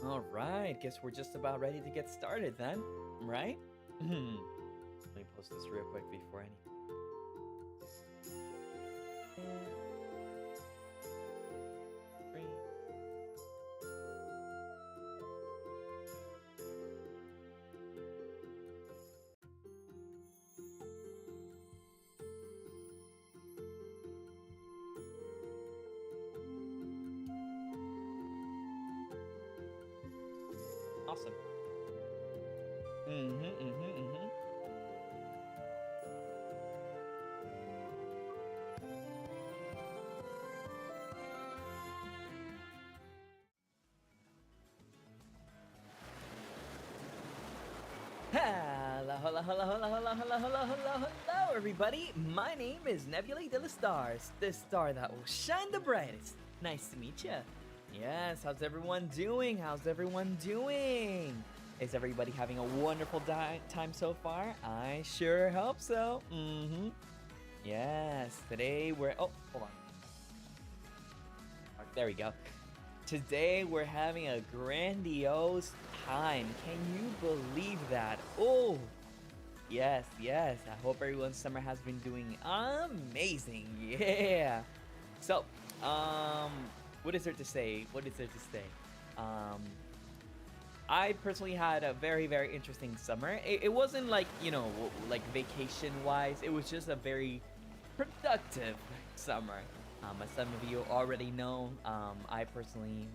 All right, guess we're just about ready to get started then, right? Let me post this real quick before any. And three. Awesome. Mm-hmm, mm-hmm, mm-hmm. Hello, hello, hello, hello, hello, hello, hello, hello, hello, everybody. My name is Nebulae de los Stars, the star that will shine the brightest. Nice to meet you. Yes, how's everyone doing? How's everyone doing? Is everybody having a wonderful time so far? I sure hope so. Yes, today we're... Oh, hold on. There we go. Today we're having a grandiose time. Can you believe that? Oh, yes, yes. I hope everyone's summer has been doing amazing. Yeah. So, what is there to say? What is there to say? I personally had a very, very interesting summer. It wasn't like, like vacation-wise. It was just a very productive summer. As some of you already know, I personally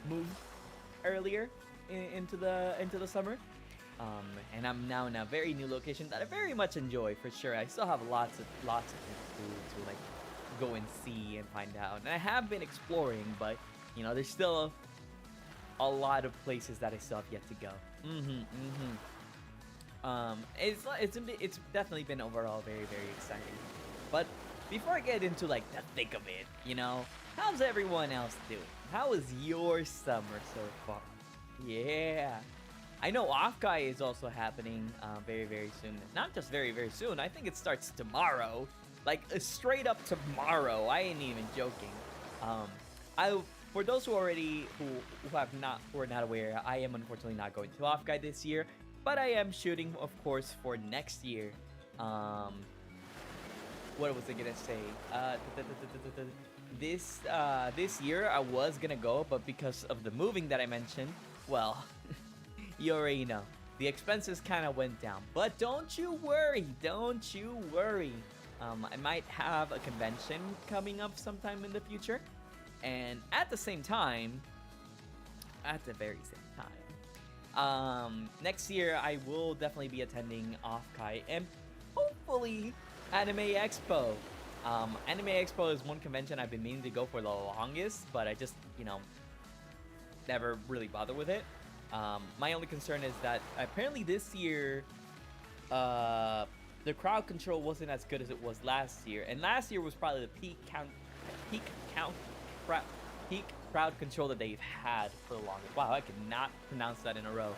moved earlier into the summer, and I'm now in a very new location that I very much enjoy for sure. I still have lots of things to like go and see and find out, and I have been exploring, but there's still a lot of places that I still have yet to go. It's definitely been overall very, very exciting, but before I get into like the thick of it, how's everyone else doing? How is your summer so far? Yeah. I know OFFKAI is also happening very, very soon. Not just very, very soon. I think it starts tomorrow. Like straight up tomorrow. I ain't even joking. For those who are not aware, I am unfortunately not going to OFFKAI this year, but I am shooting, of course, for next year. What was I gonna say? This year I was gonna go, but because of the moving that I mentioned, well, you already know. The expenses kind of went down. But don't you worry, don't you worry. I might have a convention coming up sometime in the future. And at the same time, at the very same time, next year I will definitely be attending OFFKAI and hopefully Anime Expo. Anime Expo is one convention I've been meaning to go for the longest, but I just, never really bothered with it. My only concern is that apparently this year, the crowd control wasn't as good as it was last year, and last year was probably the peak crowd control that they've had for the longest. Wow, I could not pronounce that in a row.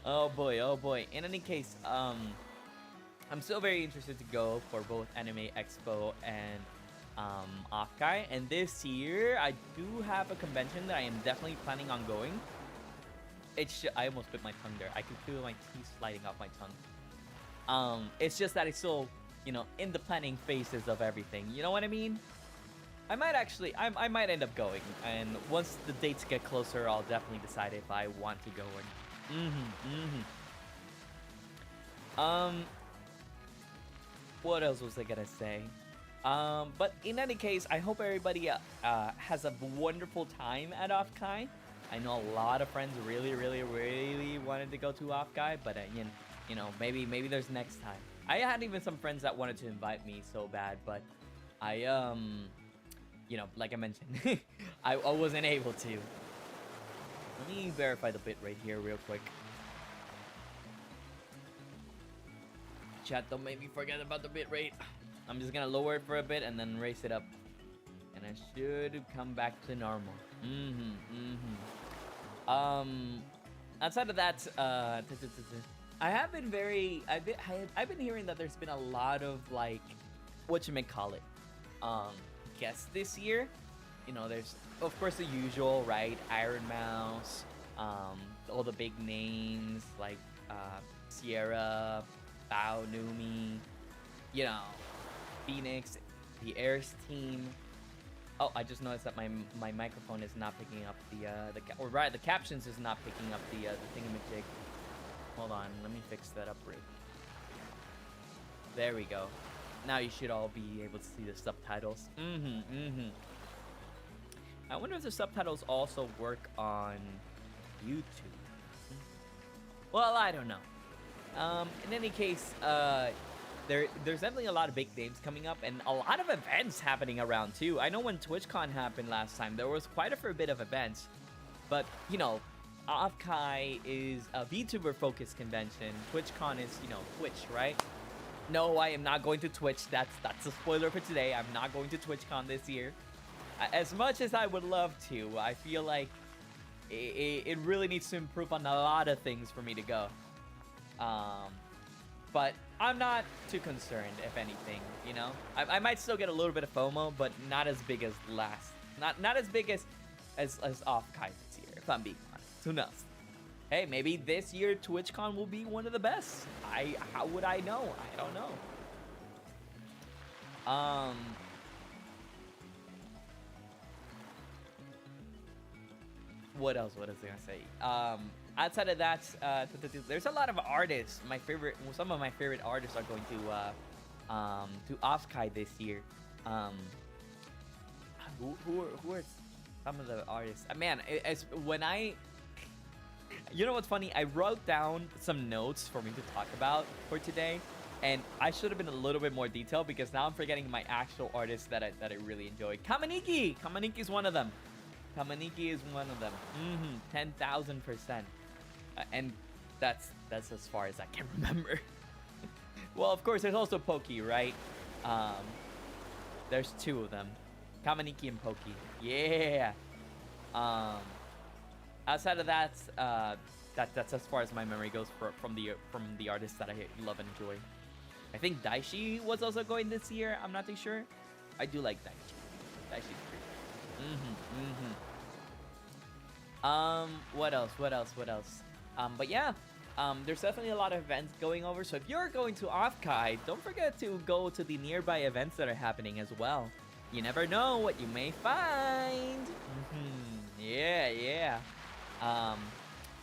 Oh boy, oh boy. In any case, I'm still very interested to go for both Anime Expo and OFFKAI. And this year, I do have a convention that I am definitely planning on going. I almost bit my tongue there. I can feel my teeth sliding off my tongue. It's just that it's still, in the planning phases of everything. You know what I mean? I might end up going. And once the dates get closer, I'll definitely decide if I want to go or not. What else was I gonna say? But in any case, I hope everybody has a wonderful time at OFFKAI. I know a lot of friends really, really, really wanted to go to OFFKAI, but maybe there's next time. I had even some friends that wanted to invite me so bad, but I like I mentioned, I wasn't able to. Let me verify the bitrate here real quick. Chat, don't make me forget about the bitrate. I'm just gonna lower it for a bit and then raise it up, and I should come back to normal. Outside of that, I've been hearing that there's been a lot of like, guests this year. There's of course, the usual, right? Iron Mouse, all the big names like Sierra, Bao, Numi, you know, Phoenix, the Airs team. Oh, I just noticed that my microphone is not picking up the captions is not picking up the thingamajig. Hold on, let me fix that up real. There we go. Now you should all be able to see the subtitles. I wonder if the subtitles also work on YouTube. Well, I don't know. In any case, there's definitely a lot of big names coming up and a lot of events happening around too. I know when TwitchCon happened last time, there was quite a fair bit of events. But, you know, OFFKAI is a VTuber focused convention. TwitchCon is, you know, Twitch, right? No, I am not going to Twitch. That's a spoiler for today. I'm not going to TwitchCon this year. As much as I would love to, I feel like it really needs to improve on a lot of things for me to go. But I'm not too concerned, if anything, you know? I might still get a little bit of FOMO, but not as big as last. Not as big as OFFKAI this year, if I'm being honest. Who knows? Hey, maybe this year TwitchCon will be one of the best. How would I know? I don't know. What else? What is I gonna say? Outside of that, there's a lot of artists. Some of my favorite artists are going to OFFKAI this year. Who are some of the artists? Man, you know what's funny? I wrote down some notes for me to talk about for today, and I should have been a little bit more detailed because now I'm forgetting my actual artists that I really enjoy. Kamaniki is one of them. 10,000%. And that's as far as I can remember. Well, of course, there's also Poki, right? There's two of them, Kamaniki and Poki. Yeah. Outside of that, that's as far as my memory goes from the artists that I love and enjoy. I think Daishi was also going this year. I'm not too sure. I do like Daishi. Daishi's pretty. What else? But yeah, there's definitely a lot of events going over. So if you're going to OFFKAI, don't forget to go to the nearby events that are happening as well. You never know what you may find. Yeah.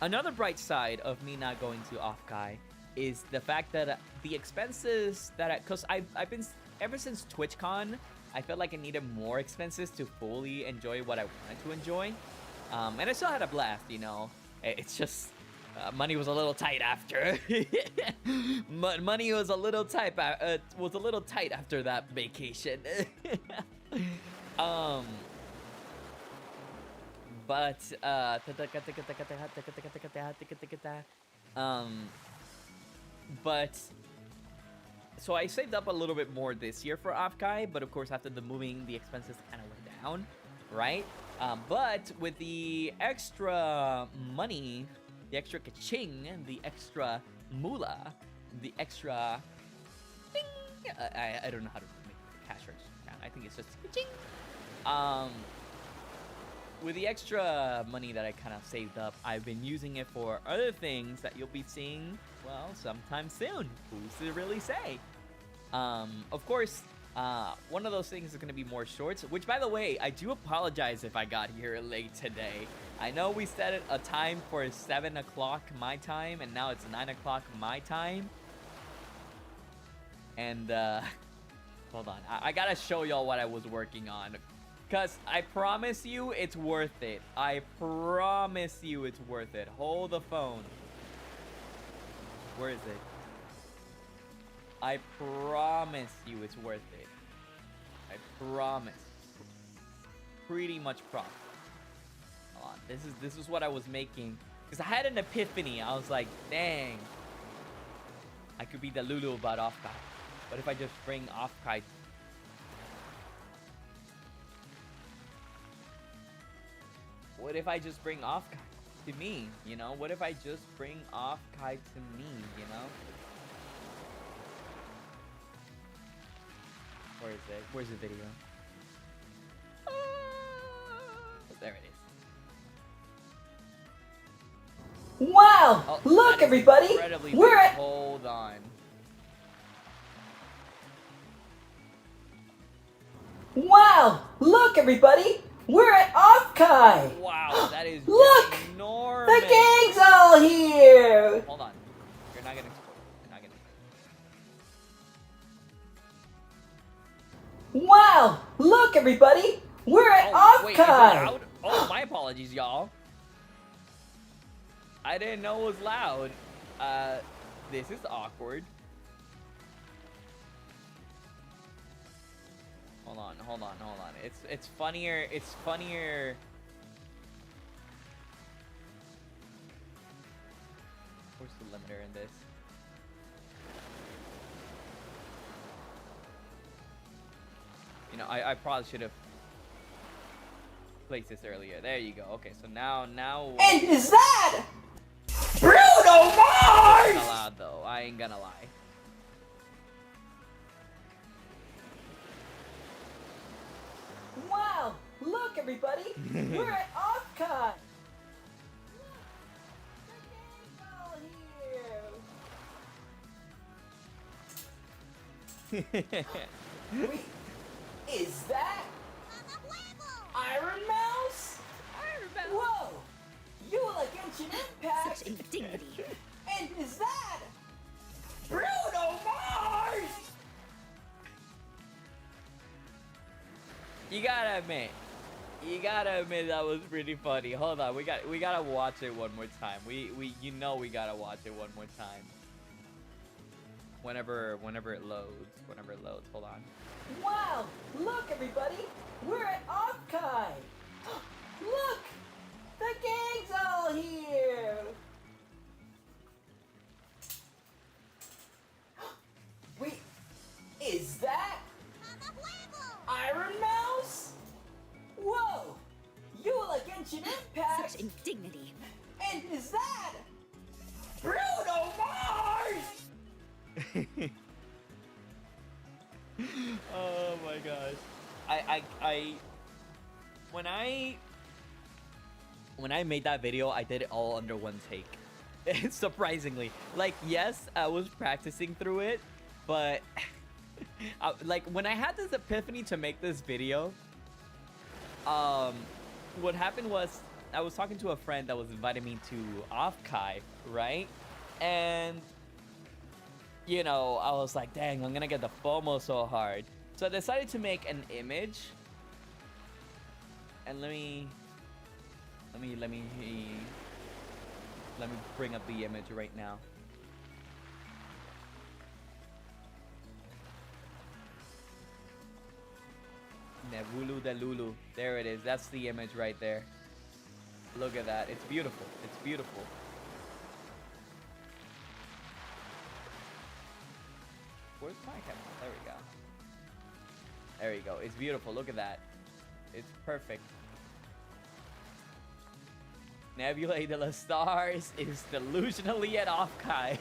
Another bright side of me not going to OFFKAI is the fact that the expenses because I've been ever since TwitchCon, I felt like I needed more expenses to fully enjoy what I wanted to enjoy. And I still had a blast, you know. It's just money was a little tight after. Money was a little tight. Was a little tight after that vacation. But so I saved up a little bit more this year for OFFKAI, but of course after the moving, the expenses kind of went down, right? But with the extra money, the extra ka-ching, the extra moolah, the extra ding, I don't know how to make the cash register count. I think it's just ka-ching. With the extra money that I kind of saved up, I've been using it for other things that you'll be seeing, well, sometime soon. Who's to really say? Of course, one of those things is going to be more shorts, which, by the way, I do apologize if I got here late today. I know we set a time for 7 o'clock my time, and now it's 9 o'clock my time. And, hold on. I got to show y'all what I was working on. Because I promise you it's worth it. I promise you it's worth it. Hold the phone. Where is it? I promise you it's worth it. I promise. Pretty much promise. Hold on. This is what I was making. Because I had an epiphany. I was like, dang. I could be the Lulu about OFFKAI. What if I just bring OFFKAI? What if I just bring OFFKAI to me, you know? What if I just bring OFFKAI to me, you know? Where is it? Where's the video? There it is. Wow! Oh, Look, that is everybody! incredibly We're big. at... Hold on. Wow! Look, everybody! We're at OFFKAI! Wow, that is Look! enormous. The gang's all here! Hold on. You're not gonna explode. You're not gonna. Wow! Look, everybody! We're at Oh, wait, is it OFFKAI! loud? Oh, my apologies, y'all. I didn't know it was loud. This is awkward. Hold on. It's funnier. It's funnier. Where's the limiter in this? You know, I probably should have placed this earlier. There you go. Okay, so now. And is that Bruno It's not Mars? loud though. I ain't gonna lie. Wow! Look, everybody! We're at OFFKAI! Look, the gang's all here! Wait, is that Iron Mouse? Whoa! You like Genshin Impact! Such indignity. And is that Bruno Mars? You gotta admit that was pretty funny. Hold on, we gotta watch it one more time. We gotta watch it one more time. Whenever it loads. Hold on. Wow! Look, everybody! We're at OFFKAI! Look! The gang's all here! Wait, is that Iron Mouse? Whoa! You like Genshin Impact? Such indignity. And is that Bruno Mars? Oh my gosh. When I made that video, I did it all under one take. Surprisingly. Like, yes, I was practicing through it, but like when I had this epiphany to make this video, what happened was I was talking to a friend that was inviting me to OFFKAI, right? And you know, I was like, dang, I'm gonna get the FOMO so hard. So I decided to make an image. And let me bring up the image right now. Nevulae de Lulu. There it is. That's the image right there. Look at that. It's beautiful. It's beautiful. Where's my camera? There we go. There you go. It's beautiful. Look at that. It's perfect. Nevulae de los Stars is delusionally at OFFKAI.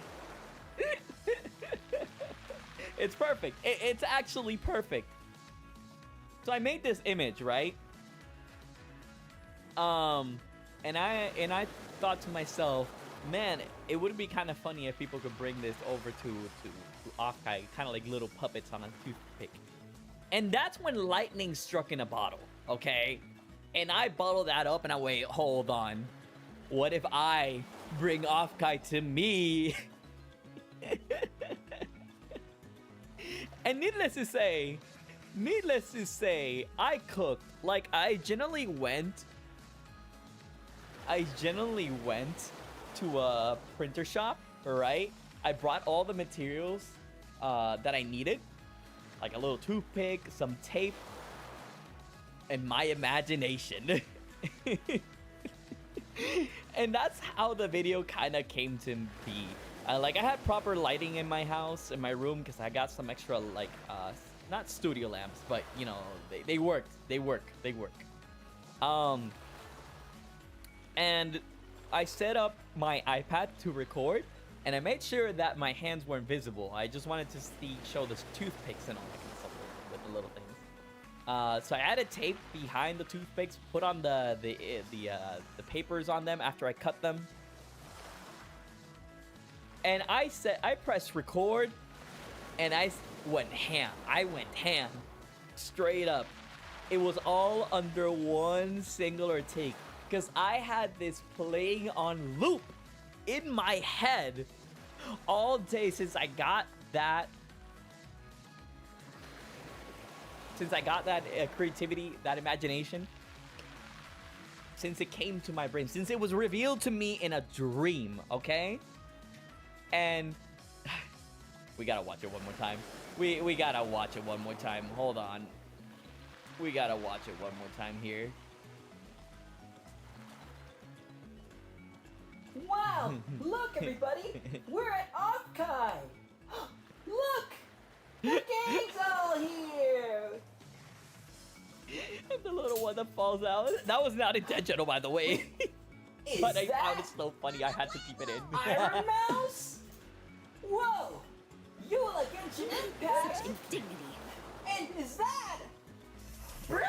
It's perfect. It's actually perfect. So I made this image, right? And I thought to myself, man, it would be kind of funny if people could bring this over to OFFKAI, kind of like little puppets on a toothpick. And that's when lightning struck in a bottle, okay? And I bottled that up and I wait, hold on. What if I bring OFFKAI to me? And needless to say, I cooked. Like, I generally went to a printer shop, right? I brought all the materials that I needed, like a little toothpick, some tape, and my imagination. And that's how the video kind of came to be. Like, I had proper lighting in my house, in my room, because I got some extra, like, not studio lamps, but, you know, they work. And I set up my iPad to record, and I made sure that my hands weren't visible. I just wanted to show the toothpicks and all that kind of stuff with the little things. So I added tape behind the toothpicks, put on the papers on them after I cut them. And I pressed record, and I went ham. I went ham, straight up. It was all under one singular take, because I had this playing on loop in my head all day since I got that. Creativity, that imagination, since it came to my brain, since it was revealed to me in a dream, okay? And we gotta watch it one more time. We gotta watch it one more time. Hold on. We gotta watch it one more time here. Wow! Look, everybody! We're at OFFKAI! Look! The gang's all here! The little one that falls out. That was not intentional, by the way. But I found it so funny, I had to keep it in. Iron Mouse? Whoa! You look Genshin Impact! Such indignity. And is that Bruno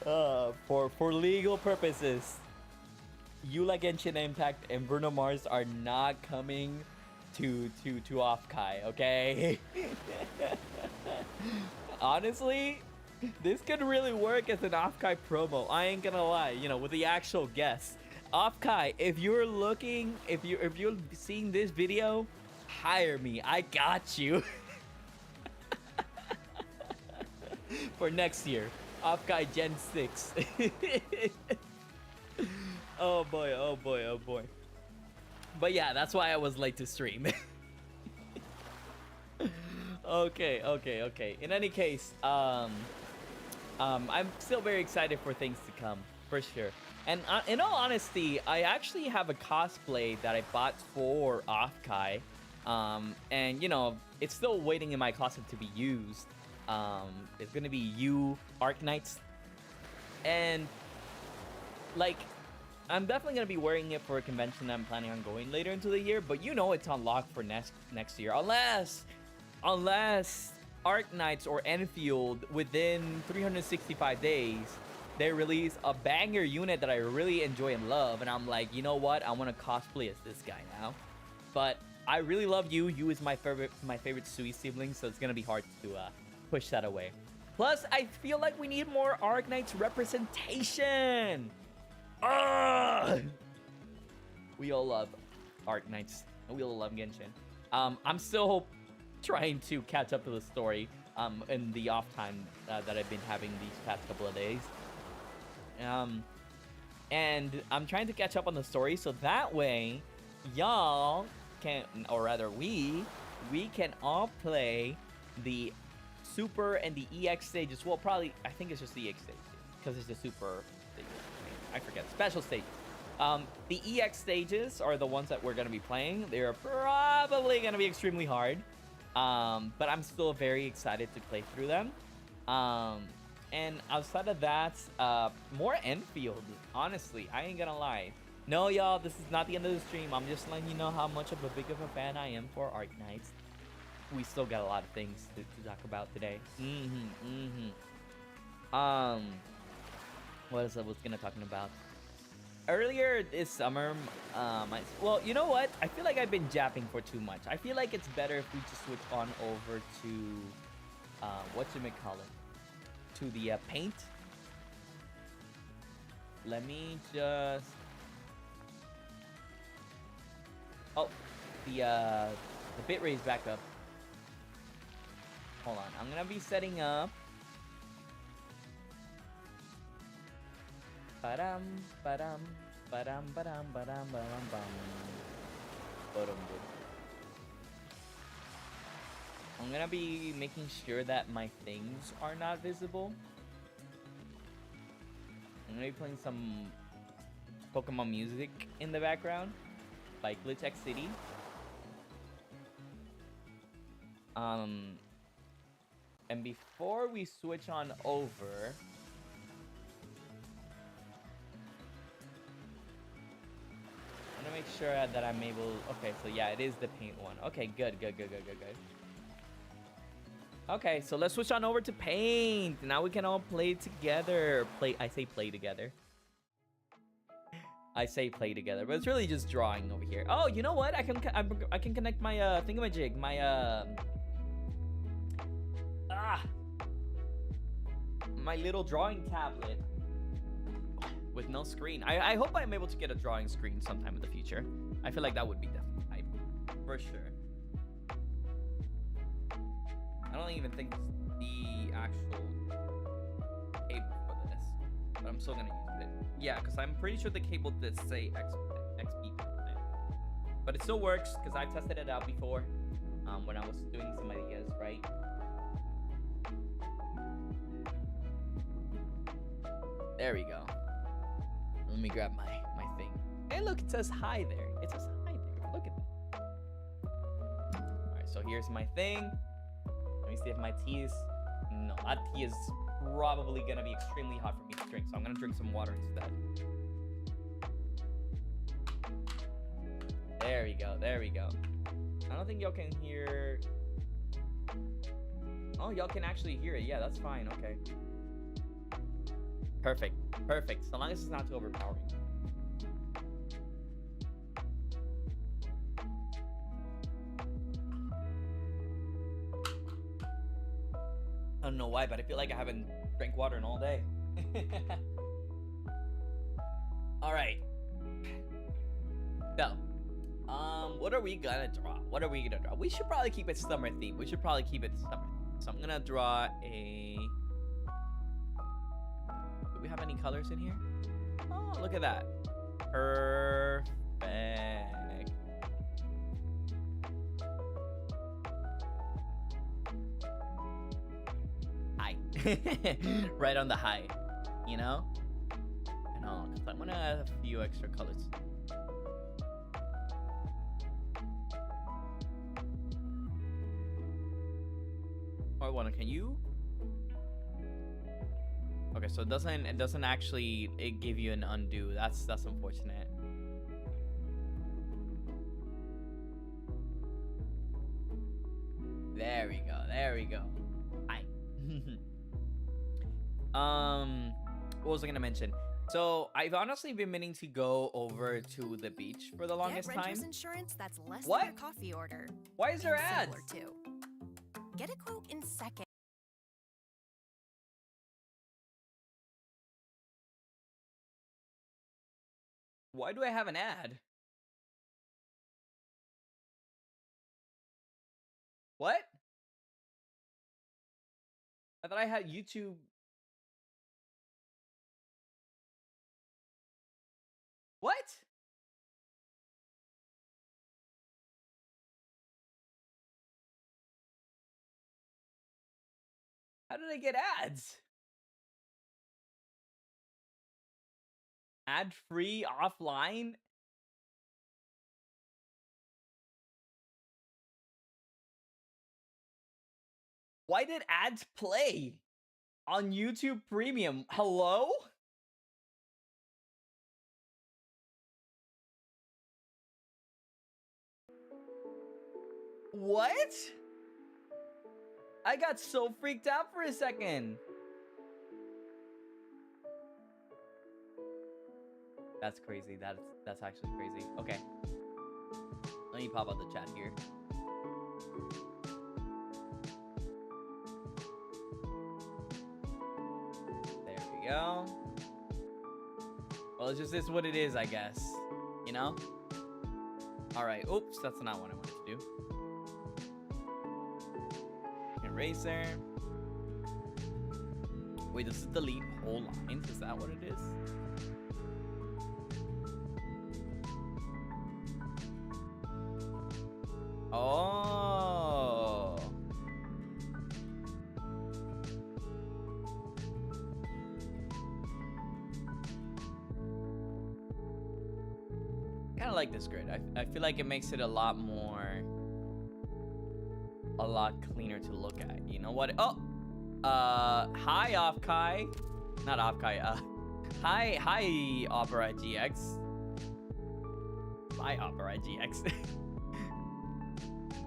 Mars? For legal purposes, Yula Genshin Impact and Bruno Mars are not coming to OFFKAI, okay? Honestly, this could really work as an OFFKAI promo. I ain't gonna lie, you know, with the actual guests. OFFKAI, if you're seeing this video, hire me. I got you. For next year, OFFKAI Gen 6. Oh boy, oh boy, oh boy. But yeah, that's why I was late to stream. Okay. In any case, I'm still very excited for things to come, for sure. And in all honesty, I actually have a cosplay that I bought for OFFKAI. And you know, it's still waiting in my closet to be used. It's gonna be you Arknights. And like, I'm definitely gonna be wearing it for a convention that I'm planning on going later into the year, but you know it's unlocked for next year, unless Arknights or Enfield within 365 days they release a banger unit that I really enjoy and love, and I'm like, you know what, I want to cosplay as this guy now. But I really love you. You is my favorite Sui sibling, so it's gonna be hard to push that away. Plus, I feel like we need more Arknights representation. We all love Arknights. We all love Genshin. I'm still trying to catch up to the story in the off time that I've been having these past couple of days. And I'm trying to catch up on the story so that way y'all can, or rather we can all play the Super and the EX stages. Well, probably, I think it's just the EX stages because it's the Super stages. I forget. Special stages. The EX stages are the ones that we're going to be playing. They're probably going to be extremely hard. But I'm still very excited to play through them. And outside of that, more Enfield. Honestly, I ain't gonna lie. No, y'all, this is not the end of the stream. I'm just letting you know how much of a big of a fan I am for Arknights. We still got a lot of things to talk about today. What else I was gonna talking about? Earlier this summer, well, you know what? I feel like I've been japping for too much. I feel like it's better if we just switch on over to, whatchamacallit, to the paint. Let me just... Oh, the bitrate is back up. Hold on, I'm gonna be setting up. Ba-dum, ba-dum, ba-dum, ba-dum, ba-dum, ba-dum, bum. Ba-dum, bum. I'm gonna be making sure that my things are not visible. I'm gonna be playing some Pokemon music in the background by Glitch X City. And before we switch on over, I'm gonna make sure that I'm able. Okay, so yeah, it is the paint one. Okay, good. Okay, so let's switch on over to paint. Now we can all play together. I say play together. I say play together, but it's really just drawing over here. Oh, you know what? I can connect my thingamajig, my little drawing tablet with no screen. I hope I'm able to get a drawing screen sometime in the future. I feel like that would be definitely hype, for sure. I don't even think the actual cable for this, but I'm still gonna use it. Yeah, because I'm pretty sure the cable did say XP on it, but it still works because I've tested it out before when I was doing some ideas, right? There we go. Let me grab my thing. Hey, look, it says hi there. It says hi there. Look at that. All right, so here's my thing. Let me see if my tea is... No, that tea is probably going to be extremely hot for me to drink, so I'm going to drink some water instead. There we go. There we go. I don't think y'all can hear... Oh, y'all can actually hear it. Yeah, that's fine. Okay. Perfect. Perfect. So long as it's not too overpowering. I don't know why, but I feel like I haven't drank water in all day. All right. So, what are we gonna draw? What are we gonna draw? We should probably keep it summer theme. We should probably keep it summer. So I'm gonna draw a... Do we have any colors in here? Oh, look at that. Perfect. High. Right on the high, you know? And because I want to add a few extra colors. Or one, can you? Okay, so it doesn't actually give you an undo. That's unfortunate. There we go. There we go. Hi. What was I gonna mention? So I've honestly been meaning to go over to the beach for the longest Get time. renter's insurance that's less What? than your coffee order. Why is there And ads? similar too. Get a quote in seconds. Why do I have an ad? What? I thought I had YouTube. What? How did I get ads? Ad-free offline? Why did ads play on YouTube Premium? Hello? What? I got so freaked out for a second. That's crazy. That's actually crazy. Okay. Let me pop out the chat here. There we go. Well, it's just this what it is, I guess. You know? Alright. Oops, that's not what I wanted to do. Eraser. Wait, this is delete whole lines? Is that what it is? Oh. Kind of like this grid. I feel like it makes it a lot cleaner to look at. You know what? Oh, hi OFFKAI. Not OFFKAI. Hi Opera GX. Bye Opera GX.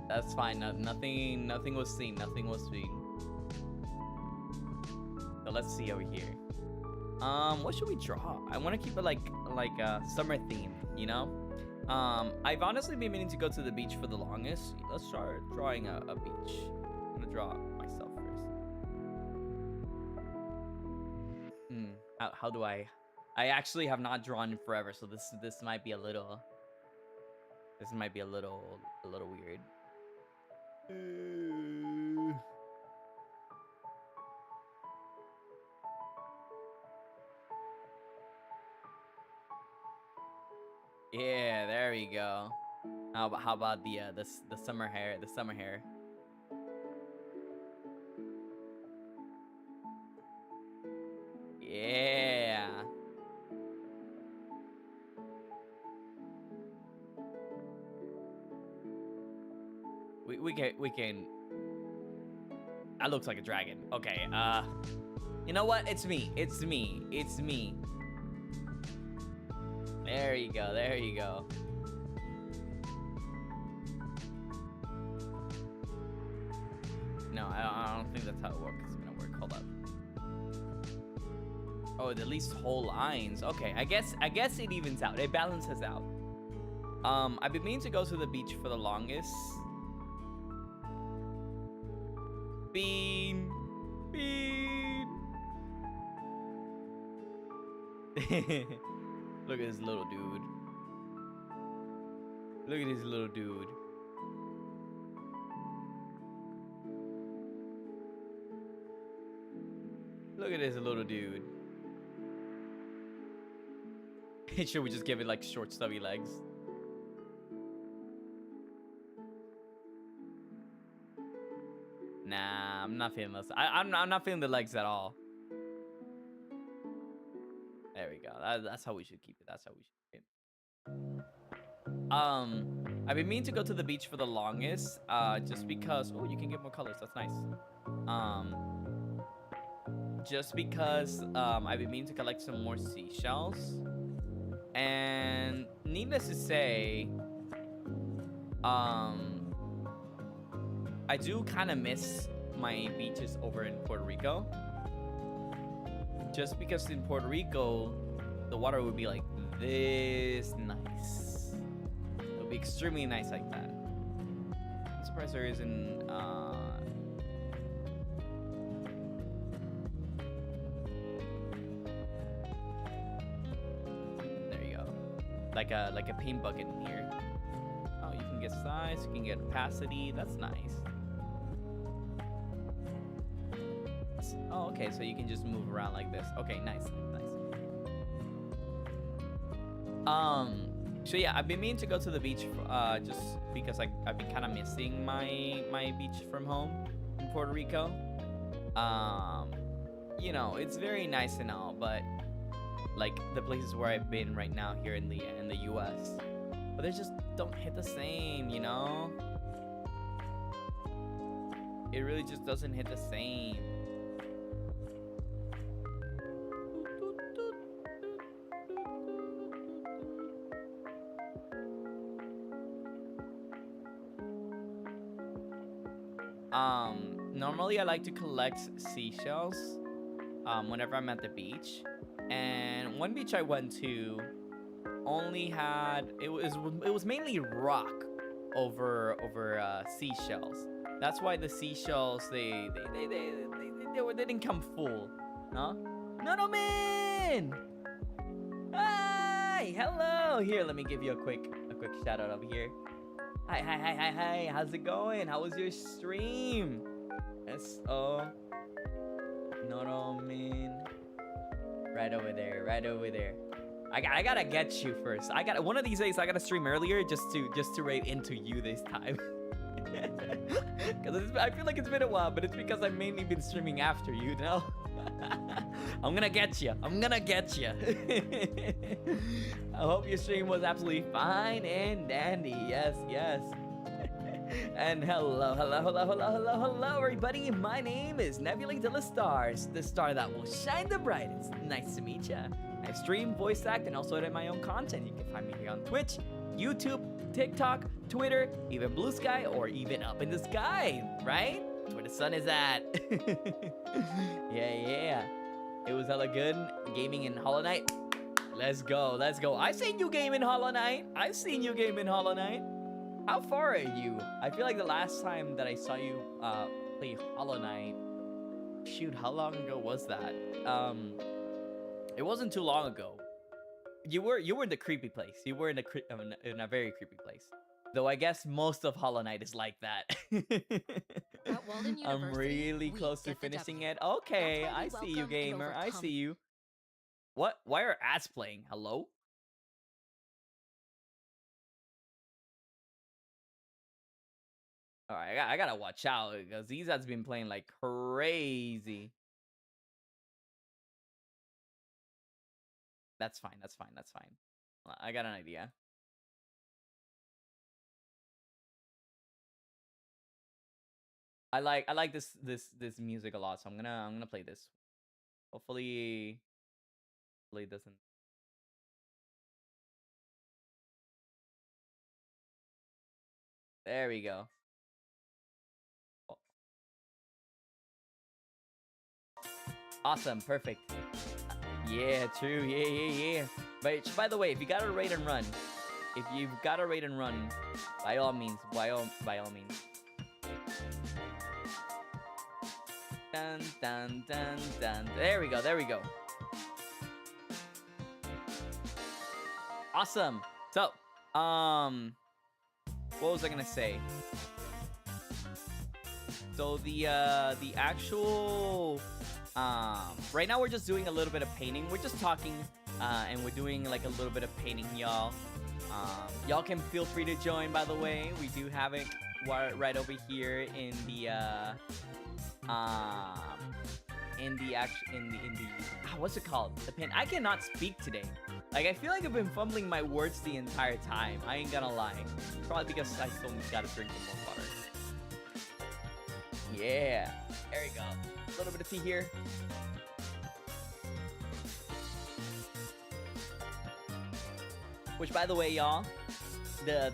That's fine. Nothing was seen. Nothing was seen. So let's see over here. What should we draw? I want to keep it like a summer theme, you know? I've honestly been meaning to go to the beach for the longest. Let's start drawing a beach. I'm gonna draw myself first. How do I actually have not drawn in forever, so this might be a little weird. Yeah, there we go. How about the summer hair, Yeah. We can. That looks like a dragon. Okay. You know what? It's me. There you go. No, I don't think that's how it works. It's gonna work. Hold up. Oh, at least whole lines. Okay, I guess it evens out. It balances out. I've been meaning to go to the beach for the longest. Bean. Look at this little dude. Look at this little dude. Look at this little dude. Should we just give it like short stubby legs? Nah, I'm not feeling this. I'm not feeling the legs at all. There we go. That's how we should keep it. That's how we should keep it. I've been meaning to go to the beach for the longest, just because. Oh, you can get more colors. That's nice. Just because I've been meaning to collect some more seashells, and needless to say, I do kind of miss my beaches over in Puerto Rico. Just because in Puerto Rico, the water would be like this nice. It would be extremely nice like that. I'm surprised there isn't. There you go. Like a paint bucket in here. Oh, you can get size. You can get opacity. That's nice. Oh, okay, so you can just move around like this. Okay, nice. So yeah, I've been meaning to go to the beach just because I've been kind of missing my beach from home in Puerto Rico. You know, it's very nice and all, but like the places where I've been right now here in the US, but they just don't hit the same, you know? It really just doesn't hit the same. Normally I like to collect seashells whenever I'm at the beach, and one beach I went to only had it was mainly rock over seashells. That's why the seashells they didn't come full. Huh? No man! Hi! Hello! Here, let me give you a quick shout out over here. Hi, how's it going? How was your stream? S-O. No, man. Right over there. I gotta get you first. One of these days I gotta stream earlier just to raid into you this time. Cause I feel like it's been a while, but it's because I've mainly been streaming after you know. I'm gonna get you. I hope your stream was absolutely fine and dandy. Yes. And hello, everybody. My name is Nevulae de la Stars, the star that will shine the brightest. Nice to meet ya. I stream, voice act, and also edit my own content. You can find me here on Twitch, YouTube, TikTok, Twitter, even Blue Sky, or even up in the sky, right? Where the sun is at. Yeah. It was hella good. Gaming in Hollow Knight. Let's go. Let's go. I seen you game in Hollow Knight. I've seen you game in Hollow Knight. How far are you? I feel like the last time that I saw you play Hollow Knight. Shoot, how long ago was that? It wasn't too long ago. You were in the creepy place. You were in a very creepy place. Though I guess most of Hollow Knight is like that. At Walden I'm University, really we close to get the finishing W. it. Okay, That's why we I see you, welcome and gamer. I overcome. see you. What? Why are ads playing? Hello? All right, I gotta watch out because these ads been playing like crazy. That's fine. That's fine. That's fine. I got an idea. I like this music a lot, so I'm gonna play this. Hopefully it doesn't. There we go. Oh. Awesome, perfect. Yeah, true. Yeah. But by the way, if you gotta rate and run, by all means, by all means. Dun dun dun dun. There we go. Awesome. So, what was I gonna say? So the actual right now we're just doing a little bit of painting. We're just talking and we're doing like a little bit of painting, y'all. Y'all can feel free to join, by the way. We do have it right over here in the what's it called? The pin. I cannot speak today. Like, I feel like I've been fumbling my words the entire time. I ain't gonna lie. Probably because I still gotta drink some more water. Yeah. There we go. A little bit of tea here. Which, by the way, y'all, the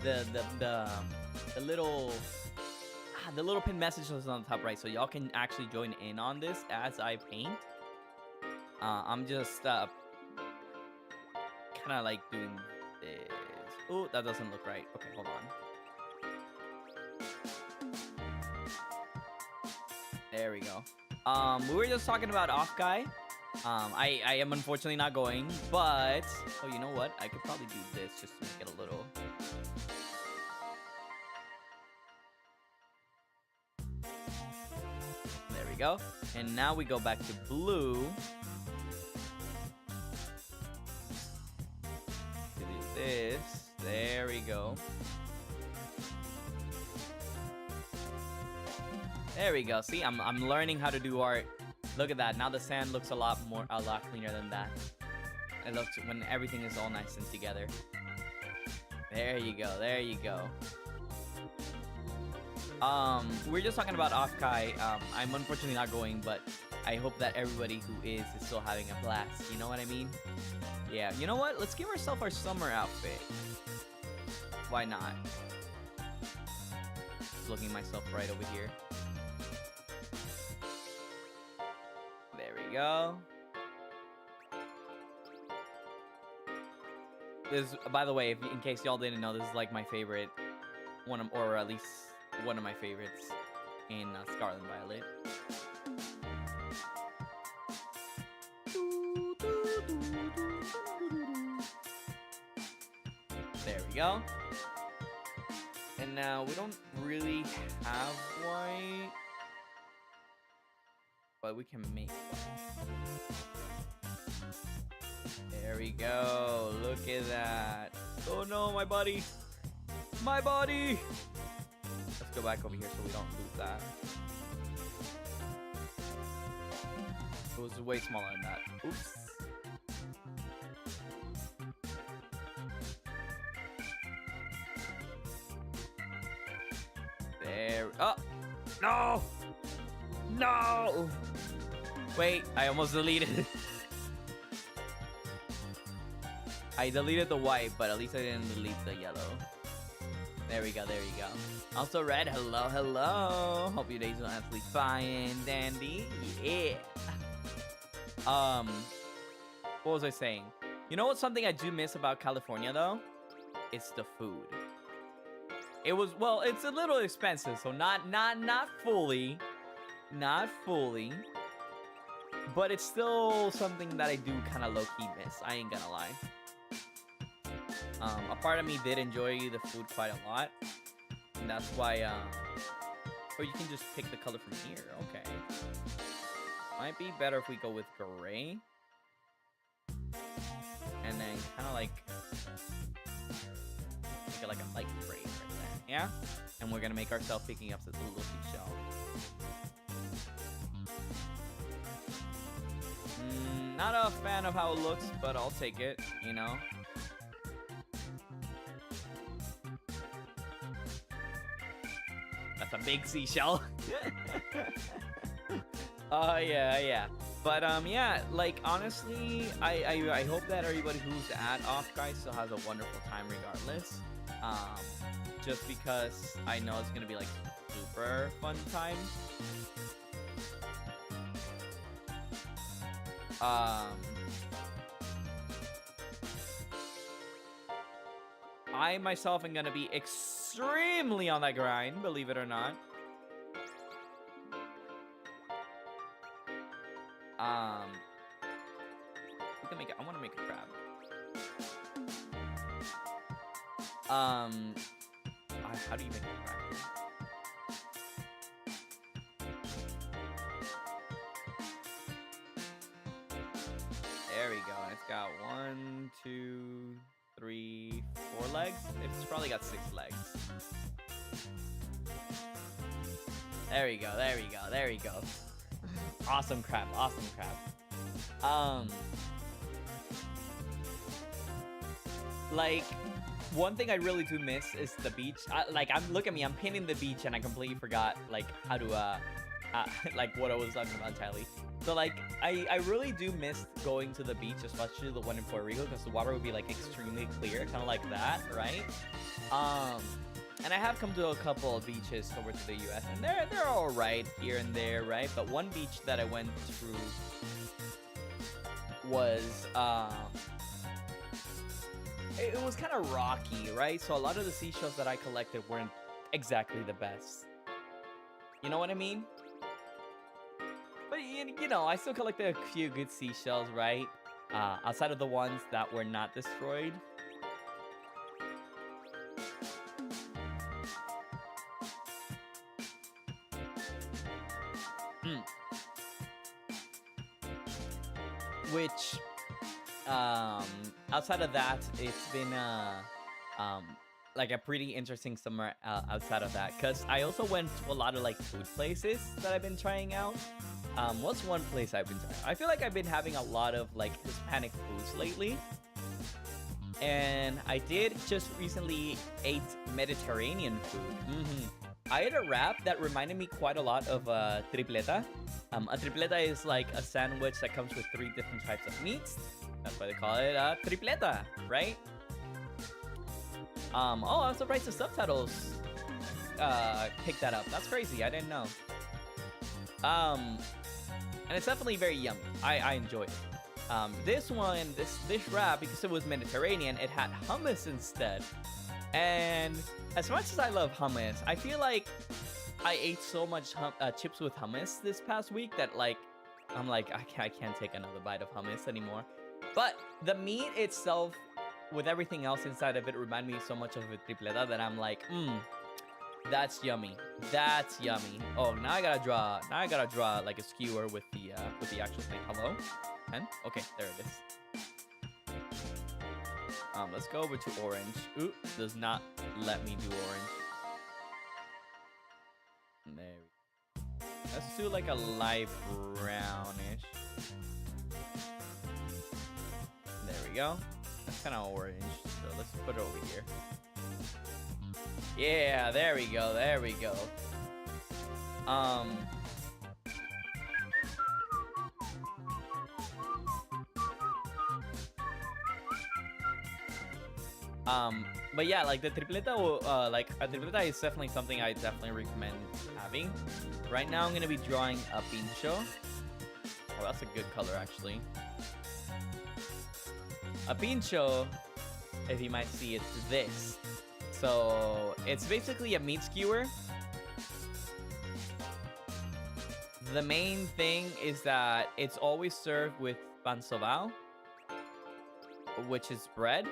little pin message is on the top right, so y'all can actually join in on this as I paint. I'm just kind of like doing this. Oh, that doesn't look right. Okay, hold on. There we go. We were just talking about OFFKAI. I am unfortunately not going, but oh, you know what? I could probably do this just to make it a little. There we go. And now we go back to blue. Do this. There we go. There we go. See, I'm learning how to do art. Look at that. Now the sand looks a lot cleaner than that. It looks when everything is all nice and together. There you go. There you go. We're just talking about OFFKAI. I'm unfortunately not going, but I hope that everybody who is still having a blast. You know what I mean? Yeah. You know what? Let's give ourselves our summer outfit. Why not? Just looking myself right over here. There we go. This, by the way, in case y'all didn't know, this is like my favorite one, or at least one of my favorites in Scarlet and Violet. There we go. And now we don't really have white, but we can make one. There we go. Look at that. Oh no, my body. My body. Let's go back over here so we don't lose that. It was way smaller than that. Oops. There. Oh! No! No! Wait, I almost deleted it. I deleted the white, but at least I didn't delete the yellow. There we go, there you go. Also red, hello, hello. Hope your day's going absolutely fine, dandy. Yeah. Um, what was I saying? You know what's something I do miss about California though? It's the food. It was, well, it's a little expensive, so not fully, but it's still something that I do kind of low-key miss. I ain't gonna lie. A part of me did enjoy the food quite a lot, and that's why. Or you can just pick the color from here. Okay. Might be better if we go with gray, and then kind of like make it like a light gray right there. Yeah. And we're gonna make ourselves picking up this little seashell. Not a fan of how it looks, but I'll take it, you know? That's a big seashell. Yeah. But, yeah, like, honestly, I hope that everybody who's at OFFKAI still has a wonderful time regardless. Just because I know it's gonna be, like, super fun time. I myself am gonna be extremely on that grind, believe it or not. We can make it. I want to make a crab. How do you make a crab? There we go. And it's got 1, 2, 3, 4 legs. It's probably got 6 legs. There we go. There we go. Awesome crab. Like, one thing I really do miss is the beach. Look at me, I'm painting the beach and I completely forgot, like, how to, like, what I was talking about entirely. So, like, I really do miss going to the beach, especially the one in Puerto Rico, because the water would be, like, extremely clear, kind of like that, right? And I have come to a couple of beaches over to the US, and they're all right here and there, right? But one beach that I went through was, it was kind of rocky, right? So a lot of the seashells that I collected weren't exactly the best. You know what I mean? But, you know, I still collected a few good seashells, right? Outside of the ones that were not destroyed. Which, outside of that, it's been, like a pretty interesting summer outside of that. Because I also went to a lot of, like, food places that I've been trying out. What's one place I've been trying? I feel like I've been having a lot of, like, Hispanic foods lately. And I did just recently ate Mediterranean food. I ate a wrap that reminded me quite a lot of a tripleta. A tripleta is like a sandwich that comes with 3 different types of meats. That's why they call it a tripleta, right? Oh, I'm surprised the subtitles picked that up. That's crazy. I didn't know. And it's definitely very yummy. I enjoy it. This wrap, because it was Mediterranean, it had hummus instead. And as much as I love hummus, I feel like I ate so much chips with hummus this past week that, like, I'm like, I can't take another bite of hummus anymore. But the meat itself, with everything else inside of it, reminded me so much of a tripleta that I'm like, that's yummy. That's yummy. Oh, now I gotta draw like a skewer with the actual thing. Hello? Pen? Okay, there it is. Let's go over to orange. Ooh, does not let me do orange. There we go. Let's do like a light brownish. There we go. That's kind of orange. So let's put it over here. Yeah, there we go. There we go. But yeah, like the tripleta, like a tripleta is definitely something I definitely recommend having. Right now, I'm gonna be drawing a pincho. Oh, that's a good color, actually. A pincho, if you might see, it's this. So it's basically a meat skewer. The main thing is that it's always served with pan sobao, which is bread.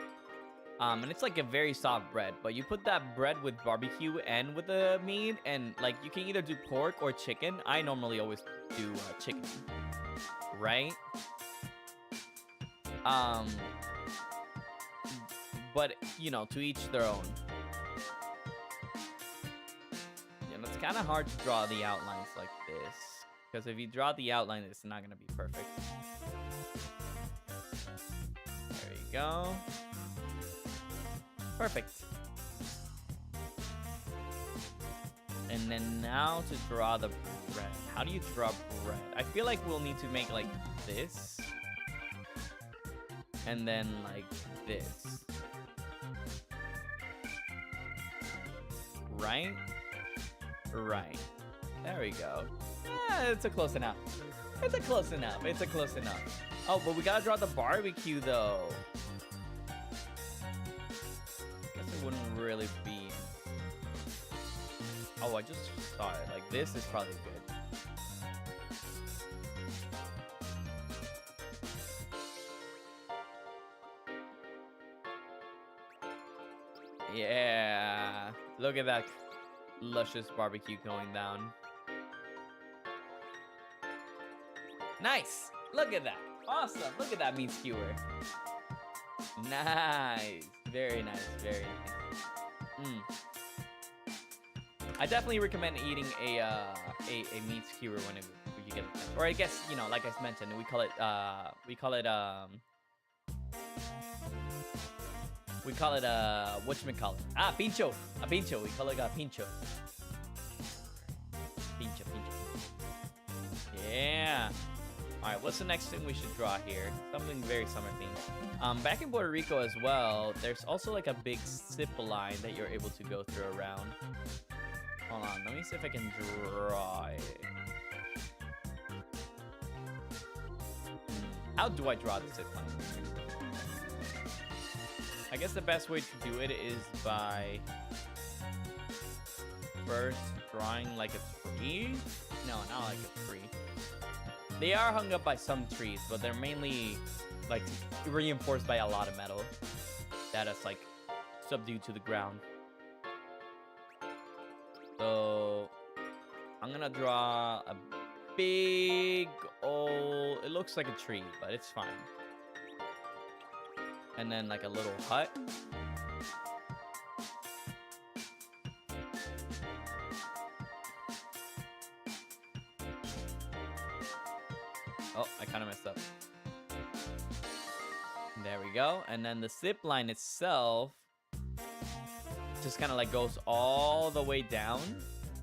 And it's like a very soft bread, but you put that bread with barbecue and with the meat, and like you can either do pork or chicken. I normally always do chicken, right? But you know, to each their own. Yeah, and it's kind of hard to draw the outlines like this, because if you draw the outline, it's not gonna be perfect. There you go. Perfect. And then now to draw the bread. How do you draw bread? I feel like we'll need to make like this. And then like this. Right? Right. There we go. Yeah, it's a close enough. It's a close enough. It's a close enough. Oh, but we gotta draw the barbecue though. Wouldn't really be. Oh, I just saw it. Like this is probably good. Yeah, look at that luscious barbecue going down. Nice. Look at that. Awesome. Look at that meat skewer. Nice. Very nice. Very nice. I definitely recommend eating a meat skewer when you get it. Or I guess, you know, like I mentioned, we call it whatchamacallit? Ah, pincho. A pincho. We call it a pincho. Pincho. Yeah. All right, what's the next thing we should draw here? Something very summer themed. Back in Puerto Rico as well, there's also like a big zip line that you're able to go through around. Hold on, let me see if I can draw it. How do I draw the zip line? I guess the best way to do it is by first drawing like a tree. No, not like a tree. They are hung up by some trees, but they're mainly like reinforced by a lot of metal that is like subdued to the ground. So I'm gonna draw a big old, it looks like a tree, but it's fine. And then like a little hut. Oh, I kind of messed up. There we go. And then the zip line itself just kind of like goes all the way down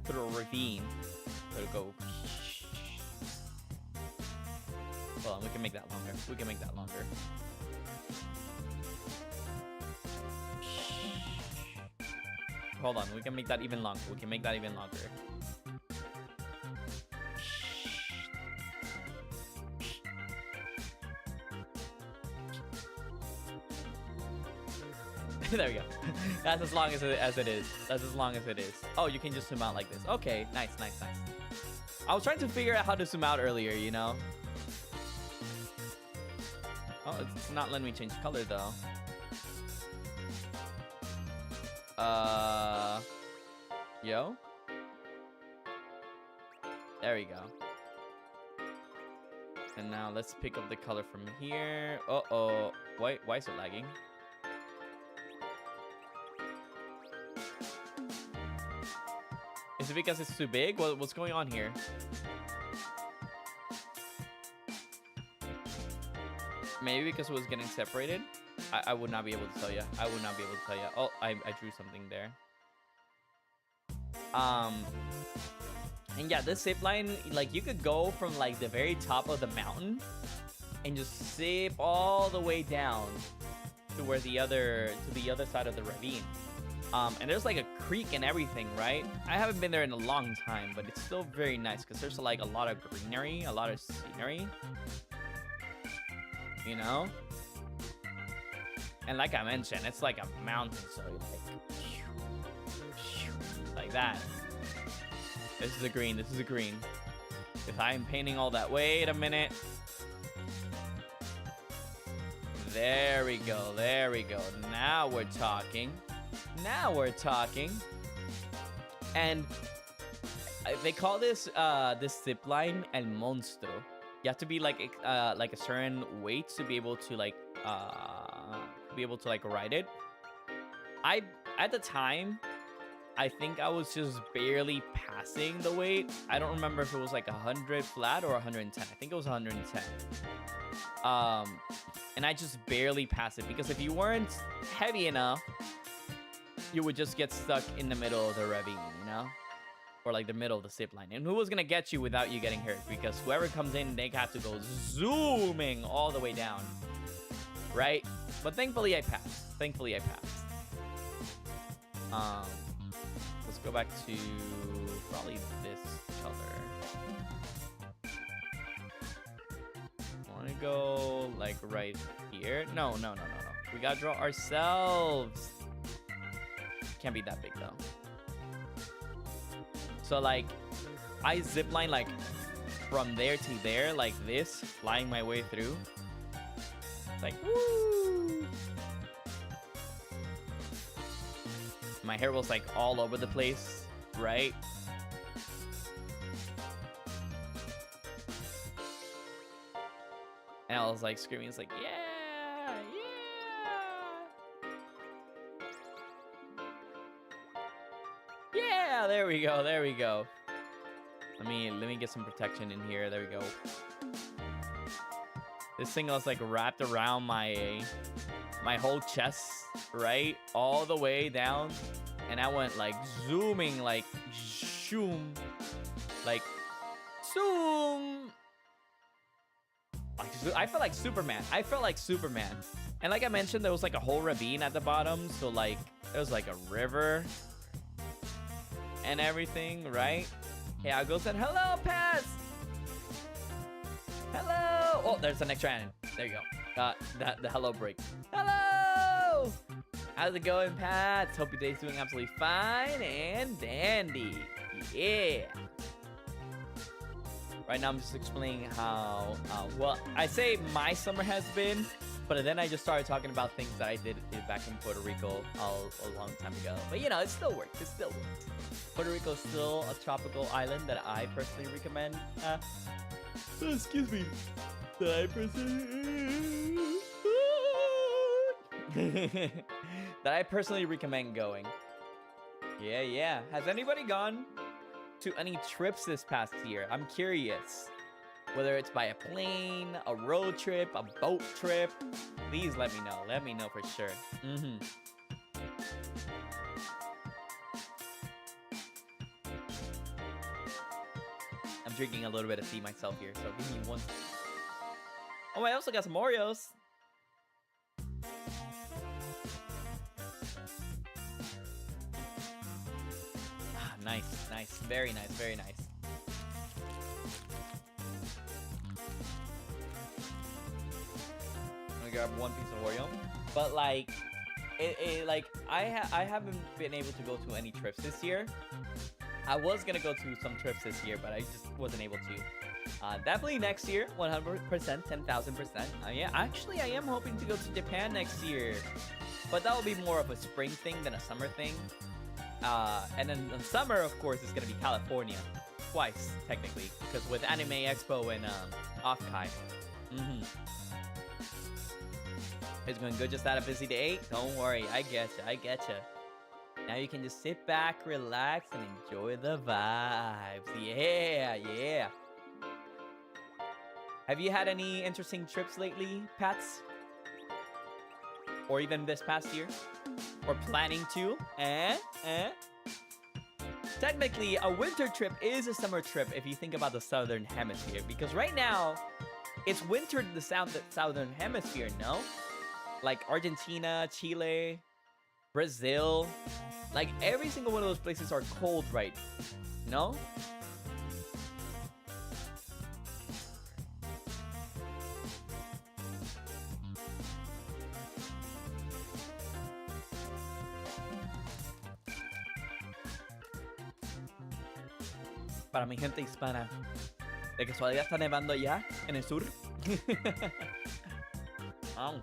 through a ravine. So it'll go. Hold on, we can make that longer. We can make that longer. Hold on, we can make that even longer. We can make that even longer. There we go. That's as long as it is. That's as long as it is. Oh, you can just zoom out like this. Okay, nice. I was trying to figure out how to zoom out earlier, you know? Oh, it's not letting me change color though. Yo? There we go. And now let's pick up the color from here. Uh-oh. Why is it lagging? Is it because it's too big? What's going on here? Maybe because it was getting separated? I would not be able to tell you. I would not be able to tell you. Oh, I drew something there. And yeah, this zip line, like you could go from like the very top of the mountain and just zip all the way down to where the other side of the ravine. And there's like a creek and everything, right? I haven't been there in a long time, but it's still very nice because there's like a lot of greenery, a lot of scenery, you know? And like I mentioned, it's like a mountain, so like that. This is a green, this is a green. If I am painting all that, wait a minute. There we go, there we go. Now we're talking. Now we're talking. And they call this zip line el monstruo. You have to be like a certain weight to be able to like ride it. At the time, I think I was just barely passing the weight. I don't remember if it was like 100 flat or 110. I think it was 110. And I just barely passed it because if you weren't heavy enough, you would just get stuck in the middle of the ravine, you know? Or like the middle of the zip line. And who was gonna get you without you getting hurt? Because whoever comes in, they have to go zooming all the way down. Right? But thankfully I passed. Thankfully I passed. Let's go back to probably this color. I wanna go like right here. No. We gotta draw ourselves. Can't be that big though. So like I zipline like from there to there like this, flying my way through. Like woo! My hair was like all over the place, right? And I was like screaming, it's like, yeah, yeah. Yeah, there we go, there we go. Let me get some protection in here. There we go. This thing was like wrapped around my whole chest, right? All the way down. And I went like zooming, like zoom, like zoom. I felt like Superman. I felt like Superman. And like I mentioned, there was like a whole ravine at the bottom. So like there was like a river and everything, right? Yeah, I go said, hello, Paz. Hello. Oh, there's an extra hand. There you go. The hello break. Hello. How's it going, Pat? Hope your day's doing absolutely fine and dandy. Yeah. Right now, I'm just explaining how, well, I say my summer has been, but then I just started talking about things that I did back in Puerto Rico a long time ago. But, you know, it still works. It still works. Puerto Rico is still a tropical island that I personally recommend. Excuse me. That I personally... that I personally recommend going. Yeah. Has anybody gone to any trips this past year? I'm curious. Whether it's by a plane, a road trip, a boat trip, please let me know. Let me know for sure. I'm drinking a little bit of tea myself here, so give me one. Oh, I also got some Oreos. Nice. Very nice. I'm gonna grab one piece of Oreo. But like, like I haven't been able to go to any trips this year. I was gonna go to some trips this year, but I just wasn't able to. Definitely next year, 100%, 10,000%. Yeah, actually, I am hoping to go to Japan next year, but that will be more of a spring thing than a summer thing. And then in summer, of course, it's gonna be California, twice technically, because with Anime Expo and OFFKAI. It's going good. Just had a busy day. Don't worry, I getcha. Now you can just sit back, relax, and enjoy the vibes. Yeah. Have you had any interesting trips lately, Pats? Or even this past year? Or planning to? Technically, a winter trip is a summer trip if you think about the southern hemisphere. Because right now, it's winter in the southern hemisphere, no? Like Argentina, Chile, Brazil. Like every single one of those places are cold, right? No? Para mi gente hispana, de que todavía está nevando allá en el sur. Wow.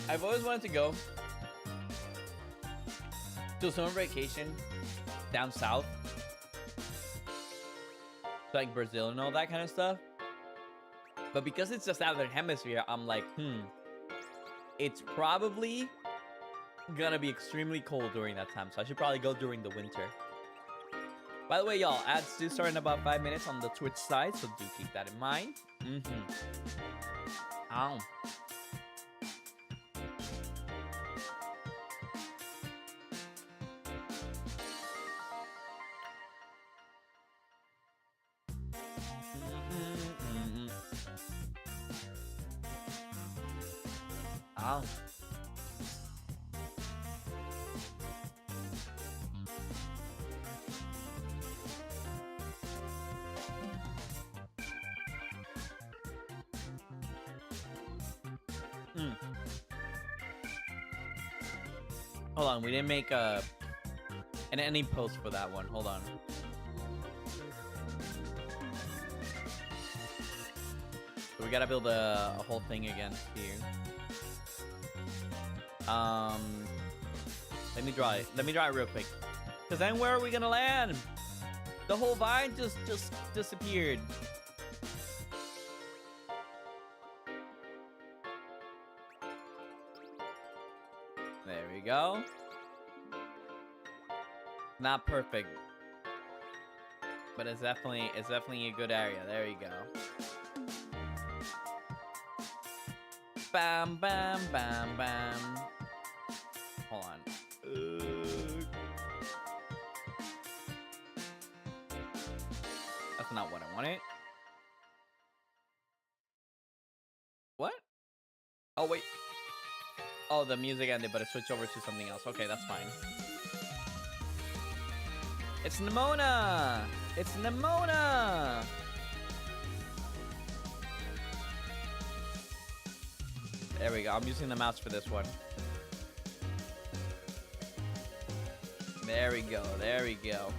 I've always wanted to go to a summer vacation down south, like Brazil and all that kind of stuff. But because it's the southern hemisphere, I'm like, it's probably gonna be extremely cold during that time, so I should probably go during the winter. By the way, y'all, ads do start in about 5 minutes on the Twitch side, so do keep that in mind. Ow. Ow. Hold on, we didn't make an any post for that one. Hold on. So we gotta build a whole thing again here. Let me draw it. Let me draw it real quick. Cause then where are we gonna land? The whole vine just disappeared. There we go. Not perfect, but it's definitely a good area. There you go. Bam, bam, bam, bam. Hold on. That's not what I wanted. What? Oh, wait. Oh, the music ended, but it switched over to something else. Okay, that's fine. It's Nimona! It's Nimona! There we go. I'm using the mouse for this one. There we go. There we go.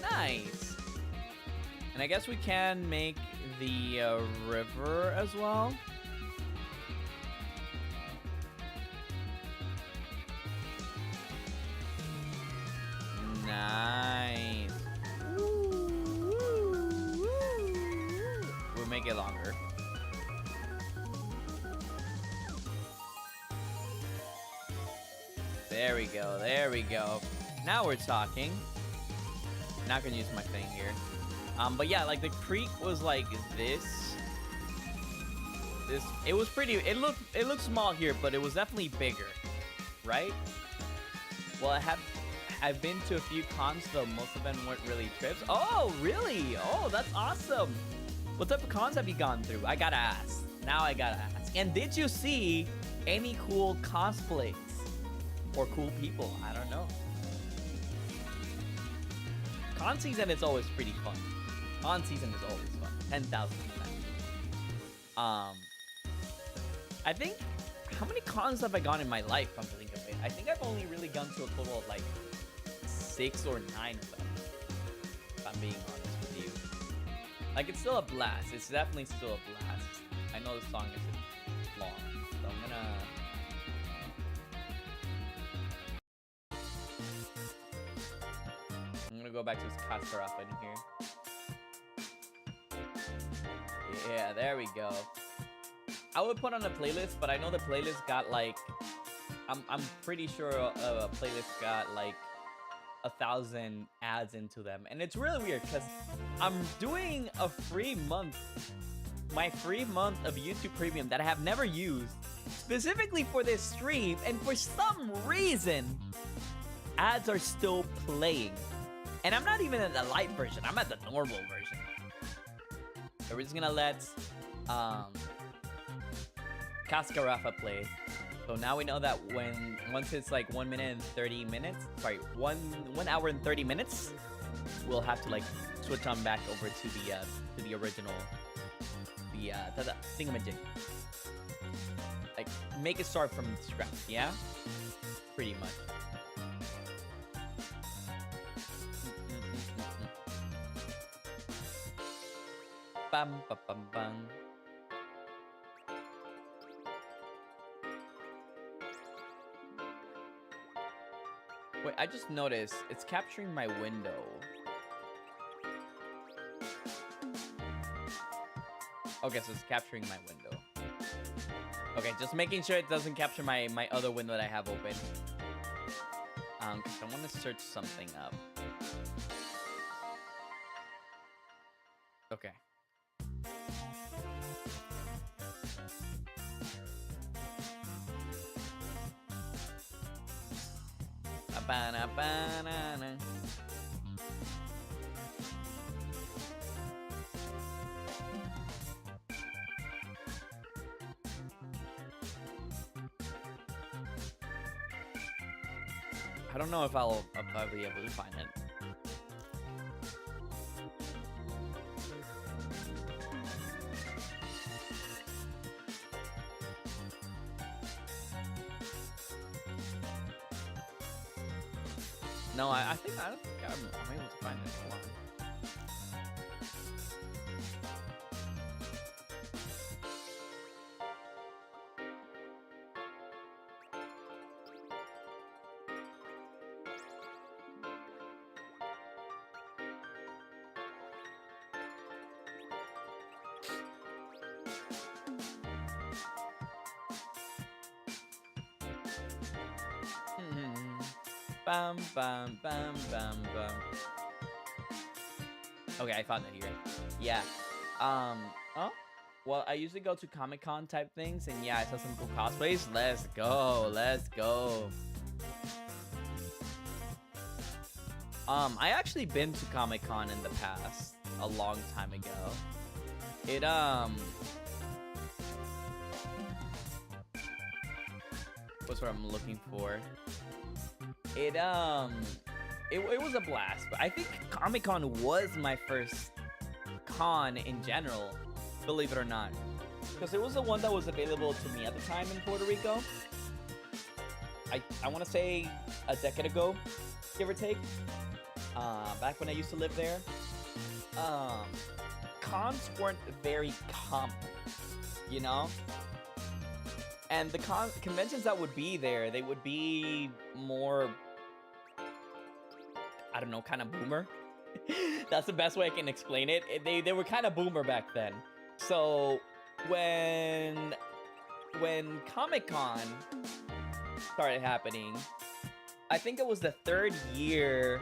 Nice. And I guess we can make the river as well. Nice. We'll make it longer. There we go. There we go. Now we're talking. Not gonna use my thing here. But yeah, like the creek was like this. It was pretty. It looked small here, but it was definitely bigger, right? Well, I've been to a few cons, though most of them weren't really trips. Oh, really? Oh, that's awesome. What type of cons have you gone through? I gotta ask. Now I gotta ask. And did you see any cool cosplays? Or cool people? I don't know. Con season is always pretty fun. Con season is always fun. 10,000%. I think, how many cons have I gone in my life? I'm thinking of it. I think I've only really gone to a total of like 6 or 9 of them, if I'm being honest with you. Like, it's still a blast. It's definitely still a blast. I know the song isn't long, so I'm gonna go back to this caster up in here. Yeah, there we go. I would put on a playlist, but I know the playlist got like, I'm pretty sure a playlist got like 1,000 ads into them, and it's really weird because I'm doing a free month my free month of YouTube Premium that I have never used specifically for this stream, and for some reason, ads are still playing. And I'm not even at the light version, I'm at the normal version. So we're just gonna let Cascarafa play. So now we know that once it's like 1 minute and 30 minutes, sorry, 1 hour and 30 minutes, we'll have to like switch on back over to the original, the thingamajig. Like make it start from scratch, yeah? Pretty much. Bam bam bam bam. Wait, I just noticed it's capturing my window. Okay, so it's capturing my window. Okay, just making sure it doesn't capture my other window that I have open. Cause I want to search something up. Okay. Ba-na-ba-na-na. I don't know if I'll be able to find it. No, I don't think I'm able to find it. Hold on. Bam, bam, bam, bam, bam. Okay, I found it here. Yeah. Oh? Well, I usually go to Comic-Con type things, and yeah, I saw some cool cosplays. Let's go, let's go. I actually been to Comic-Con in the past, a long time ago. It, what's what I'm looking for? It was a blast, but I think Comic-Con was my first con in general, believe it or not, because it was the one that was available to me at the time in Puerto Rico. I want to say a decade ago, give or take, back when I used to live there. Cons weren't very common, you know? And the conventions that would be there, they would be more, I don't know, kind of boomer. That's the best way I can explain it. They were kind of boomer back then. So when Comic-Con started happening, I think it was the third year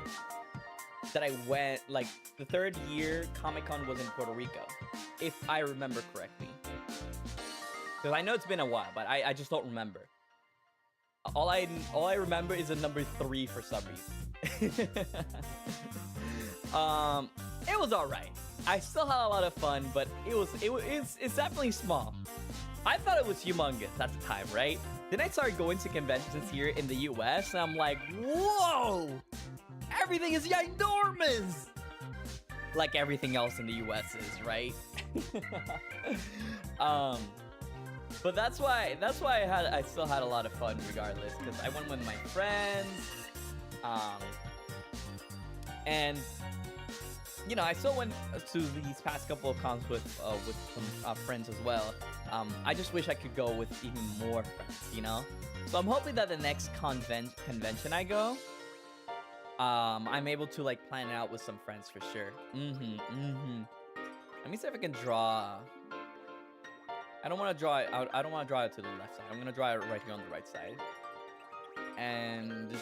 that I went, like the third year Comic-Con was in Puerto Rico, if I remember correctly. Because I know it's been a while, but I just don't remember. All I remember is the number 3 for some reason. It was alright. I still had a lot of fun, but it's definitely small. I thought it was humongous at the time, right? Then I started going to conventions here in the US, and I'm like, whoa! Everything is ginormous! Like everything else in the US is, right? But that's why I still had a lot of fun regardless, because I went with my friends, and you know, I still went to these past couple of cons with some friends as well. I just wish I could go with even more friends, you know. So I'm hoping that the next convention I go, I'm able to like plan it out with some friends for sure. Let me see if I can draw. I don't want to draw it out. I don't want to draw it to the left side. I'm gonna draw it right here on the right side. And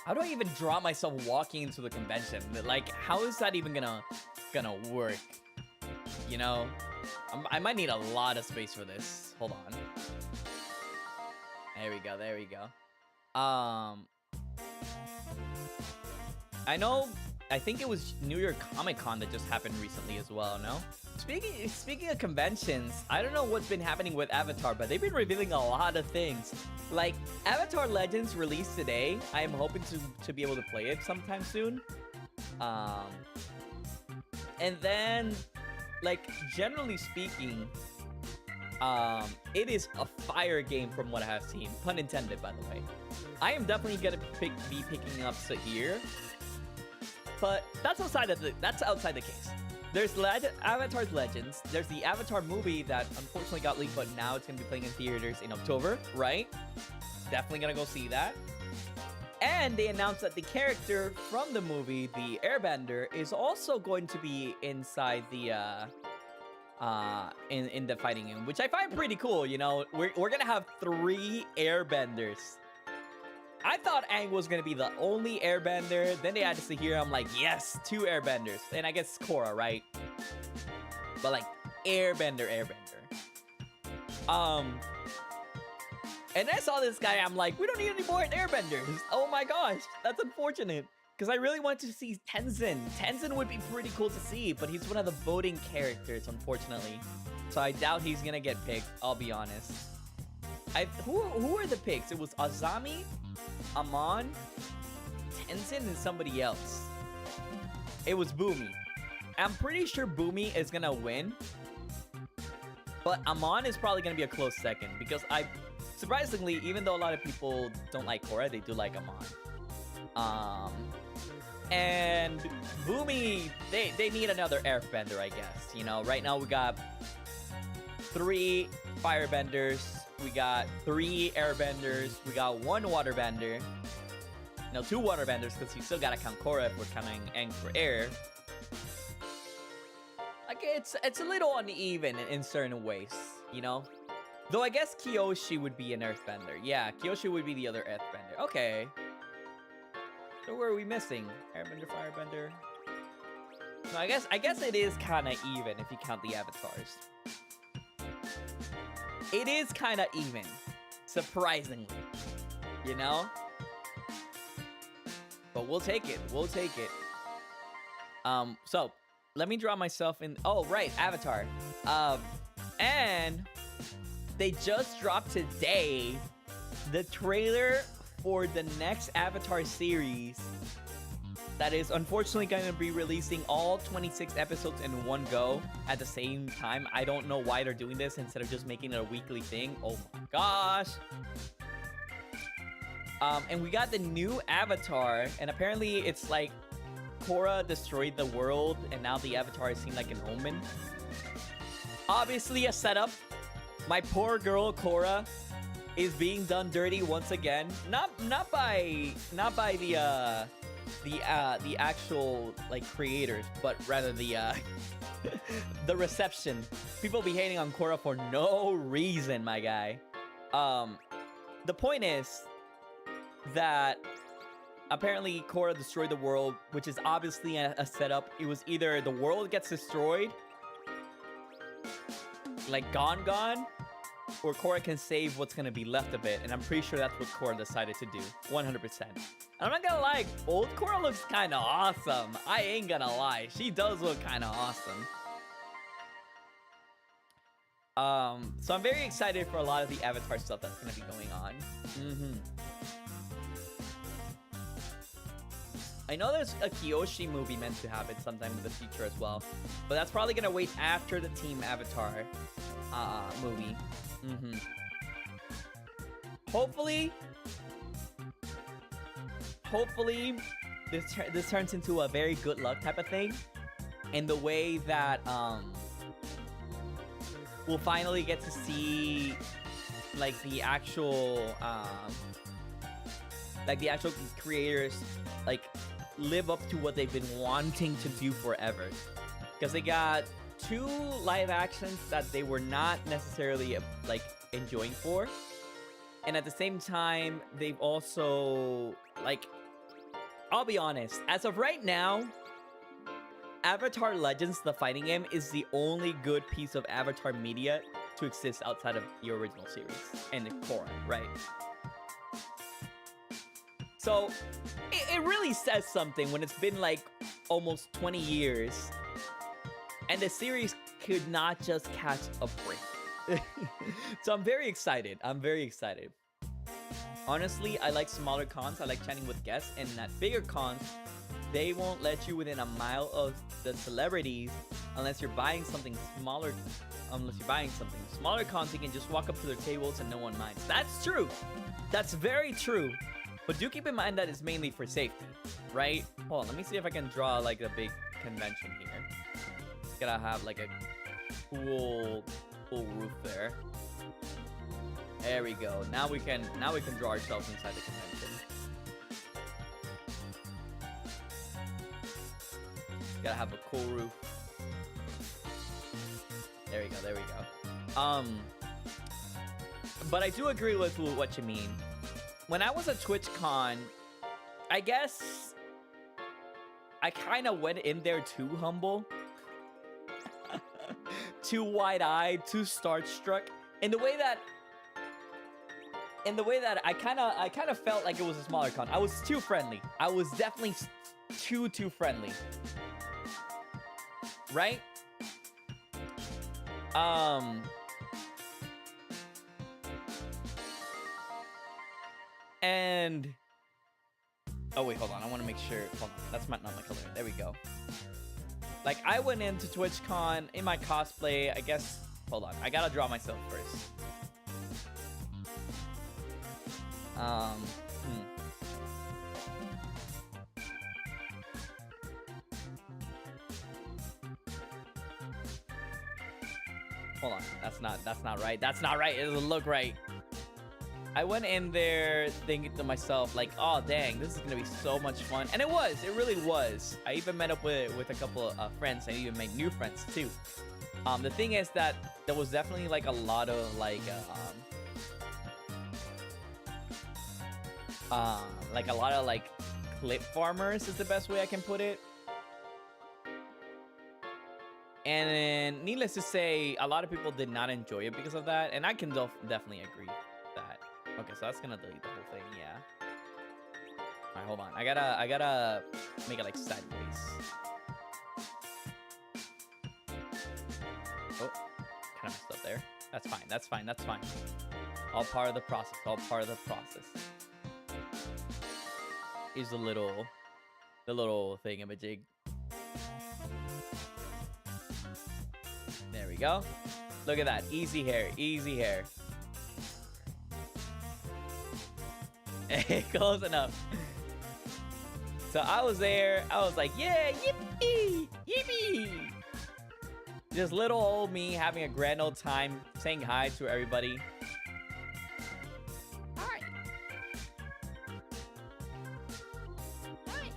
how do I even draw myself walking into the convention? Like, how is that even gonna work? You know, I might need a lot of space for this. Hold on. There we go. There we go. I know. I think it was New York Comic Con that just happened recently as well. No. Speaking of conventions, I don't know what's been happening with Avatar, but they've been revealing a lot of things. Like Avatar Legends released today. I am hoping to be able to play it sometime soon. And then, like, generally speaking, it is a fire game from what I have seen. Pun intended, by the way. I am definitely gonna be picking up Sahir, but that's outside the case. There's Avatar's Legends. There's the Avatar movie that unfortunately got leaked, but now it's gonna be playing in theaters in October, right? Definitely gonna go see that. And they announced that the character from the movie, the Airbender, is also going to be inside the in the fighting game, which I find pretty cool. You know, we're gonna have 3 Airbenders. I thought Aang was gonna be the only Airbender. Then they added Sahir. I'm like, yes, 2 Airbenders, and I guess Korra, right? But like Airbender. And I saw this guy, I'm like, we don't need any more Airbenders. Oh my gosh, that's unfortunate. Because I really want to see Tenzin. Tenzin would be pretty cool to see, but he's one of the voting characters, unfortunately. So I doubt he's gonna get picked, I'll be honest. Who are the picks? It was Azami, Amon, Tenzin, and somebody else. It was Boomy. I'm pretty sure Boomy is gonna win. But Amon is probably gonna be a close second, because surprisingly, even though a lot of people don't like Korra, they do like Amon. And Boomy, they need another airbender, I guess. You know, right now we got 3 firebenders, we got 3 airbenders, we got 1 waterbender. No, 2 waterbenders, because you still gotta count Korra if we're counting Aang for air. Like, it's a little uneven in certain ways, you know? Though I guess Kyoshi would be an earthbender. Yeah, Kyoshi would be the other earthbender. Okay. So where are we missing? Airbender, firebender. No, I guess it is kind of even if you count the avatars. It is kind of even, surprisingly. You know? But we'll take it. We'll take it. So let me draw myself in. Oh, right, Avatar. And they just dropped today the trailer for the next Avatar series that is unfortunately going to be releasing all 26 episodes in one go at the same time. I don't know why they're doing this instead of just making it a weekly thing. Oh my gosh. And we got the new Avatar, and apparently it's like Korra destroyed the world and now the Avatar seem like an omen. Obviously a setup. My poor girl Korra is being done dirty once again. Not by the actual like creators, but rather the the reception. People be hating on Korra for no reason, my guy. The point is that apparently Korra destroyed the world, which is obviously a setup. It was either the world gets destroyed, like gone, or Korra can save what's gonna be left of it, and I'm pretty sure that's what Korra decided to do, 100%. I'm not gonna lie, old Korra looks kind of awesome. I ain't gonna lie, she does look kind of awesome. So I'm very excited for a lot of the Avatar stuff that's gonna be going on. I know there's a Kyoshi movie meant to happen sometime in the future as well, but that's probably gonna wait after the Team Avatar movie. Hopefully this turns into a very good luck type of thing, in the way that we'll finally get to see like the actual creators like live up to what they've been wanting to do forever, because they got 2 live actions that they were not necessarily like enjoying for, and at the same time they've also like, I'll be honest, as of right now Avatar Legends, the fighting game, is the only good piece of Avatar media to exist outside of the original series and Korra, right? So it really says something when it's been like almost 20 years and the series could not just catch a break. So I'm very excited. I'm very excited. Honestly, I like smaller cons. I like chatting with guests, and at bigger cons, they won't let you within a mile of the celebrities unless you're buying something smaller. Unless you're buying something smaller cons, you can just walk up to their tables and no one minds. That's true. That's very true. But do keep in mind that it's mainly for safety, right? Hold on, let me see if I can draw like a big convention here. Gotta have like a cool roof there. There we go. Now we can draw ourselves inside the convention. Gotta have a cool roof. There we go, there we go. But I do agree with what you mean. When I was at TwitchCon, I guess I kind of went in there too humble. Too wide-eyed, too starstruck. In the way that I kind of felt like it was a smaller con. I was too friendly. I was definitely too friendly. Right? And oh wait, hold on. I want to make sure. Hold on. That's not my color. There we go. Like, I went into TwitchCon in my cosplay. I guess. Hold on. I gotta draw myself first. Hold on. That's not right. That's not right. It doesn't look right. I went in there thinking to myself, like, oh, dang, this is going to be so much fun. And it was. It really was. I even met up with a couple of friends. I even made new friends, too. The thing is that there was definitely, like, a lot of, like a lot of, like, clip farmers is the best way I can put it. And then, needless to say, a lot of people did not enjoy it because of that. And I can definitely agree with that. Okay, so that's gonna delete the whole thing, yeah. Alright, hold on. I gotta make it like sideways. Oh, kind of messed up there. That's fine, that's fine, that's fine. All part of the process, all part of the process. Here's the little thingamajig. There we go. Look at that. Easy hair, easy hair. Close enough. So I was there. I was like, yeah, yippee, yippee. Just little old me having a grand old time, saying hi to everybody. Hi. Hi.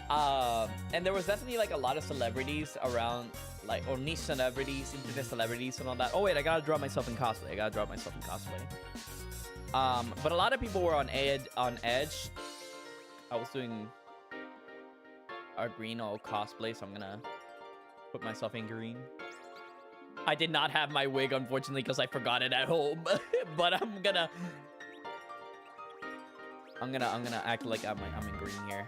Hello. And there was definitely like a lot of celebrities around. Like, or niche celebrities, internet celebrities, and all that. Oh wait, I gotta draw myself in cosplay. But a lot of people were on edge. I was doing a green all cosplay, so I'm gonna put myself in green. I did not have my wig, unfortunately, because I forgot it at home. But I'm gonna act like I'm in green here.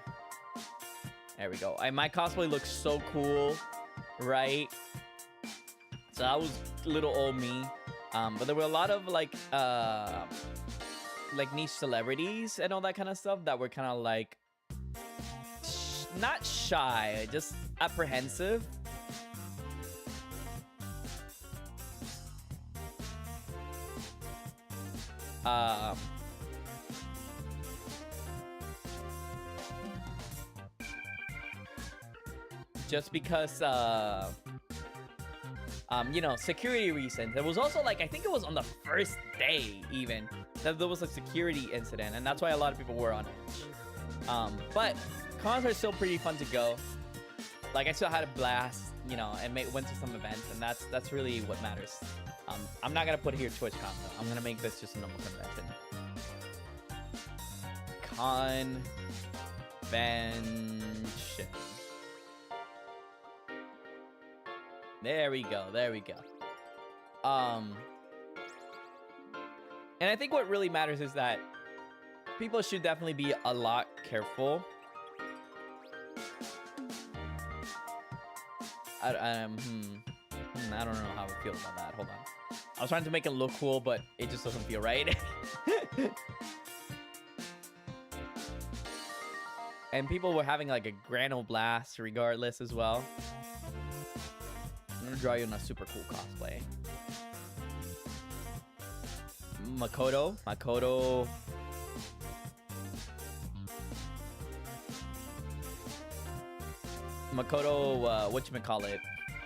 There we go. My cosplay looks so cool. Right, so that was little old me, but there were a lot of like niche celebrities and all that kind of stuff that were kind of like not shy, just apprehensive. Just because, you know, security reasons. There was also, like, I think it was on the first day, even, that there was a security incident, and that's why a lot of people were on edge. But cons are still pretty fun to go. Like, I still had a blast, you know, and went to some events, and that's really what matters. I'm not gonna put here TwitchCon, though. I'm gonna make this just a normal convention. Convention. There we go. There we go. And I think what really matters is that people should definitely be a lot careful. I don't know how I feel about that. Hold on. I was trying to make it look cool, but it just doesn't feel right. And people were having like a grano blast regardless as well. I'm gonna draw you in a super cool cosplay. Makoto. Whatchamacallit?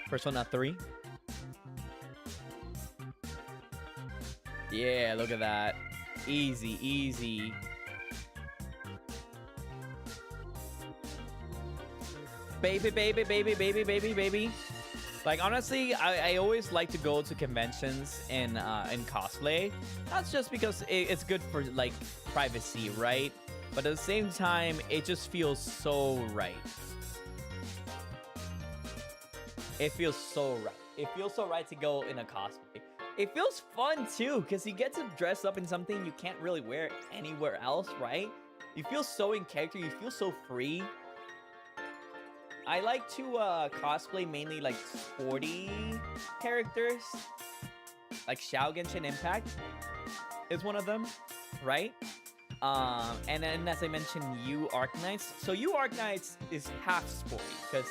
Persona 3? Yeah, look at that. Easy, easy. Baby. Like, honestly, I always like to go to conventions in cosplay. That's just because it's good for, like, privacy, right? But at the same time, it just feels so right. It feels so right. It feels so right to go in a cosplay. It feels fun, too, because you get to dress up in something you can't really wear anywhere else, right? You feel so in character. You feel so free. I like to cosplay mainly like sporty characters, like Shao Genshin Impact is one of them, right? And then as I mentioned, Yu Arknights. So Yu Arknights is half sporty because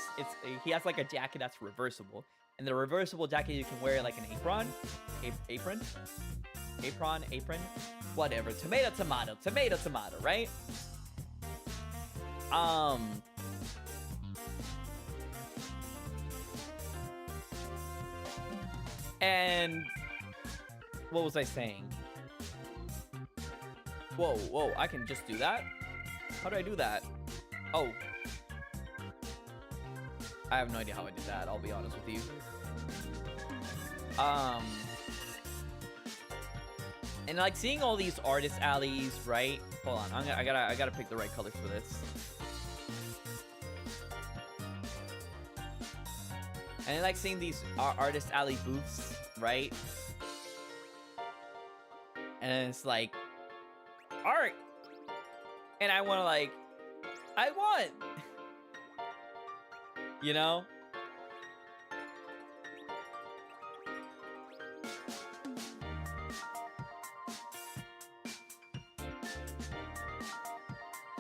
he has like a jacket that's reversible, and the reversible jacket you can wear like an apron, whatever. Tomato, right? And what was I saying? Whoa, I can just do that? How do I do that? Oh. I have no idea how I did that, I'll be honest with you. And like seeing all these artist alleys, right? Hold on, I gotta pick the right colors for this. And I like seeing these artist alley booths, right? And it's like art, and I want, you know?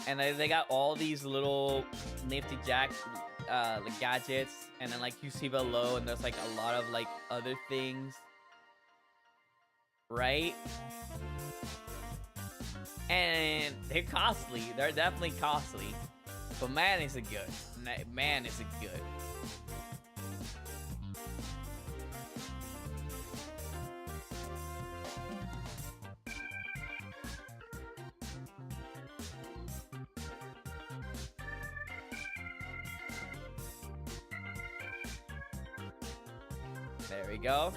And they got all these little nifty like gadgets, and then like you see below, and there's like a lot of like other things, right? And they're costly. They're definitely costly, but man, is it good. Man, is it good. There we go.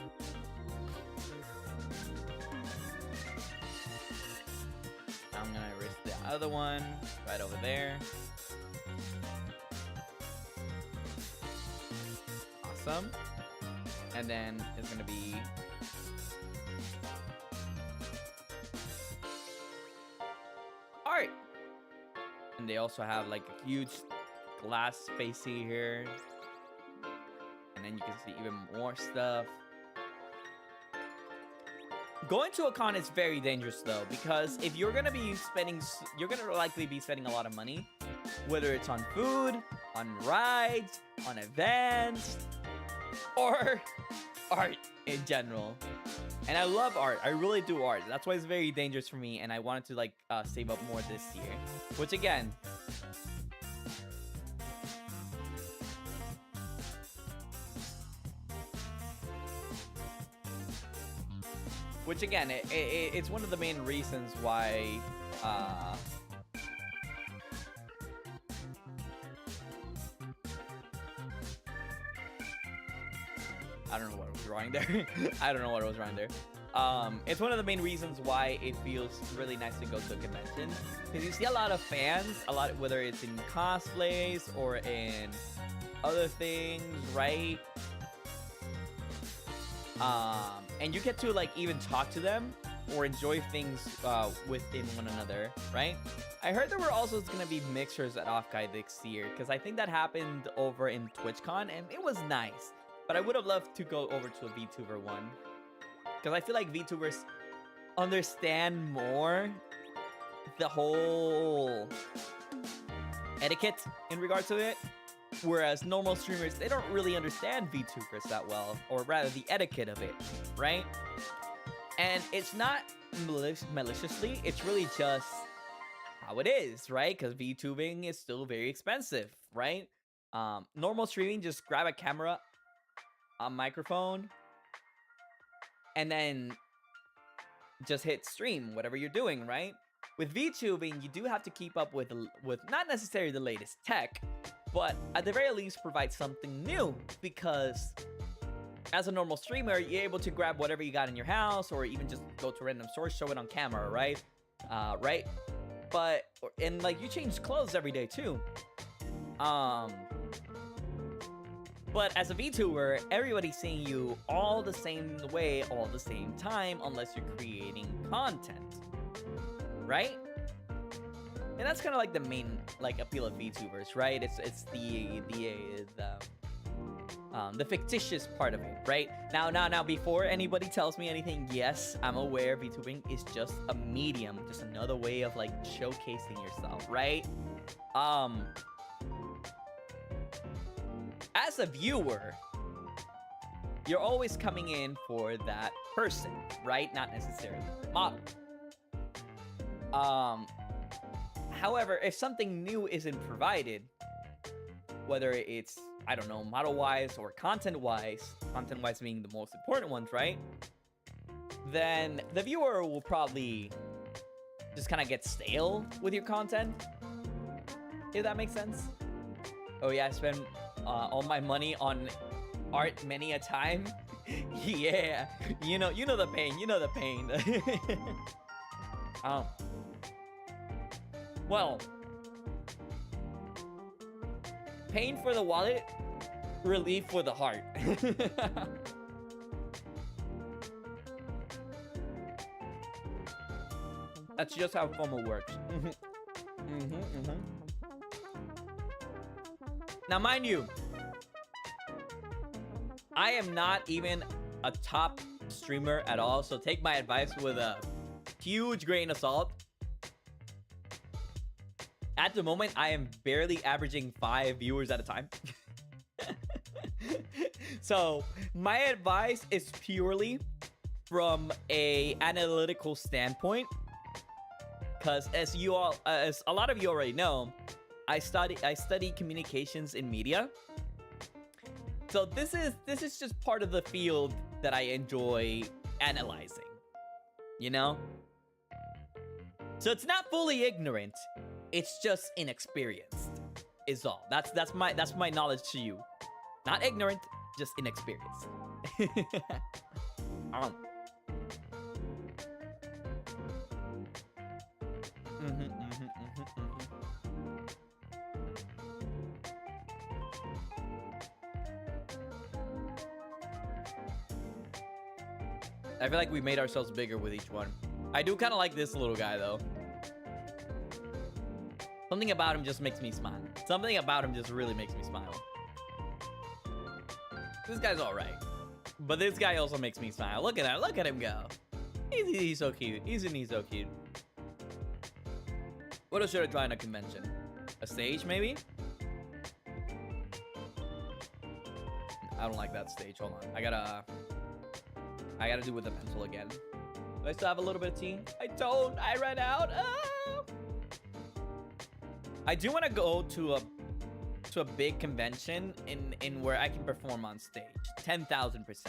I'm gonna erase the other one right over there. Awesome. And then it's gonna be art. And they also have like a huge glass spacey here. And then you can see even more stuff. Going to a con is very dangerous though, because if you're gonna be spending, you're gonna likely be spending a lot of money, whether it's on food, on rides, on events, or art in general. And I love art. I really do art. That's why it's very dangerous for me, and I wanted to like save up more this year. Which again, it's one of the main reasons why I don't know what was wrong there. I don't know what was wrong there. It's one of the main reasons why it feels really nice to go to a convention, because you see a lot of fans, whether it's in cosplays or in other things, right? And you get to like even talk to them or enjoy things within one another, right? I heard there were also gonna be mixers at OFFKAI this year, because I think that happened over in TwitchCon, and it was nice. But I would have loved to go over to a VTuber one, because I feel like VTubers understand more the whole etiquette in regard to it, whereas normal streamers, they don't really understand VTubers that well, or rather the etiquette of it, right? And it's not maliciously, it's really just how it is, right? Because VTubing is still very expensive, right? Normal streaming, just grab a camera, a microphone, and then just hit stream, whatever you're doing, right? With VTubing, you do have to keep up with not necessarily the latest tech, but at the very least provide something new, because as a normal streamer, you're able to grab whatever you got in your house, or even just go to a random source, show it on camera, right? Right? But, and like, you change clothes every day too. But as a VTuber, everybody's seeing you all the same way, all the same time, unless you're creating content, right? And that's kind of like the main like appeal of VTubers, right? It's the fictitious part of it, right? Now, before anybody tells me anything, yes, I'm aware VTubing is just a medium, just another way of like showcasing yourself, right? As a viewer, you're always coming in for that person, right? Not necessarily the model. However, if something new isn't provided, whether it's, I don't know, model-wise or content-wise being the most important ones, right? Then the viewer will probably just kind of get stale with your content, if that makes sense. Oh yeah, I spend all my money on art many a time. Yeah, you know the pain, well, pain for the wallet, relief for the heart. That's just how FOMO works. Now, mind you, I am not even a top streamer at all, so take my advice with a huge grain of salt. At the moment, I am barely averaging 5 viewers at a time. So my advice is purely from a analytical standpoint, because as a lot of you already know, I study communications in media. So this is just part of the field that I enjoy analyzing, you know? So it's not fully ignorant, it's just inexperienced is all. That's my knowledge to you. Not ignorant, just inexperienced. I feel like we made ourselves bigger with each one. I do kind of like this little guy though. Something about him just makes me smile. Something about him just really makes me smile. This guy's all right, but this guy also makes me smile. Look at that. Look at him go. He's so cute. He's so cute. What else should I try in a convention? A stage, maybe? I don't like that stage. Hold on. I gotta do with the pencil again. Do I still have a little bit of tea? I don't. I ran out. Oh. I do want to go to a big convention in where I can perform on stage. 10,000%.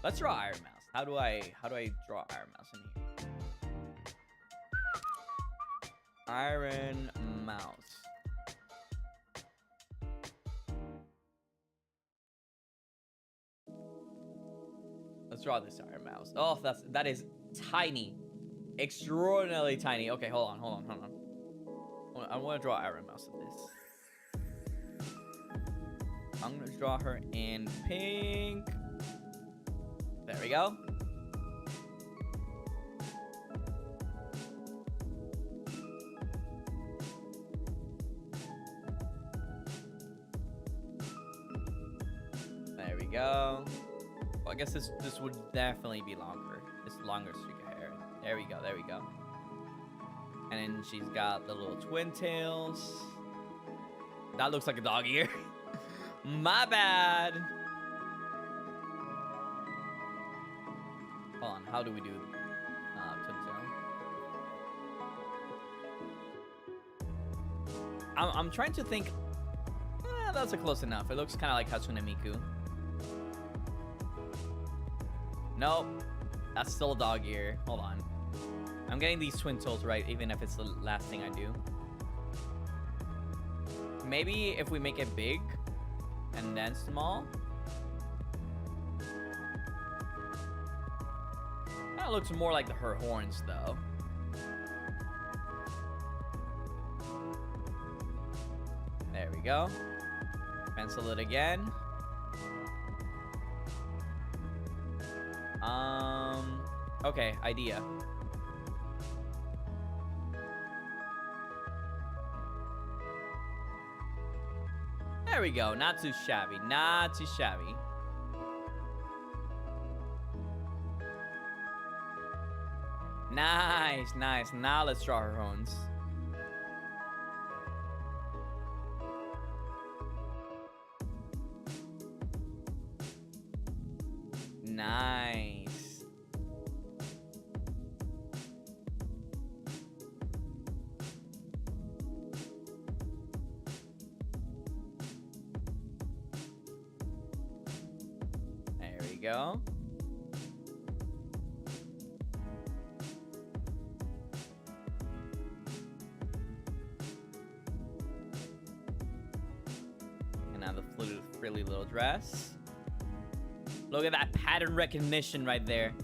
Let's draw Iron Mouse. How do I draw Iron Mouse in here? Iron Mouse. Let's draw this Iron Mouse. Oh, that is tiny. Extraordinarily tiny. Okay, hold on. I want to draw Iron Mouse of this. I'm going to draw her in pink. There we go. There we go. Well, I guess this would definitely be longer. This longer streak of hair. There we go. There we go. And then she's got the little twin tails. That looks like a dog ear. My bad. Hold on. How do we do twin tail? I'm trying to think. That's a close enough. It looks kind of like Hatsune Miku. Nope. That's still a dog ear. Hold on. I'm getting these twin toes right, even if it's the last thing I do. Maybe if we make it big and then small. That looks more like her horns, though. There we go. Pencil it again. Okay, idea. There we go. Not too shabby. Not too shabby. Nice, nice. Now let's draw her horns. Nice. There we go. And now the frilly little dress. Look at that pattern recognition right there.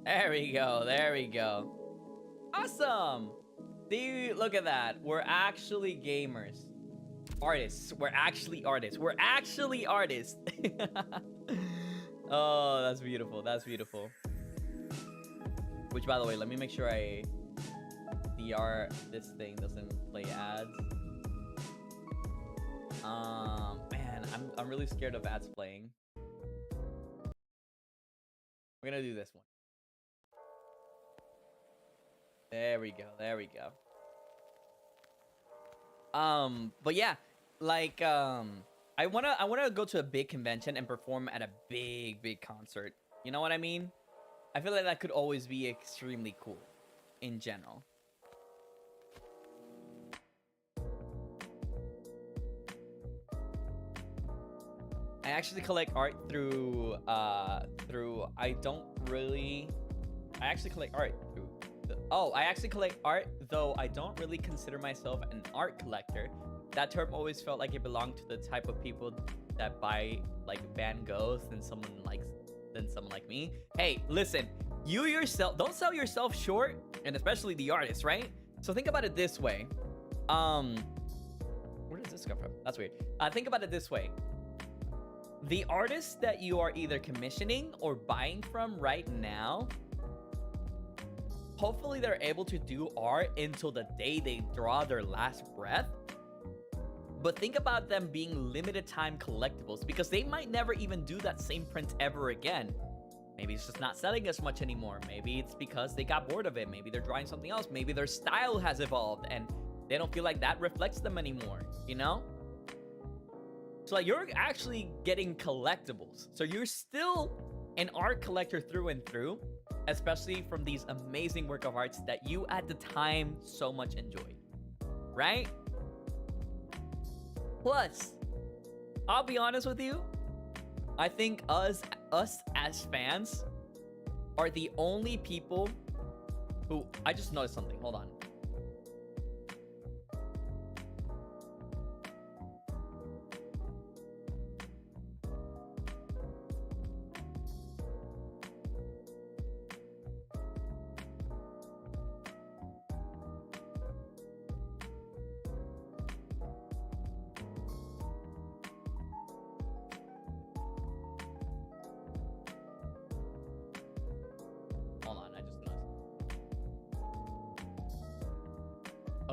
There we go. There we go. Awesome. See, look at that. We're actually gamers. Artists. We're actually artists. We're actually artists. Oh, that's beautiful. That's beautiful. Which, by the way, let me make sure I DR this thing doesn't play ads. Man, I'm really scared of ads playing. We're gonna do this one. There we go. There we go. But yeah, like I wanna go to a big convention and perform at a big concert. You know what I mean? I feel like that could always be extremely cool in general. I actually collect art through I actually collect art through I actually collect art, though I don't really consider myself an art collector. That term always felt like it belonged to the type of people that buy like Van Goghs than someone like me. Hey, listen, you yourself don't sell yourself short, and especially the artist, right? So think about it this way. Where does this come from? That's weird. Think about it this way. The artists that you are either commissioning or buying from right now, hopefully they're able to do art until the day they draw their last breath. But think about them being limited time collectibles, because they might never even do that same print ever again. Maybe it's just not selling as much anymore. Maybe it's because they got bored of it. Maybe they're drawing something else. Maybe their style has evolved and they don't feel like that reflects them anymore, you know? So like, you're actually getting collectibles. So you're still an art collector through and through, especially from these amazing work of arts that you at the time so much enjoyed, right? Plus, I'll be honest with you, I think us as fans are the only people who... I just noticed something. Hold on.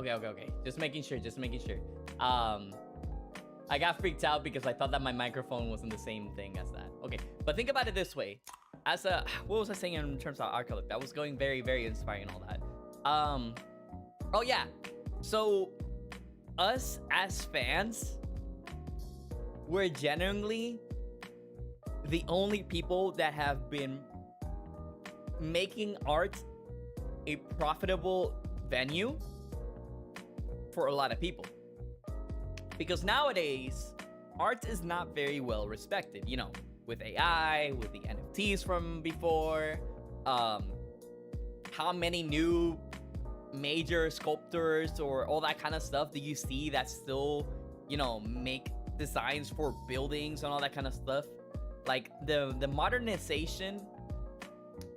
Okay. Just making sure. I got freaked out because I thought that my microphone wasn't the same thing as that. Okay, but think about it this way. As a... What was I saying in terms of art color? That was going very, very inspiring and all that. Oh, yeah. So, us as fans, we're genuinely the only people that have been making art a profitable venue for a lot of people. Because nowadays, art is not very well respected, you know, with AI, with the NFTs from before, how many new major sculptors or all that kind of stuff do you see that still, you know, make designs for buildings and all that kind of stuff? Like the modernization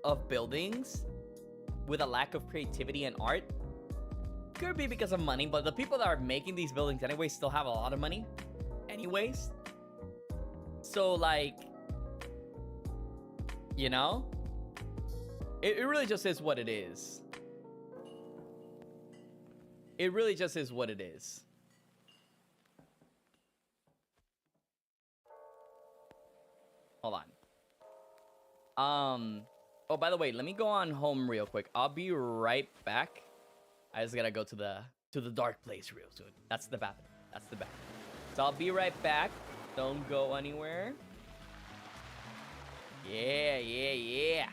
of buildings with a lack of creativity and art could be because of money, but the people that are making these buildings anyway still have a lot of money anyways. So like, you know, it really just is what it is. It really just is what it is. Hold on. Oh, by the way, let me go on home real quick. I'll be right back. I just gotta go to the dark place real soon. That's the bathroom. So I'll be right back. Don't go anywhere. Yeah.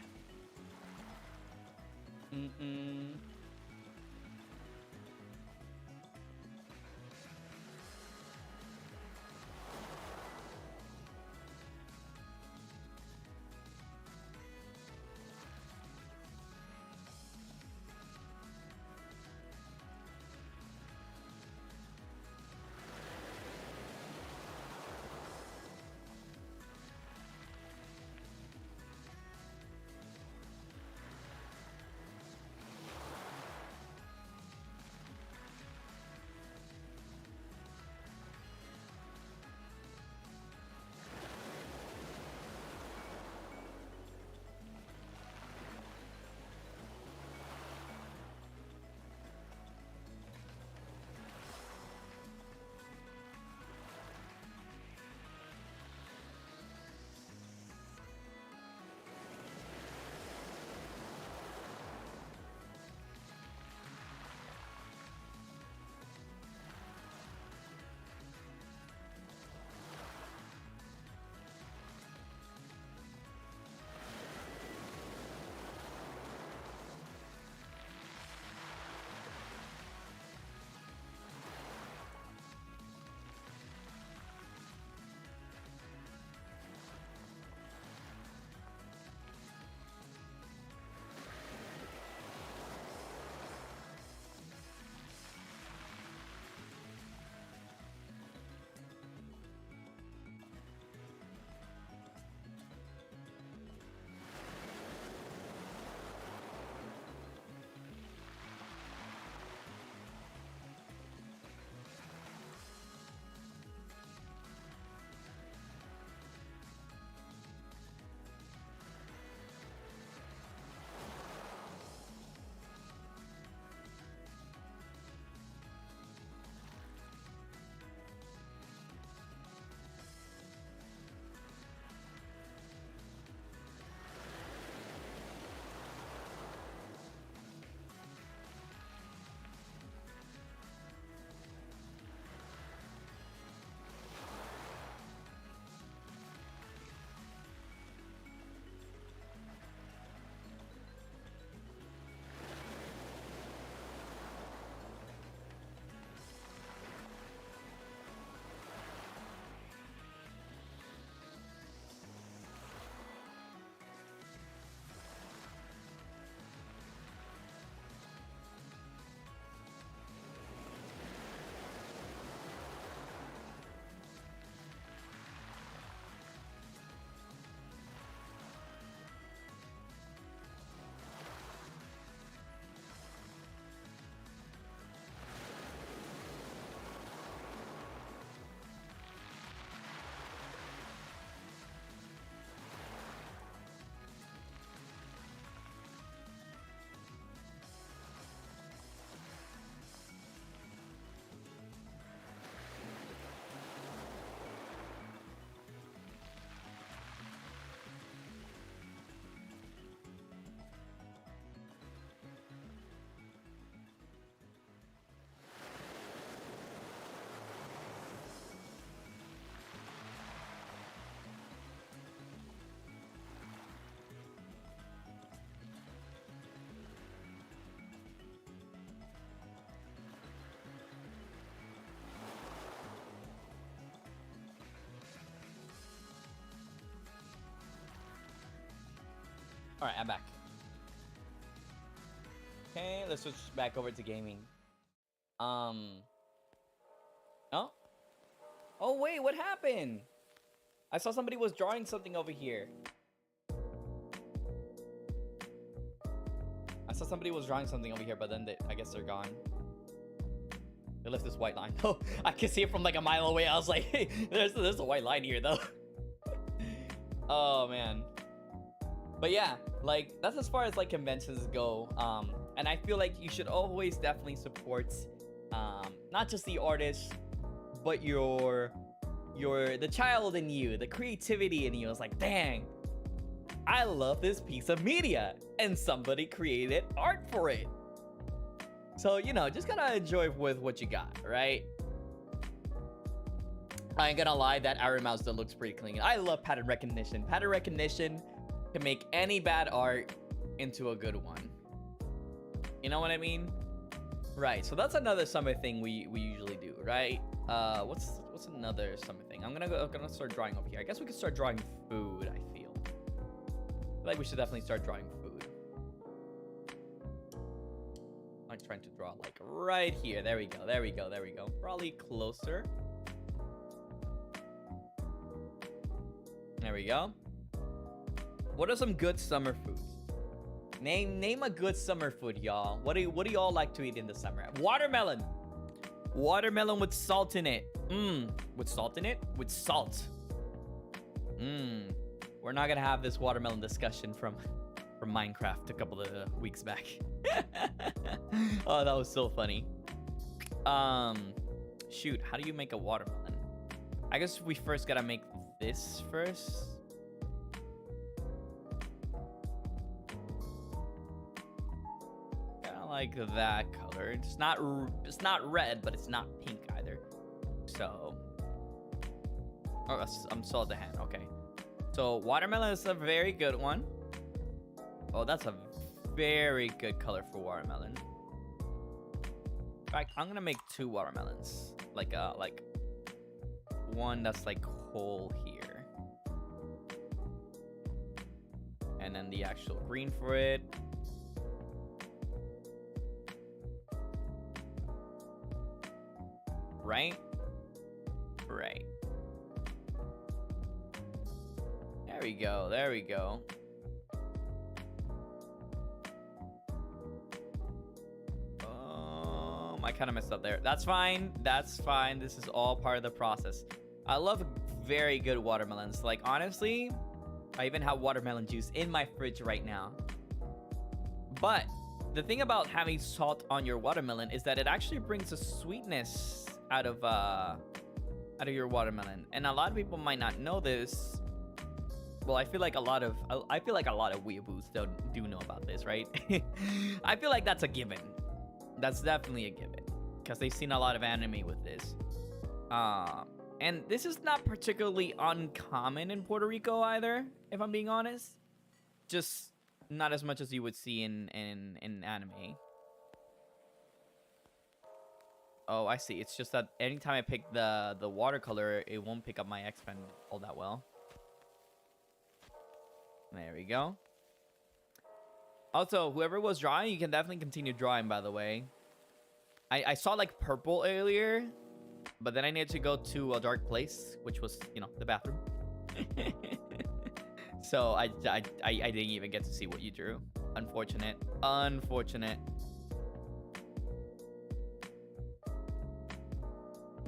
All right, I'm back. Okay, let's switch back over to gaming. Oh. Oh wait, what happened? I saw somebody was drawing something over here. I saw somebody was drawing something over here, but then I guess they're gone. They left this white line. Oh, I can see it from like a mile away. I was like, hey, there's a white line here though. Oh man. But yeah, like that's as far as like conventions go. And I feel like you should always definitely support not just the artist, but the child in you, the creativity in you. It's like, dang, I love this piece of media and somebody created art for it. So, you know, just gotta enjoy with what you got, right? I ain't gonna lie, that arrow mouse that looks pretty clean. I love pattern recognition. Pattern recognition can make any bad art into a good one. You know what I mean? Right, so that's another summer thing we usually do, right? What's another summer thing? I'm gonna start drawing over here. I guess we could start drawing food, I feel. I feel like we should definitely start drawing food. I'm trying to draw like right here. There we go, there we go, there we go. Probably closer. There we go. What are some good summer foods? Name a good summer food, y'all. What do y'all like to eat in the summer? Watermelon. Watermelon with salt in it. With salt in it? With salt. We're not gonna have this watermelon discussion from Minecraft a couple of weeks back. Oh, that was so funny. Shoot, how do you make a watermelon? I guess we first gotta make this first. Like that color. It's not red, but it's not pink either. So, oh, I'm still at the hand. Okay. So watermelon is a very good one. Oh, that's a very good color for watermelon. In fact, I'm gonna make 2 watermelons. Like one that's like whole here, and then the actual green for it. Right? Right. There we go. There we go. I kind of messed up there. That's fine. That's fine. This is all part of the process. I love very good watermelons. Like, honestly, I even have watermelon juice in my fridge right now. But the thing about having salt on your watermelon is that it actually brings a sweetness out of your watermelon, and a lot of people might not know this. Well, I feel like a lot of weeaboos do know about this, right? I feel like that's a given. That's definitely a given because they've seen a lot of anime with this. And this is not particularly uncommon in Puerto Rico either, if I'm being honest. Just not as much as you would see in anime. Oh, I see. It's just that anytime I pick the watercolor, it won't pick up my X-Pen all that well. There we go. Also, whoever was drawing, you can definitely continue drawing, by the way. I saw like purple earlier, but then I needed to go to a dark place, which was, you know, the bathroom. So I didn't even get to see what you drew. Unfortunate. Unfortunate.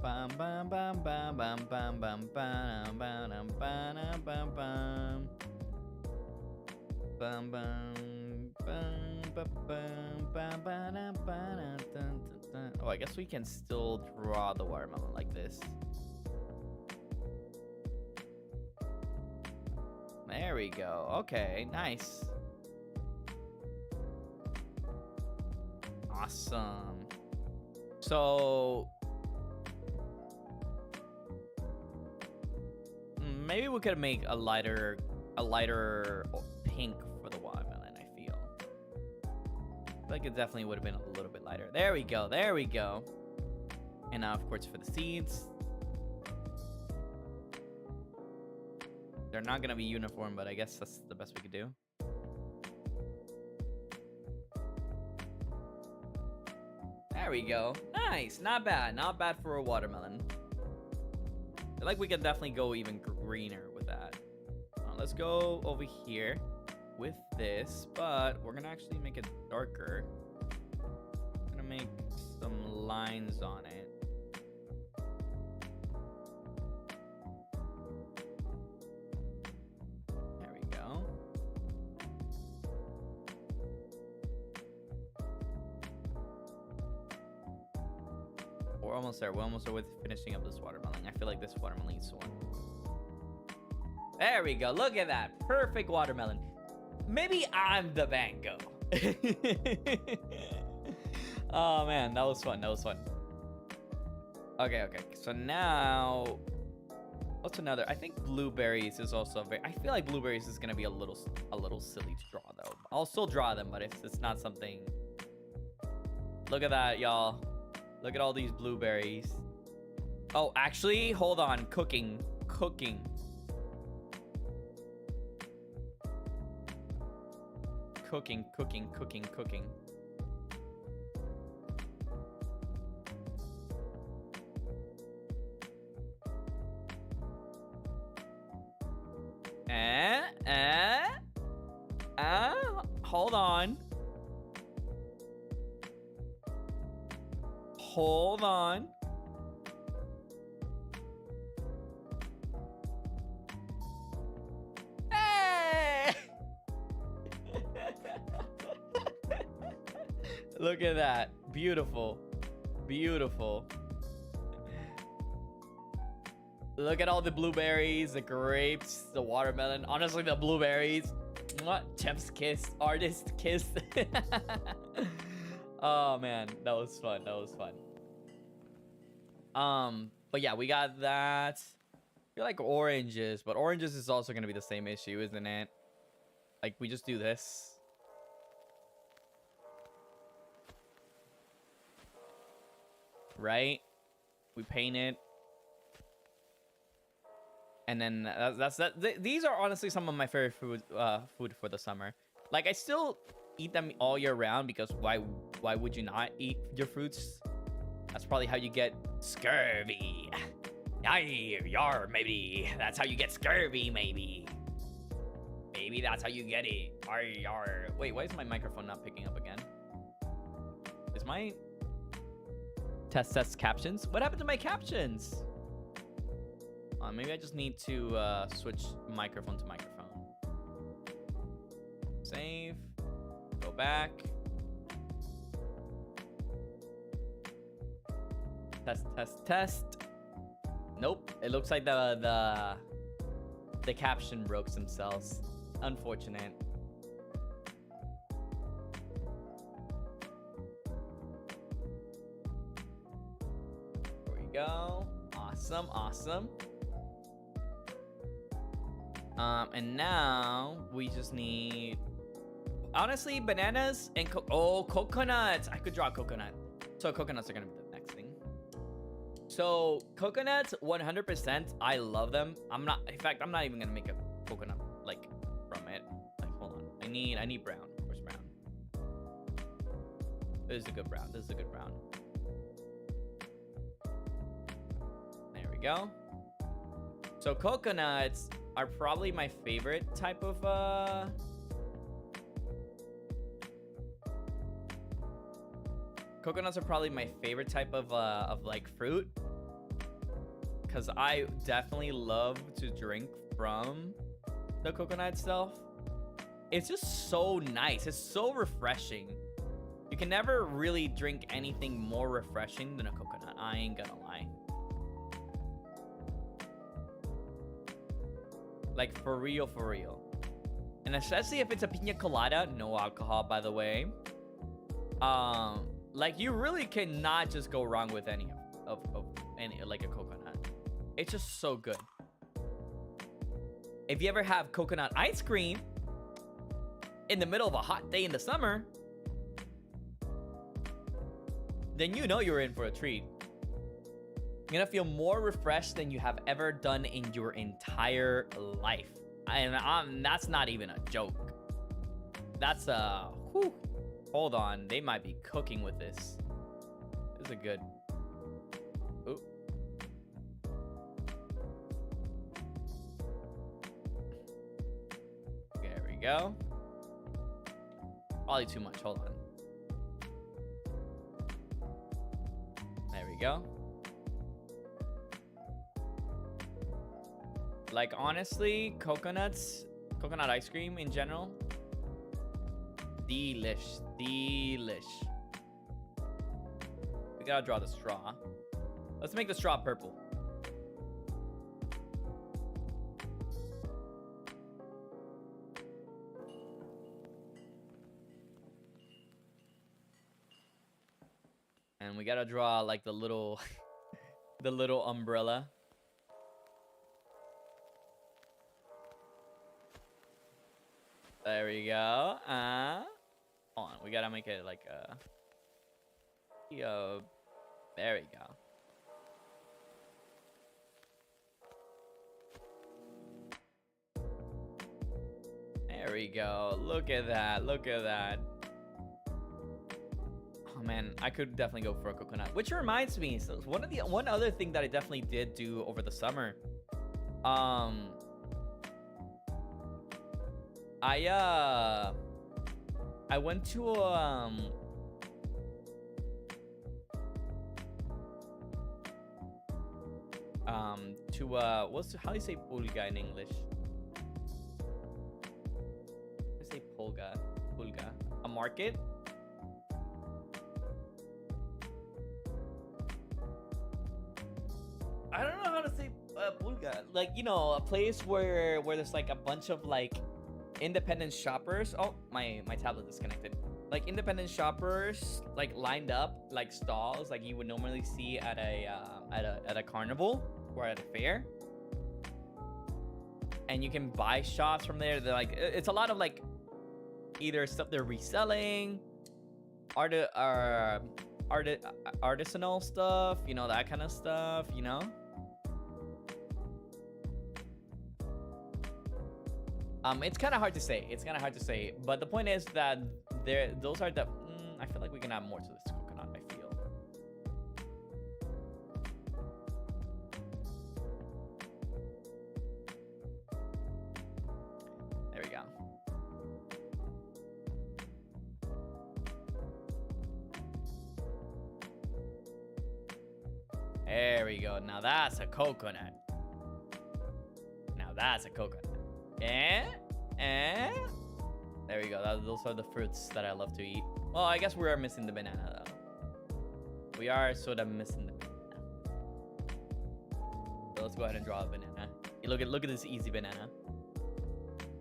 Bam bam bam bam bam bam bam bam bam bam bam bam. Bum bum bum bum bum bum bum. Oh, I guess we can still draw the watermelon like this. There we go. Okay, nice. Awesome. So maybe we could make a lighter pink for the watermelon. I feel like it definitely would have been a little bit lighter. There we go. There we go. And now, of course, for the seeds, they're not gonna be uniform, but I guess that's the best we could do. There we go. Nice. Not bad. Not bad for a watermelon. I feel like we can definitely go even greener with that. Let's go over here with this, but we're gonna actually make it darker. I'm gonna make some lines on it. There we go. We're almost there. We're almost there with finishing up this watermelon. I feel like this watermelon needs one. There we go. Look at that. Perfect watermelon. Maybe I'm the mango. Oh, man. That was fun. That was fun. Okay, okay. So now... What's another? I think blueberries is also very... I feel like blueberries is going to be a little silly to draw, though. I'll still draw them, but it's not something... Look at that, y'all. Look at all these blueberries. Oh, actually, hold on. Cooking. Cooking. Cooking. Hold on. Hold on. Hey! Look at that. Beautiful. Beautiful. Look at all the blueberries, the grapes, the watermelon. Honestly, the blueberries. What? Chef's kiss. Artist kiss. Oh, man. That was fun. That was fun. But yeah, we got that. I feel like oranges, but oranges is also going to be the same issue, isn't it? Like, we just do this. Right? We paint it. And then that's that. These are honestly some of my favorite food for the summer. Like, I still eat them all year round because why would you not eat your fruits? That's probably how you get scurvy. Yar, maybe that's how you get scurvy. Maybe that's how you get it. Yar. Wait, why is my microphone not picking up again? Is my test captions? What happened to my captions? Maybe I just need to switch microphone to microphone. Save. Go back. Test. Nope. It looks like the caption broke themselves. Unfortunate. There we go. Awesome. And now we just need, honestly, bananas and coconuts. I could draw a coconut. So coconuts are gonna be the next thing. So coconuts, 100%. I love them. In fact, I'm not even gonna make a coconut like from it. Like, hold on. I need brown. Where's brown? This is a good brown. There we go. So coconuts are probably my favorite type of coconuts are probably my favorite type of like fruit, because I definitely love to drink from the coconut itself. It's just so nice. It's so refreshing. You can never really drink anything more refreshing than a coconut. I ain't gonna lie. Like, for real. And especially if it's a pina colada, no alcohol, by the way. Like, you really cannot just go wrong with any of any, like, a coconut. It's just so good. If you ever have coconut ice cream in the middle of a hot day in the summer, then you know you're in for a treat. You're gonna feel more refreshed than you have ever done in your entire life. And that's not even a joke. That's hold on, they might be cooking with this. Where's a good? Ooh. There we go. Probably too much. Hold on. There we go. Like, honestly, coconut ice cream in general, delish. We gotta draw the straw. Let's make the straw purple. And we gotta draw like the little the little umbrella. There we go. Hold on, we gotta make it like yo, there we go. There we go. Look at that. Look at that. Oh man, I could definitely go for a coconut. Which reminds me, so one other thing that I definitely did do over the summer. I went to how do you say pulga in English? I say pulga. A market? I don't know how to say pulga. Like, you know, a place where there's like a bunch of like independent shoppers. Oh, my tablet disconnected. Like independent shoppers like lined up like stalls like you would normally see at a carnival or at a fair. And you can buy shops from there. They're like, it's a lot of like either stuff they're reselling, artisanal stuff, you know, that kind of stuff, you know. It's kind of hard to say. But the point is that those are the. I feel like we can add more to this coconut. I feel. There we go. There we go. Now that's a coconut. There we go. Those are the fruits that I love to eat. Well, I guess we are missing the banana though. We are sort of missing the banana. So let's go ahead and draw a banana. Hey, look at this easy banana.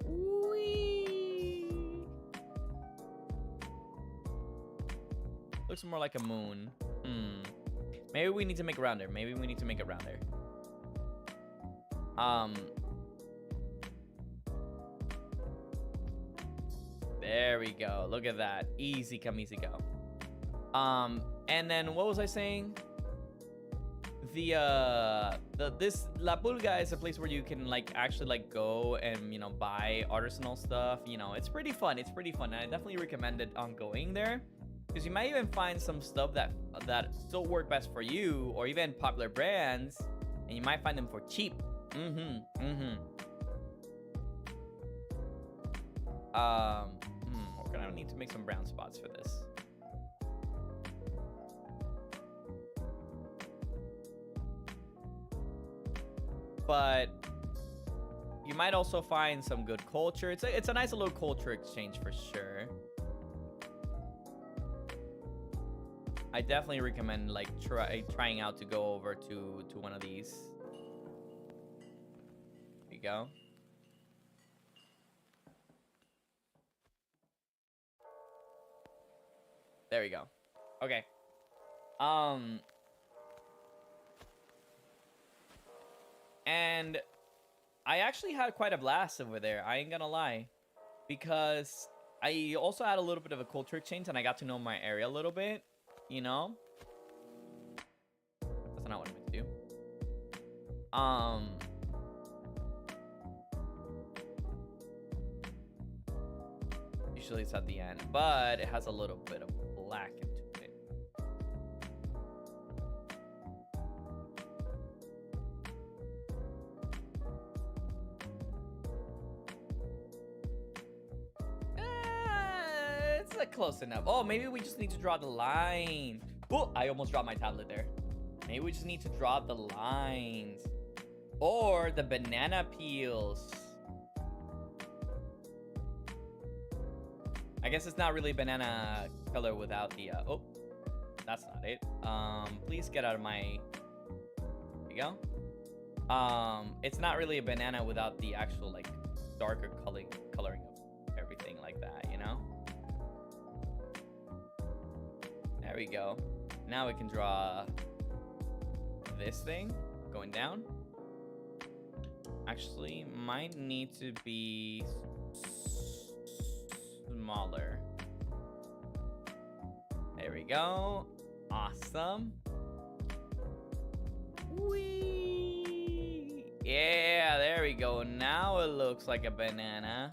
Whee! Looks more like a moon. Maybe we need to make it rounder. There we go. Look at that. Easy come, easy go. And then what was I saying? La Pulga is a place where you can like actually like go and, you know, buy artisanal stuff. You know, it's pretty fun. And I definitely recommend it on going there, because you might even find some stuff that still work best for you, or even popular brands, and you might find them for cheap. We're gonna need to make some brown spots for this. But you might also find some good culture. It's a nice little culture exchange for sure. I definitely recommend like trying out to go over to one of these. There you go. There we go. Okay. And I actually had quite a blast over there. I ain't gonna lie, because I also had a little bit of a culture exchange and I got to know my area a little bit, you know? That's not what I meant to do. Usually it's at the end, but it has a little bit of black into it. like close enough. Oh, maybe we just need to draw the line. Oh, I almost dropped my tablet there. Maybe we just need to draw the lines. Or the banana peels. I guess it's not really banana color without the, oh, that's not it. Please get out of my, there you go. It's not really a banana without the actual, like, darker coloring of everything like that, you know? There we go. Now we can draw this thing going down. Actually, might need to be smaller. There we go. Awesome. Whee! Yeah, there we go. Now it looks like a banana.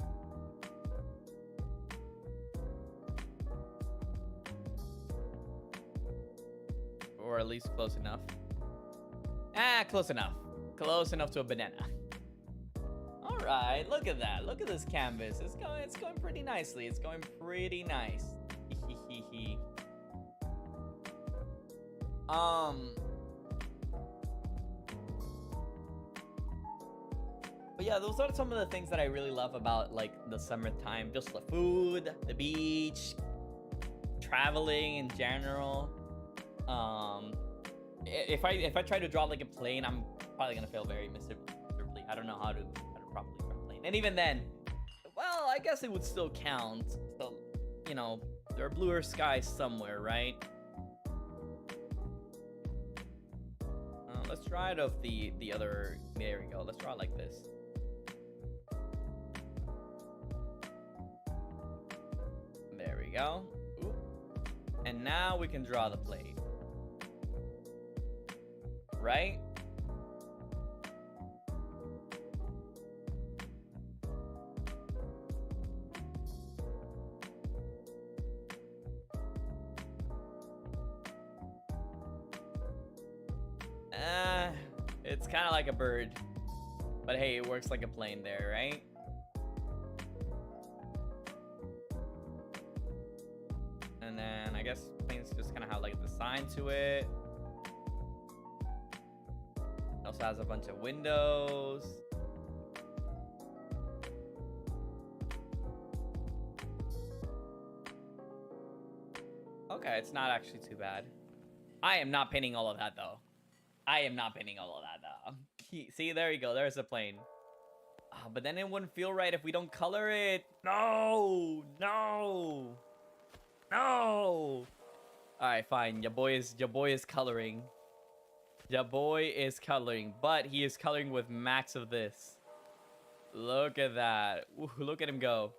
Or at least close enough. Ah, close enough. Close enough to a banana. All right, look at that. Look at this canvas. It's going pretty nicely. It's going pretty nice. But yeah, those are some of the things that I really love about like the summertime. Just the food, the beach, traveling in general. If I try to draw like a plane, I'm probably gonna fail very miserably. I don't know how to properly draw a plane. And even then, well, I guess it would still count. So, you know, there are bluer skies somewhere, right? Let's try it of the other. There we go. Let's draw it like this. There we go. Ooh. And now we can draw the plate. Right? It's kind of like a bird, but hey, it works like a plane there, right? And then I guess planes just kind of have like the sign to it. It also has a bunch of windows. Okay, it's not actually too bad. I am not painting all of that though. I am not painting all of that though. See, there you go. There's a plane. But then it wouldn't feel right if we don't color it. No, no, no. All right, fine. Your boy is coloring. Your boy is coloring, but he is coloring with max of this. Look at that. Ooh, look at him go.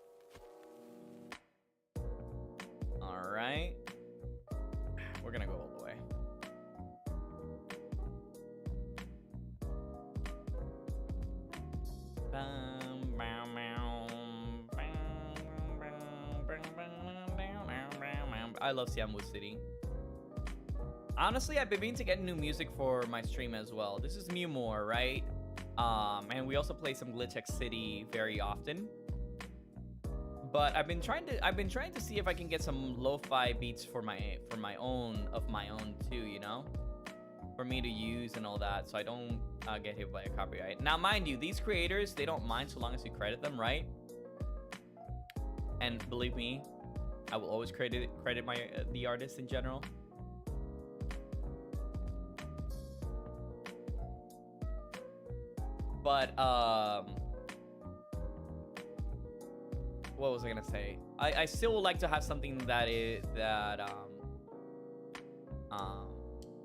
All right. We're gonna go all the way. I love Siamu City. Honestly, I've been meaning to get new music for my stream as well. This is Mew More, right? And we also play some Glitch X City very often. But I've been trying to see if I can get some lo-fi beats for my own too, you know, for me to use and all that, so I don't get hit by a copyright. Now, mind you, these creators, they don't mind so long as you credit them, right? And believe me, I will always credit my the artist in general. But what was I gonna say? I still would like to have something that is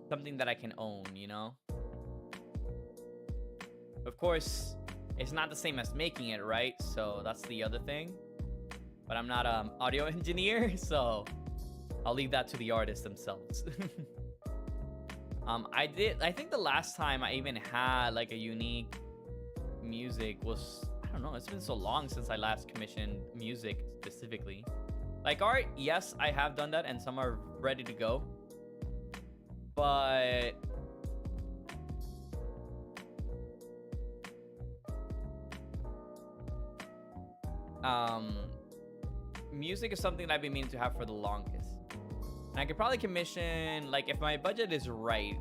something that I can own, you know? Of course, it's not the same as making it, right? So that's the other thing. But I'm not an audio engineer, so I'll leave that to the artists themselves. I think the last time I even had like a unique music was, I don't know, it's been so long since I last commissioned music specifically. Like art, yes, I have done that and some are ready to go. But music is something that I've been meaning to have for the longest. And I could probably commission, like, if my budget is right,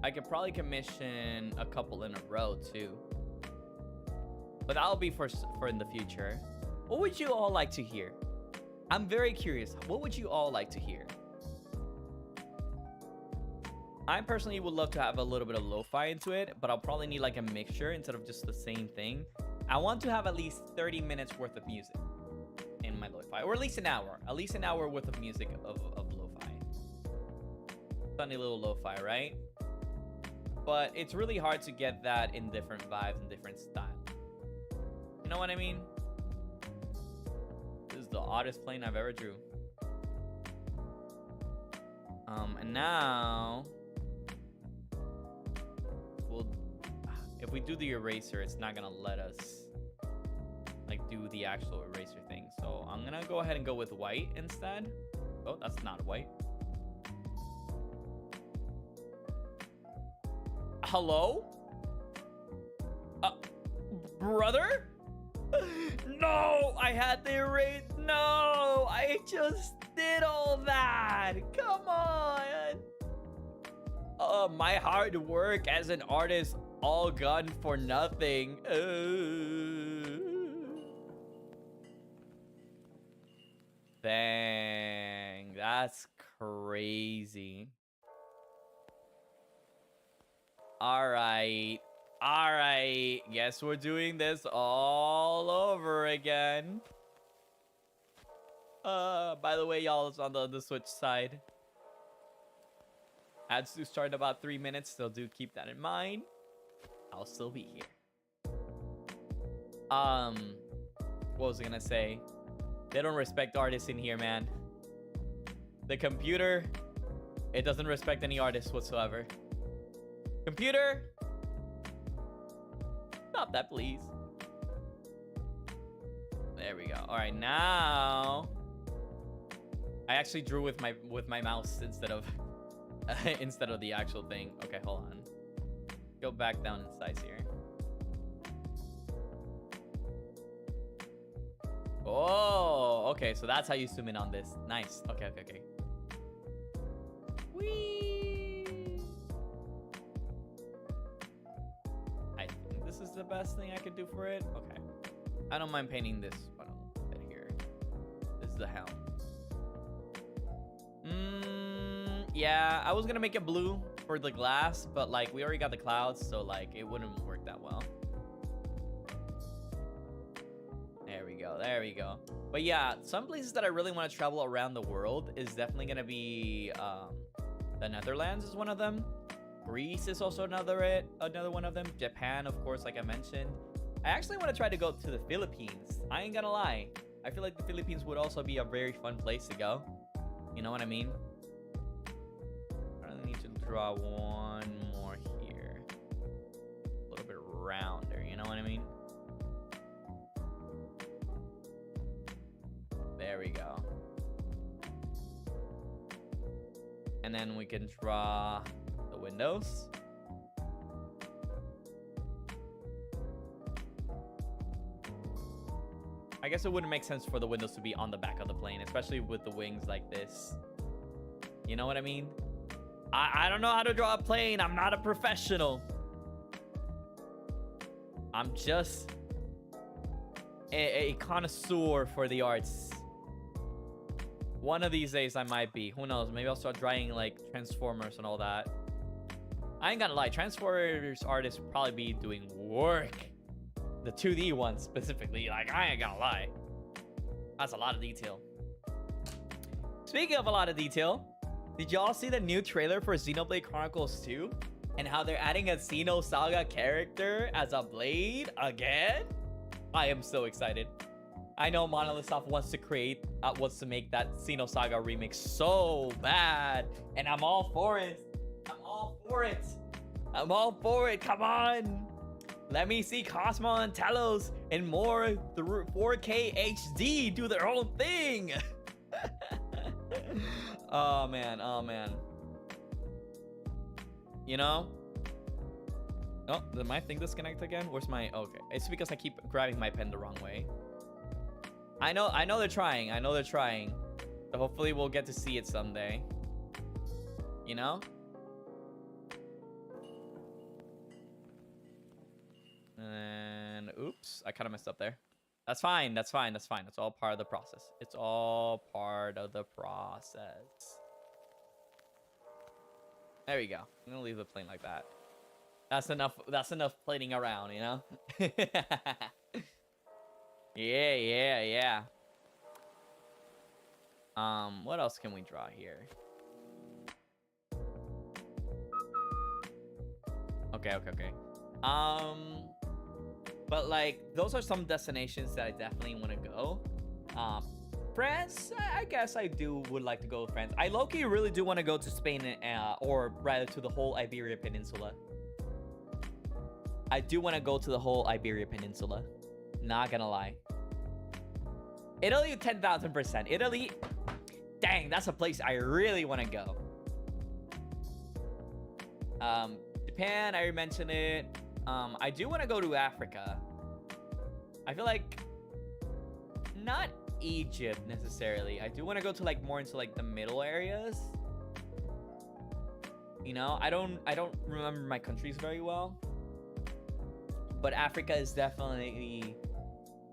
I could probably commission a couple in a row too. But that'll be for in the future. What would you all like to hear? I'm very curious. What would you all like to hear? I personally would love to have a little bit of lo-fi into it, but I'll probably need like a mixture instead of just the same thing. I want to have at least 30 minutes worth of music in my lo-fi, or at least an hour. At least an hour worth of music of lo-fi. Funny little lo-fi, right? But it's really hard to get that in different vibes and different styles. You know what I mean? This is the oddest plane I've ever drew. And now if we do the eraser, it's not gonna let us like do the actual eraser thing. So I'm gonna go ahead and go with white instead. Oh, that's not white. Hello? Brother? No, I had the erase. No, I just did all that. Come on. My hard work as an artist all gone for nothing. Dang, that's crazy. All right. Guess we're doing this all over again. By the way, y'all, it's on the Switch side. Ads do start in about 3 minutes, so do keep that in mind. I'll still be here. What was I gonna say? They don't respect artists in here, man. The computer, it doesn't respect any artists whatsoever. Computer, stop that, please. There we go. All right, now I actually drew with my mouse instead of instead of the actual thing. Okay, hold on. Go back down in size here. Oh, okay. So that's how you zoom in on this. Nice. Okay. Whee! I think this is the best thing I could do for it. Okay. I don't mind painting this one a little bit here. This is the helm. Yeah, I was gonna make it blue for the glass, but like we already got the clouds, so like it wouldn't work that well. There we go. But yeah, some places that I really want to travel around the world is definitely gonna be the Netherlands is one of them. Greece is also another one of them. Japan, of course, like I mentioned. I actually want to try to go to the Philippines. I ain't gonna lie. I feel like the Philippines would also be a very fun place to go. You know what I mean? I really need to draw one more here. A little bit rounder, you know what I mean? There we go. And then we can draw the windows. I guess it wouldn't make sense for the windows to be on the back of the plane, especially with the wings like this. You know what I mean? I don't know how to draw a plane. I'm not a professional. I'm just a connoisseur for the arts. One of these days I might be. Who knows? Maybe I'll start drawing like Transformers and all that. I ain't gonna lie. Transformers artists will probably be doing work. The 2D ones specifically. Like, I ain't gonna lie. That's a lot of detail. Speaking of a lot of detail, did y'all see the new trailer for Xenoblade Chronicles 2? And how they're adding a Xenosaga character as a Blade again? I am so excited. I know Monolith Soft wants to make that Xenosaga remake so bad. And I'm all for it. I'm all for it. Come on. Let me see Cosmo and Talos and more 4K HD do their own thing. Oh man. You know? Oh, did my thing disconnect again? Where's my... Okay. It's because I keep grabbing my pen the wrong way. I know they're trying. I know they're trying. So hopefully we'll get to see it someday. You know? And oops, I kind of messed up there. That's fine. That's fine. That's fine. It's all part of the process. It's all part of the process. There we go. I'm gonna leave the plane like that. That's enough. That's enough plating around, you know? Yeah. What else can we draw here? Okay. But like, those are some destinations that I definitely want to go. France, I guess I would like to go to France. I low-key really do want to go to Spain, or rather to the whole Iberia Peninsula. I do want to go to the whole Iberia Peninsula. Not gonna lie. Italy, 10,000%. Italy, dang, that's a place I really want to go. Japan, I already mentioned it. I do want to go to Africa. I feel like not Egypt necessarily. I do want to go to like more into like the middle areas. You know, I don't remember my countries very well, but Africa is definitely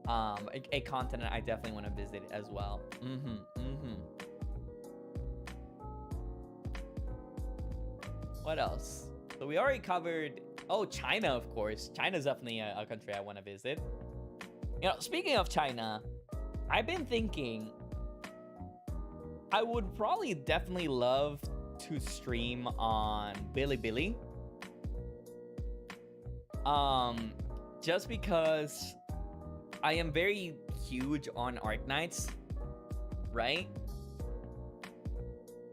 a continent I definitely want to visit as well. What else? So we already covered. Oh, China, of course. China's definitely a country I want to visit. You know, speaking of China, I've been thinking I would probably definitely love to stream on Bilibili. Just because I am very huge on Art Nights, right?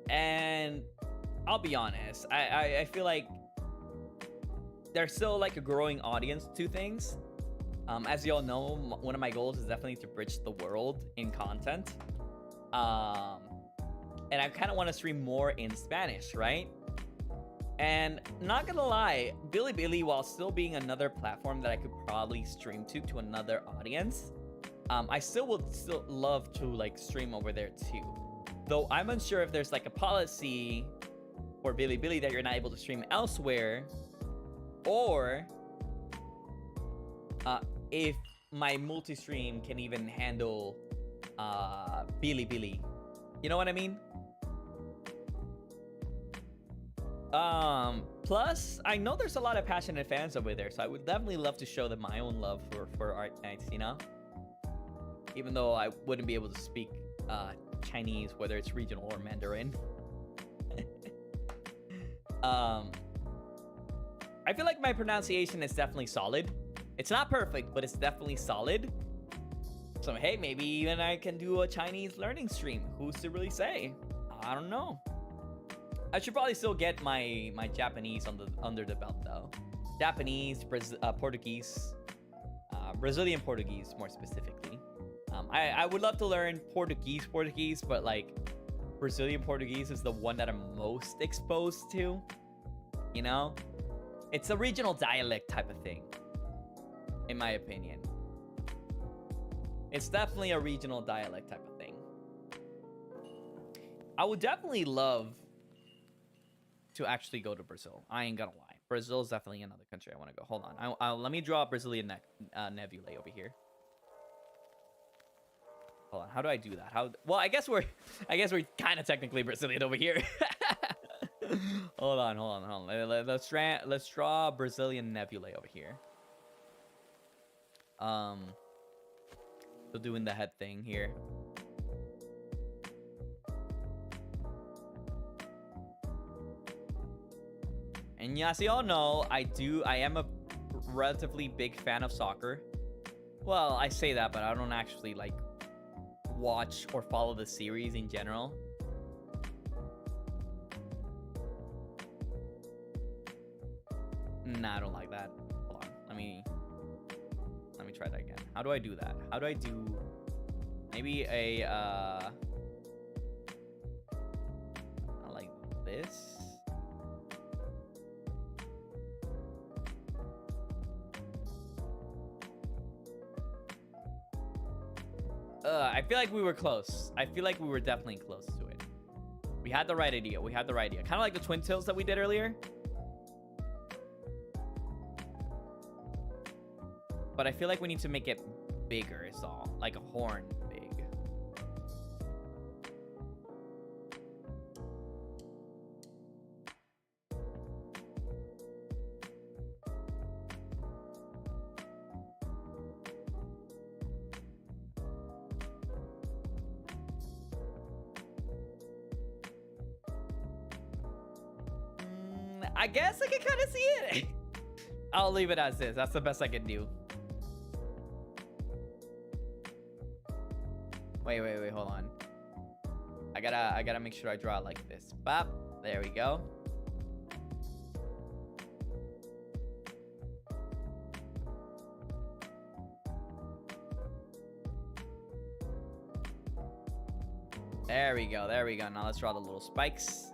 And I'll be honest, I feel like there's still like a growing audience to things. As you all know, one of my goals is definitely to bridge the world in content. And I kind of want to stream more in Spanish, right? And not gonna lie, Bilibili, while still being another platform that I could probably stream to another audience, I still would love to like stream over there too. Though I'm unsure if there's like a policy for Bilibili that you're not able to stream elsewhere, or if my multi-stream can even handle Bilibili. You know what I mean? Plus, I know there's a lot of passionate fans over there, so I would definitely love to show them my own love for Art Nights, you know? Even though I wouldn't be able to speak Chinese, whether it's regional or Mandarin. I feel like my pronunciation is definitely solid. It's not perfect, but it's definitely solid. So hey, maybe even I can do a Chinese learning stream. Who's to really say? I don't know. I should probably still get my Japanese under the belt though. Japanese, Portuguese, Brazilian Portuguese more specifically. I would love to learn Portuguese, but like Brazilian Portuguese is the one that I'm most exposed to. You know, it's a regional dialect type of thing, in my opinion. It's definitely a regional dialect type of thing. I would definitely love to actually go to Brazil. I ain't gonna lie. Brazil is definitely another country I want to go. Hold on. Let me draw a Brazilian Nevulae over here. Hold on. How do I do that? Well, I guess we're kind of technically Brazilian over here. hold on. Let's draw a Brazilian Nevulae over here. So doing the head thing here. And yeah, as you all know, I am a relatively big fan of soccer. Well, I say that, but I don't actually like watch or follow the series in general. Nah, I don't like that. Hold on. Let me try that again. How do I do that? How do I do maybe a like this? I feel like we were close. I feel like we were definitely close to it. We had the right idea. We had the right idea. Kind of like the twin tails that we did earlier. But I feel like we need to make it bigger is all. Like a horn big. I guess I can kind of see it. I'll leave it as is. That's the best I can do. Wait, hold on. I gotta make sure I draw it like this. Bop. There we go. There we go. There we go. Now let's draw the little spikes.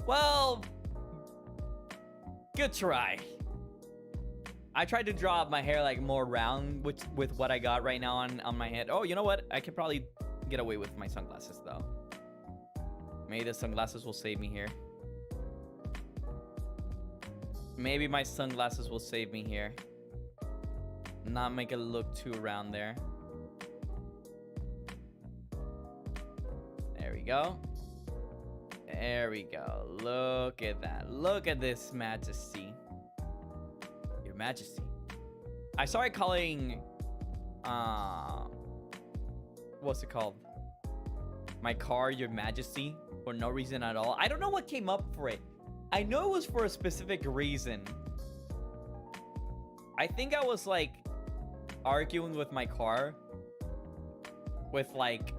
Well, good try. I tried to draw my hair like more round with what I got right now on my head. Oh, you know what? I could probably get away with my sunglasses though. Maybe the sunglasses will save me here. Maybe my sunglasses will save me here. Not make it look too round there. There we go. There we go. Look at that. Look at this majesty. Your Majesty. I started calling what's it called? My car Your Majesty for no reason at all. I don't know what came up for it. I know it was for a specific reason. I think I was like arguing with my car with like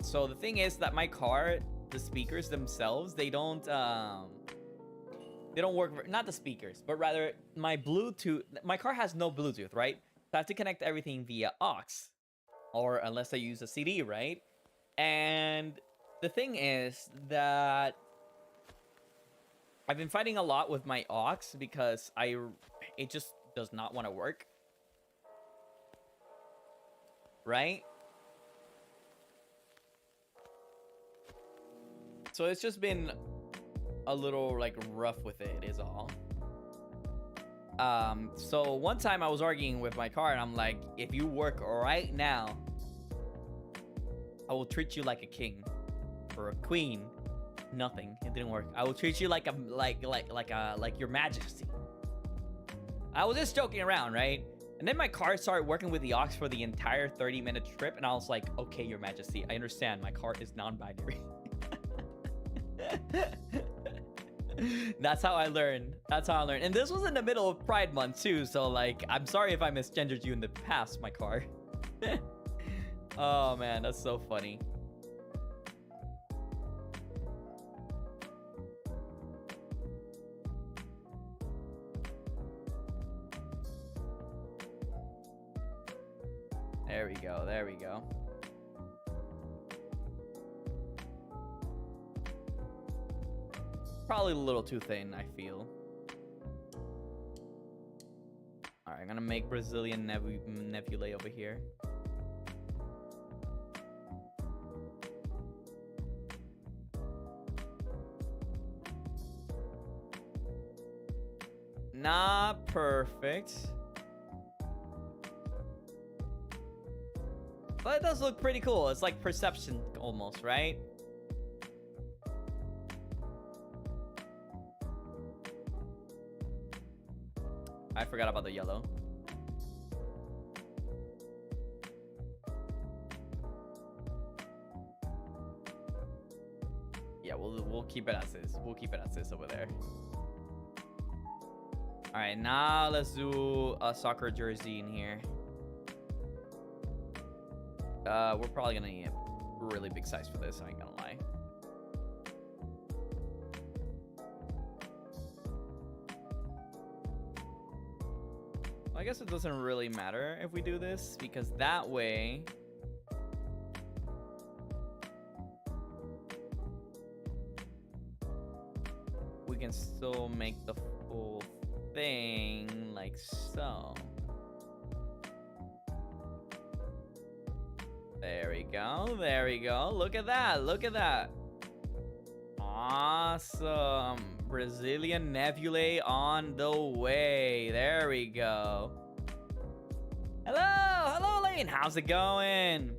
so the thing is that my car, the speakers themselves, they don't work, not the speakers, but rather my Bluetooth. My car has no Bluetooth, right? So I have to connect everything via aux, or unless I use a CD, right? And the thing is that I've been fighting a lot with my aux because it just does not want to work, right? So it's just been a little like rough with it is all. So one time I was arguing with my car and I'm like, if you work right now, I will treat you like a king or a queen. Nothing. It didn't work. I will treat you like your Majesty. I was just joking around, right? And then my car started working with the aux for the entire 30-minute trip, and I was like, okay, Your Majesty, I understand. My car is non-binary. That's how I learned. That's how I learned. And this was in the middle of Pride Month too, so like, I'm sorry if I misgendered you in the past, my car. Oh man, that's so funny. There we go. There we go. Probably a little too thin, I feel. Alright, I'm gonna make Brazilian Nevulae over here. Not perfect. But it does look pretty cool. It's like Perception almost, right? I forgot about the yellow. Yeah, we'll keep it as is. We'll keep it as is over there. All right, now let's do a soccer jersey in here. We're probably gonna need a really big size for this, I ain't gonna lie. I guess it doesn't really matter if we do this, because that way we can still make the full thing like so. There we go. There we go. Look at that. Look at that. Awesome. Brazilian Nevulae on the way. There we go. Hello. Hello, Lane. How's it going?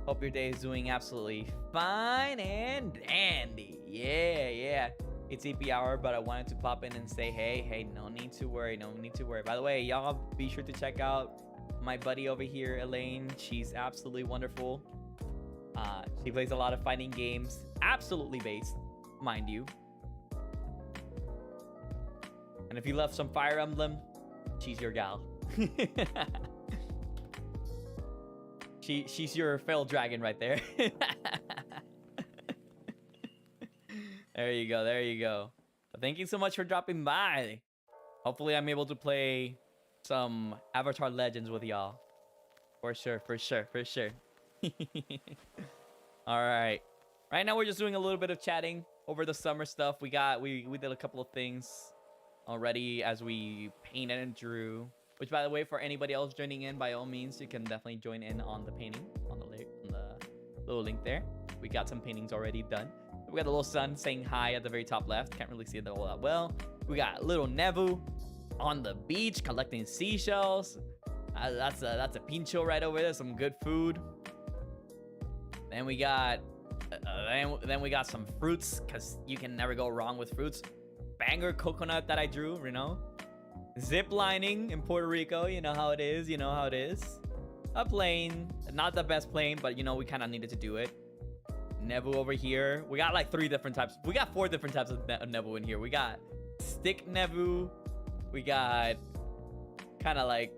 Hope your day is doing absolutely fine and dandy. Yeah, yeah. It's EP hour, but I wanted to pop in and say, hey, no need to worry. No need to worry. By the way, y'all be sure to check out my buddy over here, Elaine. She's absolutely wonderful. She plays a lot of fighting games, absolutely based, mind you. And if you love some Fire Emblem, she's your gal. She's your failed dragon right there. There you go, there you go. But thank you so much for dropping by. Hopefully I'm able to play some Avatar Legends with y'all. For sure, for sure, for sure. All right. Right now we're just doing a little bit of chatting over the summer stuff. We did a couple of things already as we painted and drew. Which, by the way, for anybody else joining in, by all means, you can definitely join in on the painting on the little link there. We got some paintings already done. We got a little sun saying hi at the very top left. Can't really see it all that well. We got little Nevu on the beach collecting seashells. That's a pincho right over there. Some good food. Then we got then we got some fruits, because you can never go wrong with fruits. Banger coconut that I drew, you know. Zip lining in Puerto Rico, you know how it is. You know how it is. A plane, not the best plane, but you know we kind of needed to do it. Nevu over here. We got like 3 different types. We got 4 different types of Nevu in here. We got stick Nevu. We got kind of like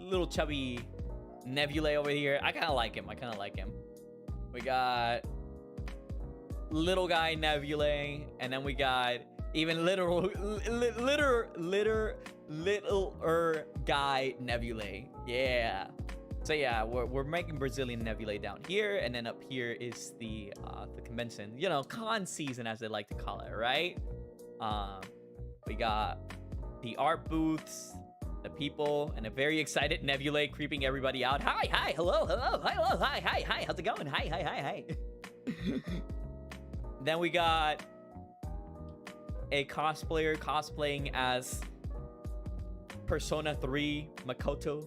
little chubby Nevulae over here. I kind of like him. We guy Nevulae, and then we got even littler guy Nevulae. Yeah. So yeah, we're making Brazilian Nevulae down here, and then up here is the convention, you know, con season as they like to call it, right? We got the art booths, the people, and a very excited Nevulae creeping everybody out. Hi, hello, hi, how's it going? Hi. Then we got a cosplayer cosplaying as Persona 3 Makoto.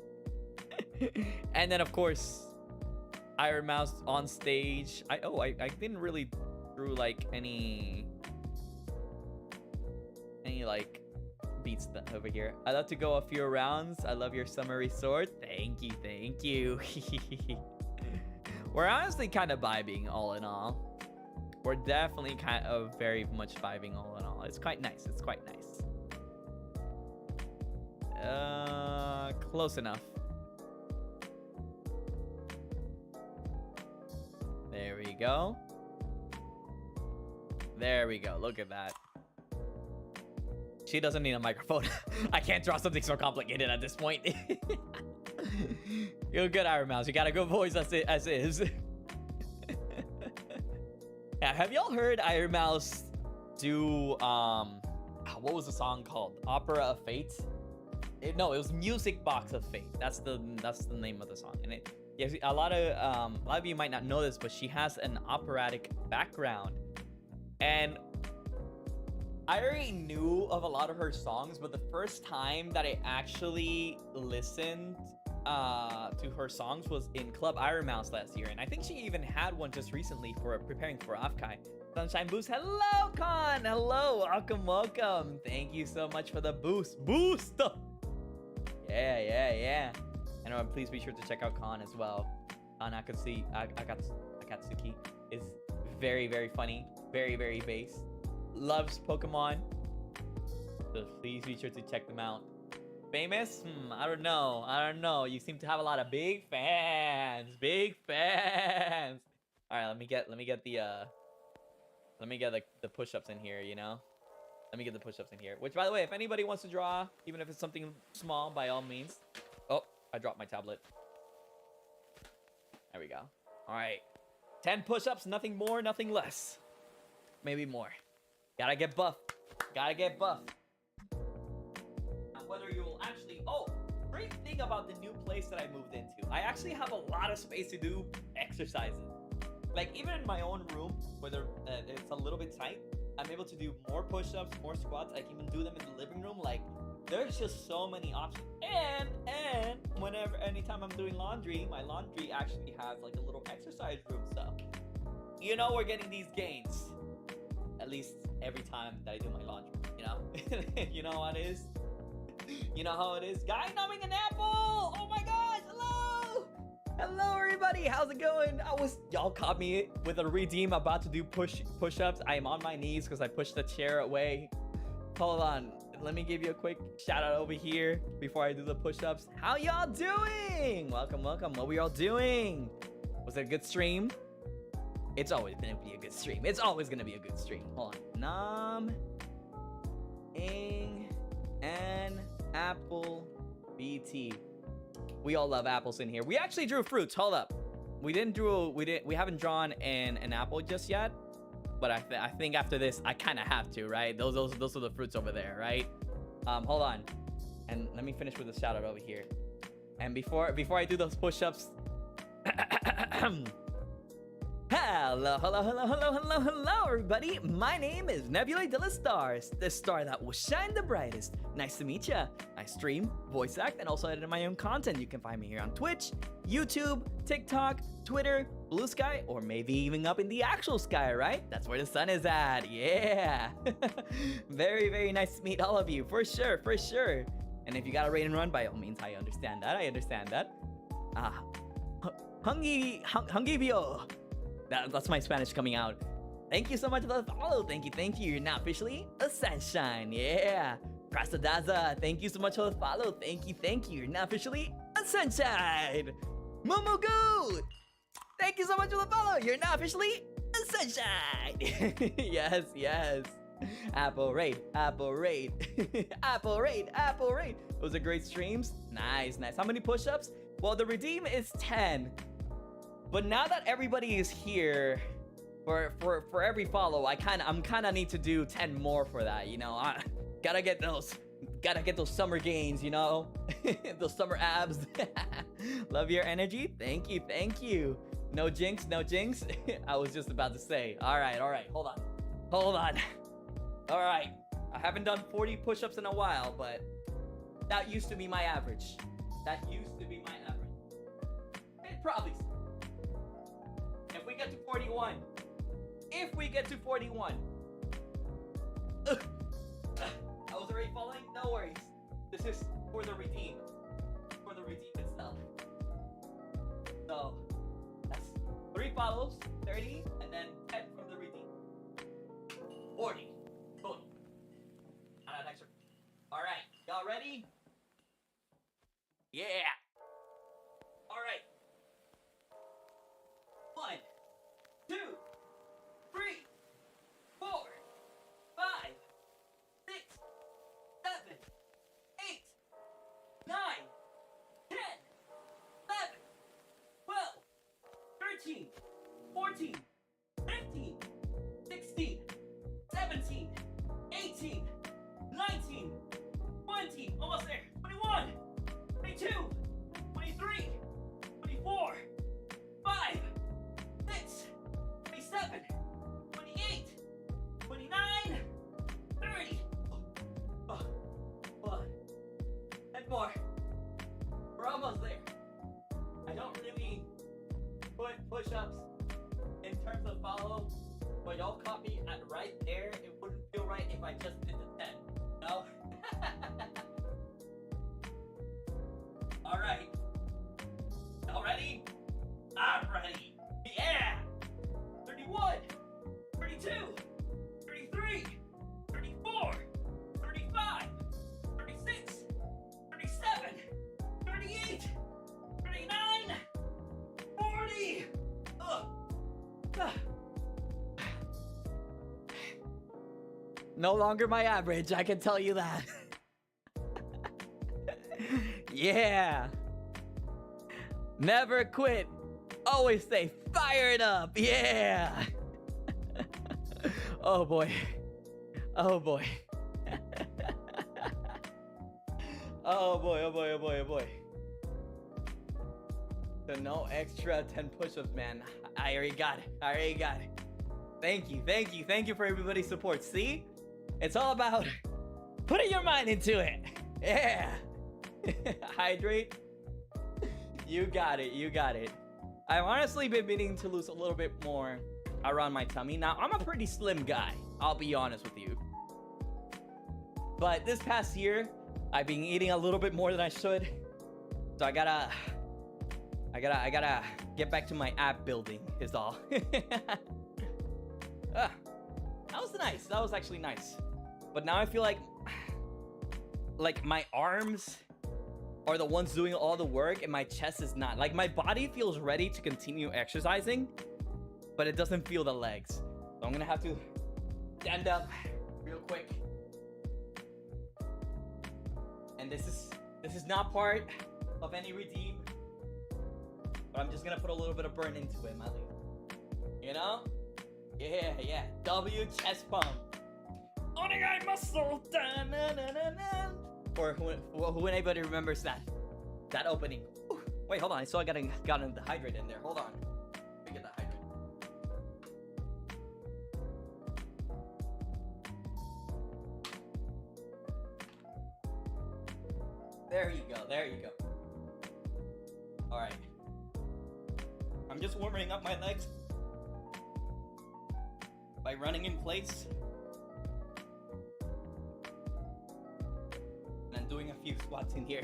And then of course Iron Mouse on stage. I didn't really drew like any like beats over here. I love to go a few rounds. I love your summer resort. Thank you. We're honestly kind of vibing all in all. We're definitely kind of very much vibing all in all. It's quite nice. Close enough. There we go. Look at that. She doesn't need a microphone. I can't draw something so complicated at this point. You're good, Iron Mouse. You got a good voice as is. Yeah, have y'all heard Iron Mouse do what was the song called? Opera of Fate? No, it was Music Box of Fate. That's the name of the song. And yes, a lot of you might not know this, but she has an operatic background. And I already knew of a lot of her songs, but the first time that I actually listened to her songs was in Club Iron Mouse last year. And I think she even had one just recently for preparing for OFFKAI. Sunshine Boost, hello, Con! Hello, welcome. Thank you so much for the boost. Yeah. And please be sure to check out Con as well. Con Akatsuki is very, very funny. Very, very based. Loves Pokemon. So please be sure to check them out. Famous? I don't know. You seem to have a lot of big fans. All right, let me get the push-ups in here, you know. Let me get the push-ups in here. Which, by the way, if anybody wants to draw, even if it's something small, by all means. Oh, I dropped my tablet. There we go. All right. 10 push-ups, nothing more, nothing less. Maybe more. Gotta get buff. Gotta get buff. Now, whether you will actually... Oh, great thing about the new place that I moved into. I actually have a lot of space to do exercises. Like, even in my own room, where it's a little bit tight, I'm able to do more push-ups, more squats. I can even do them in the living room. Like, there's just so many options. And anytime I'm doing laundry, my laundry actually has like a little exercise room. So, you know, we're getting these gains. At least every time that I do my laundry, you know? You know how it is? You know how it is? Guy numbing an apple! Oh my gosh, hello! Hello everybody, how's it going? Y'all caught me with a redeem about to do push-ups. I am on my knees because I pushed the chair away. Hold on, let me give you a quick shout out over here before I do the push-ups. How y'all doing? Welcome, welcome. What we all doing? Was it a good stream? It's always gonna be a good stream. It's always gonna be a good stream. Hold on. Nom, ing, and apple, BT. We all love apples in here. We actually drew fruits. Hold up. We haven't drawn an apple just yet. But I think after this, I kind of have to, right? Those are the fruits over there, right? Hold on. And let me finish with a shout out over here. And before I do those push-ups. Hello, everybody. My name is Nevulae de las Stars, the star that will shine the brightest. Nice to meet ya. I stream, voice act, and also edit my own content. You can find me here on Twitch, YouTube, TikTok, Twitter, Blue Sky, or maybe even up in the actual sky, right? That's where the sun is at. Yeah. Very, very nice to meet all of you. For sure, for sure. And if you got a raid and run, by all means, I understand that. Hungibio. That's my Spanish coming out. Thank you so much for the follow. Thank you. You're now officially a sunshine. Yeah. Prastadaza, thank you so much for the follow. Thank you. You're now officially a sunshine. Momogu, thank you so much for the follow. You're now officially a sunshine. Yes. Apple raid. Apple raid. Those are great streams. Nice. How many push-ups? Well, the redeem is 10. But now that everybody is here, for every follow, I'm kind of need to do 10 more for that, you know. I gotta get those summer gains, you know. Those summer abs. Love your energy. Thank you. No jinx. I was just about to say. All right. Hold on. All right. I haven't done 40 push-ups in a while, but that used to be my average. It probably. If we get to 41. I was already falling. No worries. This is for the redeem. For the redeem itself. So that's 3 follows, 30, and then 10 from the redeem. 40. Boom. Not an extra. All right. Y'all ready? Yeah. All right. 1, 2, 3, 4, 5, 6, 7, 8, 9, 10, 11, 12, 13, 14, 15, 16, 17, 18, 19, 20, almost there, 21, 22, 23, 24, 5, 6, 27, 28, 29, 30. Hold on. 10 more. We're almost there. I don't really put push-ups in terms of follow, but y'all caught me at right there. It wouldn't feel right if I just did the 10. No? All right. Y'all ready? I'm ready. Yeah! 31, 32, 33, 34, 35, 36, 37, 38, 39, 40. No longer my average, I can tell you that. Yeah. Never quit. Always stay fired up. Yeah. Oh boy. Oh boy. Oh boy, oh boy, oh boy, oh boy. So no extra 10 push-ups, man. I already got it. I already got it. Thank you, thank you, thank you for everybody's support. See? It's all about putting your mind into it. Yeah. Hydrate. You got it, you got it. I've honestly been meaning to lose a little bit more around my tummy. Now, I'm a pretty slim guy, I'll be honest with you. But this past year, I've been eating a little bit more than I should. So I gotta get back to my ab building is all. That was nice. That was actually nice. But now I feel like my arms are the ones doing all the work and my chest is not. Like my body feels ready to continue exercising, but it doesn't feel the legs. So I'm gonna have to stand up real quick. And this is not part of any redeem, but I'm just gonna put a little bit of burn into it, Molly. You know? Yeah, yeah. W chest pump. Onegai muscle. Or who anybody remembers that opening? Ooh, wait, hold on. I still gotten the hydrate in there. Hold on. Let me get the hydrate. There you go. There you go. All right. I'm just warming up my legs by running in place and doing a few squats in here.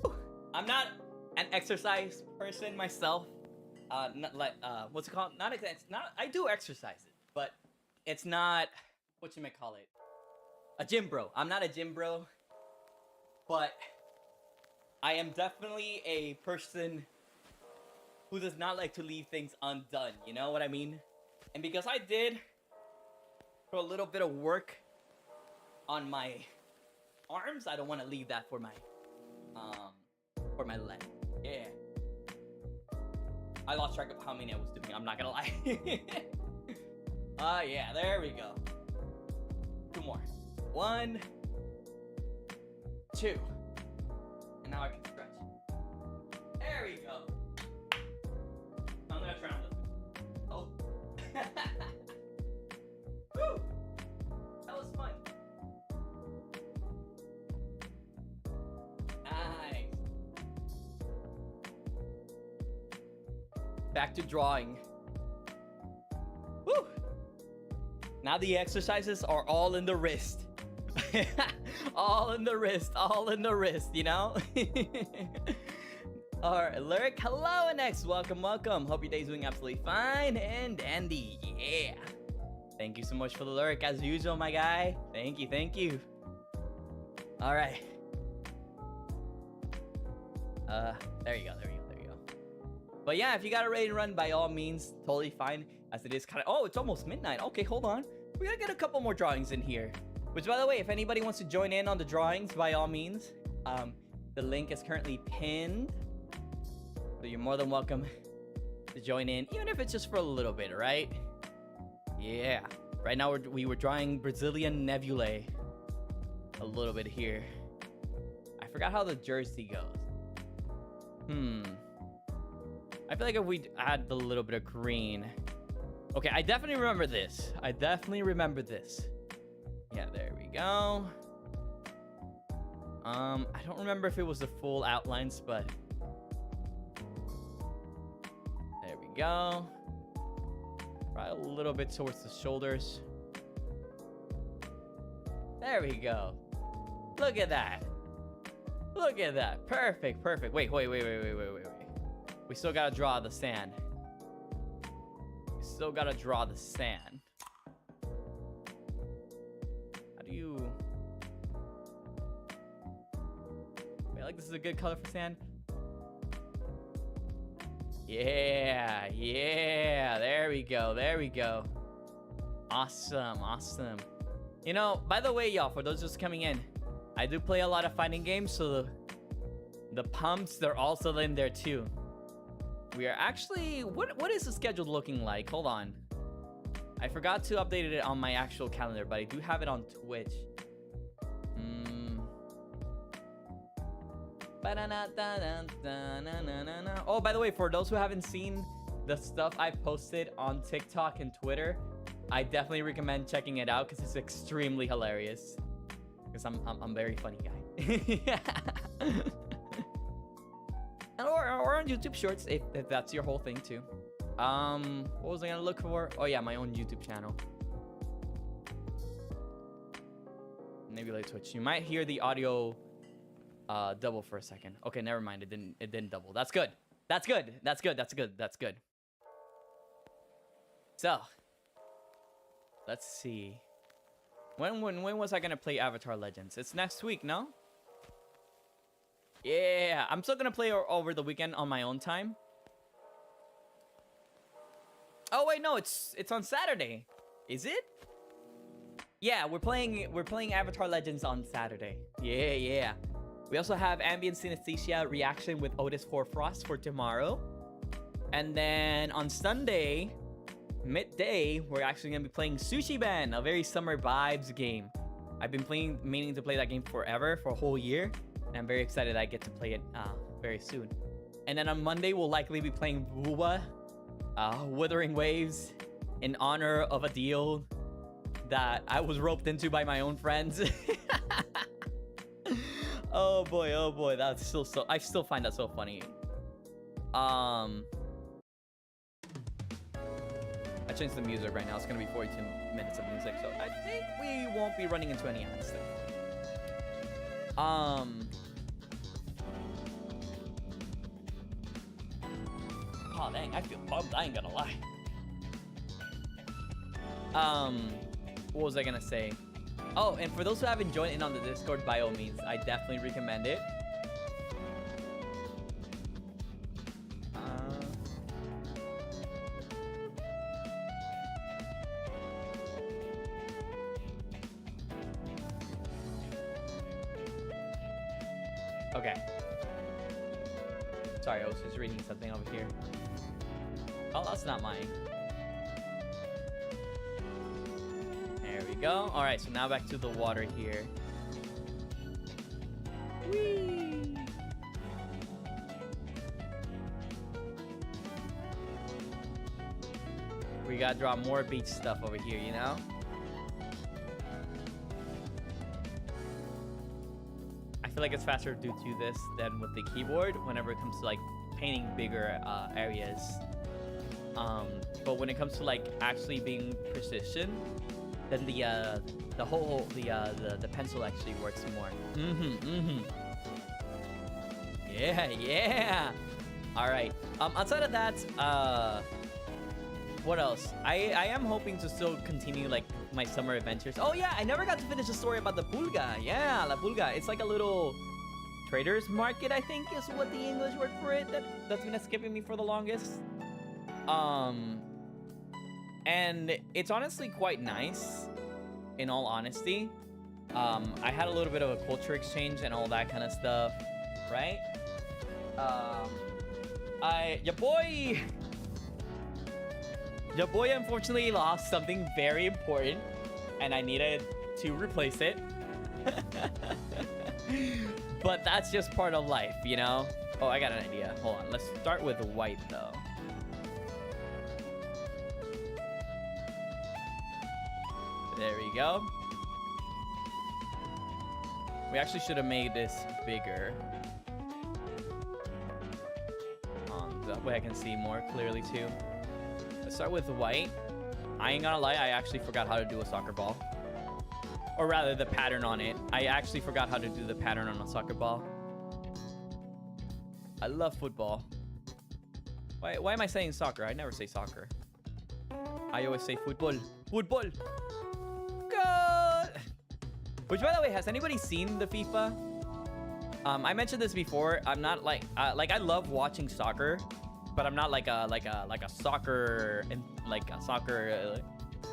Whew. I'm not an exercise person myself. Not like what's it called? Not I do exercise it, but it's not what you may call it. A gym bro. I'm not a gym bro, but I am definitely a person who does not like to leave things undone. You know what I mean? And because I did put a little bit of work on my arms, I don't want to leave that for my leg. Yeah. I lost track of how many I was doing, I'm not gonna lie. Yeah, there we go. 2 more. 1, 2. And now I can stretch. There we go. I'm gonna try and lift it. Oh. Woo! That was fun. Nice. Back to drawing. Woo! Now the exercises are all in the wrist. All in the wrist, all in the wrist, you know? Alright, Lyric, hello, and X, welcome, welcome. Hope your day's doing absolutely fine and dandy, yeah. Thank you so much for the lyric, as usual, my guy. Thank you, thank you. Alright. There you go, there you go, there you go. But yeah, if you got a ready to run, by all means, totally fine, as it is kind of, oh, it's almost midnight. Okay, hold on. We gotta get a couple more drawings in here. Which, by the way, if anybody wants to join in on the drawings, by all means, the link is currently pinned. So you're more than welcome to join in, even if it's just for a little bit, right? Yeah. Right now, we were drawing Brazilian Nevulae a little bit here. I forgot how the jersey goes. I feel like if we add the little bit of green. Okay, I definitely remember this. I definitely remember this. Yeah, there we go. I don't remember if it was the full outlines, but there we go. Right a little bit towards the shoulders. There we go. Look at that. Look at that. Perfect, perfect. Wait. We still gotta draw the sand. We still gotta draw the sand. How do you... I like this is a good color for sand. Yeah, there we go, there we go. Awesome, awesome. You know, by the way, y'all, for those just coming in, I do play a lot of fighting games, so the pumps, they're also in there too. We are actually... What is the schedule looking like? Hold on. I forgot to update it on my actual calendar, but I do have it on Twitch. Oh, by the way, for those who haven't seen the stuff I posted on TikTok and Twitter, I definitely recommend checking it out because it's extremely hilarious. Because I'm a very funny guy. or on YouTube Shorts if that's your whole thing too. What was I gonna look for? Oh yeah, my own YouTube channel. Nevulae Twitch. You might hear the audio double for a second. Okay, never mind. It didn't double. That's good. That's good. That's good. That's good. That's good. So, let's see. When was I gonna play Avatar Legends? It's next week, no? Yeah, I'm still gonna play over the weekend on my own time. Oh wait, no, it's on Saturday. Is it? Yeah, we're playing Avatar Legends on Saturday. Yeah. We also have Ambient Synesthesia Reaction with Otis Hoarfrost for tomorrow. And then on Sunday, midday, we're actually gonna be playing Sushi Ben, a very summer vibes game. I've been meaning to play that game forever, for a whole year, and I'm very excited I get to play it very soon. And then on Monday, we'll likely be playing Wuwa, Withering Waves, in honor of a deal that I was roped into by my own friends. Oh boy, that's still so... I still find that so funny. I changed the music right now. It's gonna be 42 minutes of music, so I think we won't be running into any ads there. Oh dang, I feel bummed. I ain't gonna lie. What was I gonna say? Oh, and for those who haven't joined in on the Discord, by all means, I definitely recommend it. Okay. Sorry, I was just reading something over here. Oh, that's not mine. There we go. All right, so now back to the water here. Whee! We gotta draw more beach stuff over here, you know? I feel like it's faster to do this than with the keyboard whenever it comes to like painting bigger areas. But when it comes to like actually being precision, then the pencil actually works more. Yeah. All right. Outside of that, what else? I am hoping to still continue like my summer adventures. Oh yeah, I never got to finish the story about the pulga. Yeah, la pulga. It's like a little trader's market, I think is what the English word for it. That's been escaping me for the longest. And it's honestly quite nice, in all honesty. I had a little bit of a culture exchange and all that kind of stuff, right? Your boy unfortunately lost something very important, and I needed to replace it. But that's just part of life, you know? Oh, I got an idea. Hold on. Let's start with white, though. There we go. We actually should have made this bigger. That way I can see more clearly, too. Let's start with white. I ain't gonna lie, I actually forgot how to do a soccer ball. Or rather, the pattern on it. I actually forgot how to do the pattern on a soccer ball. I love football. Why am I saying soccer? I never say soccer. I always say football. Football! God! Which, by the way, has anybody seen the FIFA? I mentioned this before. I'm not like I love watching soccer, but I'm not like a soccer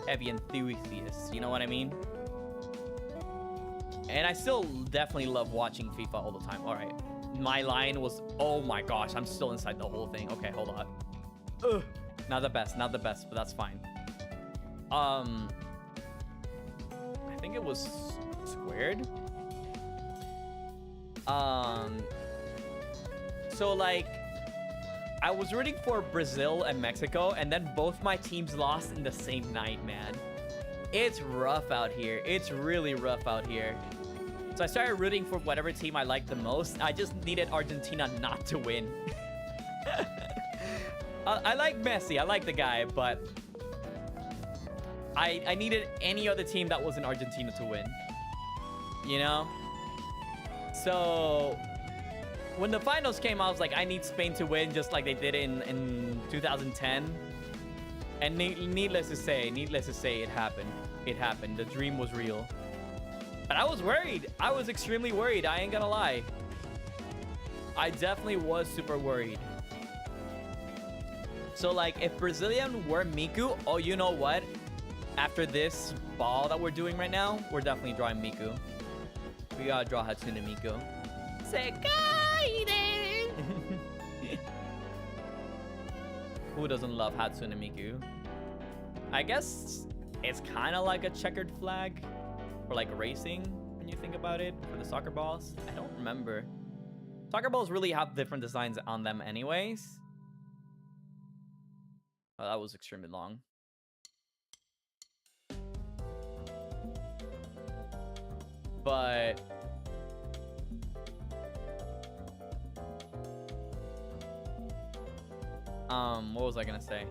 heavy enthusiast. You know what I mean? And I still definitely love watching FIFA all the time. All right. My line was, oh my gosh, I'm still inside the whole thing. Okay, hold on. Ugh. Not the best, but that's fine. I think it was squared. So like, I was rooting for Brazil and Mexico, and then both my teams lost in the same night, man. It's rough out here. It's really rough out here. So I started rooting for whatever team I liked the most. I just needed Argentina not to win. I like Messi. I like the guy, but I needed any other team that wasn't Argentina to win. You know? So when the finals came, I was like, I need Spain to win just like they did in 2010. And needless to say, it happened. It happened. The dream was real. But I was worried. I was extremely worried. I ain't gonna lie. I definitely was super worried. So, like, if Brazilian were Miku, oh, you know what? After this ball that we're doing right now, we're definitely drawing Miku. We gotta draw Hatsune Miku. Sekaide! Who doesn't love Hatsune Miku? I guess it's kind of like a checkered flag. Or like racing, when you think about it, for the soccer balls. I don't remember. Soccer balls really have different designs on them anyways. Oh, that was extremely long. But what was I gonna say?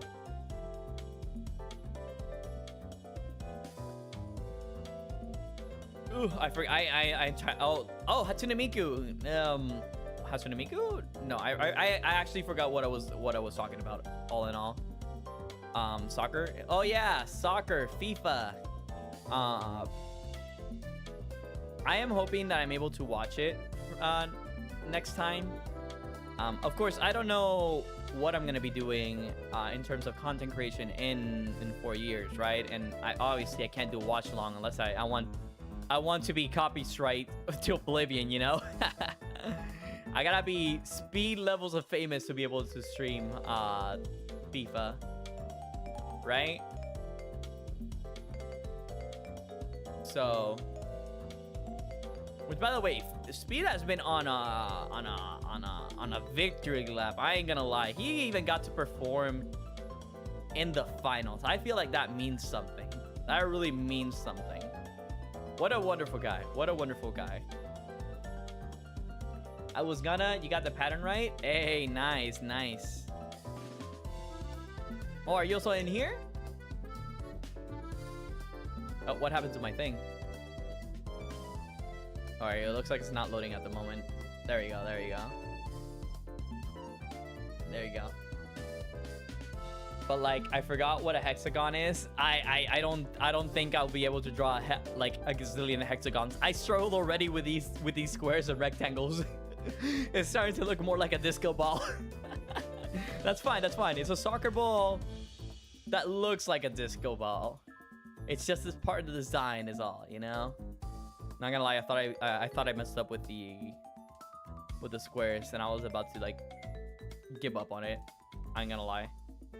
Ooh, I forgot. I try. Oh, Hatsune Miku. Hatsune Miku? No, I actually forgot what I was talking about. All in all, soccer. Oh yeah, soccer, FIFA. I am hoping that I'm able to watch it next time. Of course, I don't know what I'm gonna be doing in terms of content creation in 4 years, right? And obviously I can't do watch along unless I want to be copyright to oblivion, you know? I gotta be speed levels of famous to be able to stream FIFA, right? So, which by the way, Speed has been on a victory lap. I ain't gonna lie. He even got to perform in the finals. I feel like that means something. That really means something. What a wonderful guy. What a wonderful guy. You got the pattern right? Hey, nice, nice. Oh, are you also in here? Oh, what happened to my thing? Alright, it looks like it's not loading at the moment. There you go, there you go. There you go. But like, I forgot what a hexagon is. I don't think I'll be able to draw like a gazillion hexagons. I struggled already with these squares and rectangles. It's starting to look more like a disco ball. That's fine, that's fine. It's a soccer ball that looks like a disco ball. It's just this part of the design is all, you know? Not gonna lie, I thought I messed up with the squares, and I was about to like give up on it. I ain't gonna lie.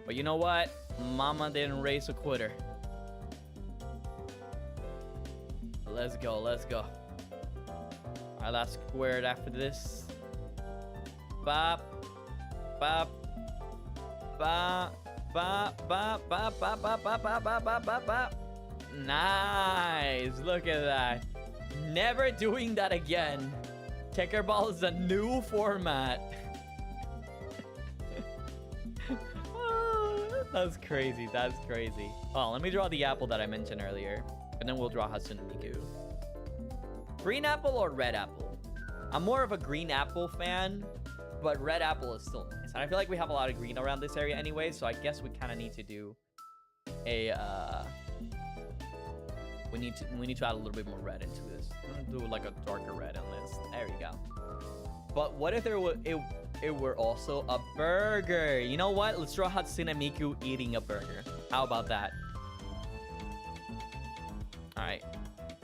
But you know what? Mama didn't raise a quitter. Let's go, let's go. Alright, last squared after this. Bop. Bop. Bop. Bop. Bop. Bop. Bop. Bop. Bop. Bop. Bop. Bop. Bop. Bop. Nice. Look at that. Never doing that again. Checker ball is a new format. That's crazy. That's crazy. Oh, let me draw the apple that I mentioned earlier. And then we'll draw Hatsune Miku. Green apple or red apple? I'm more of a green apple fan, but red apple is still nice. And I feel like we have a lot of green around this area anyway, so I guess we kind of need to do a we need to add a little bit more red into this. I'm gonna do like a darker red on this. There you go. But what if it were also a burger? You know what? Let's draw Hatsune Miku eating a burger. How about that? All right.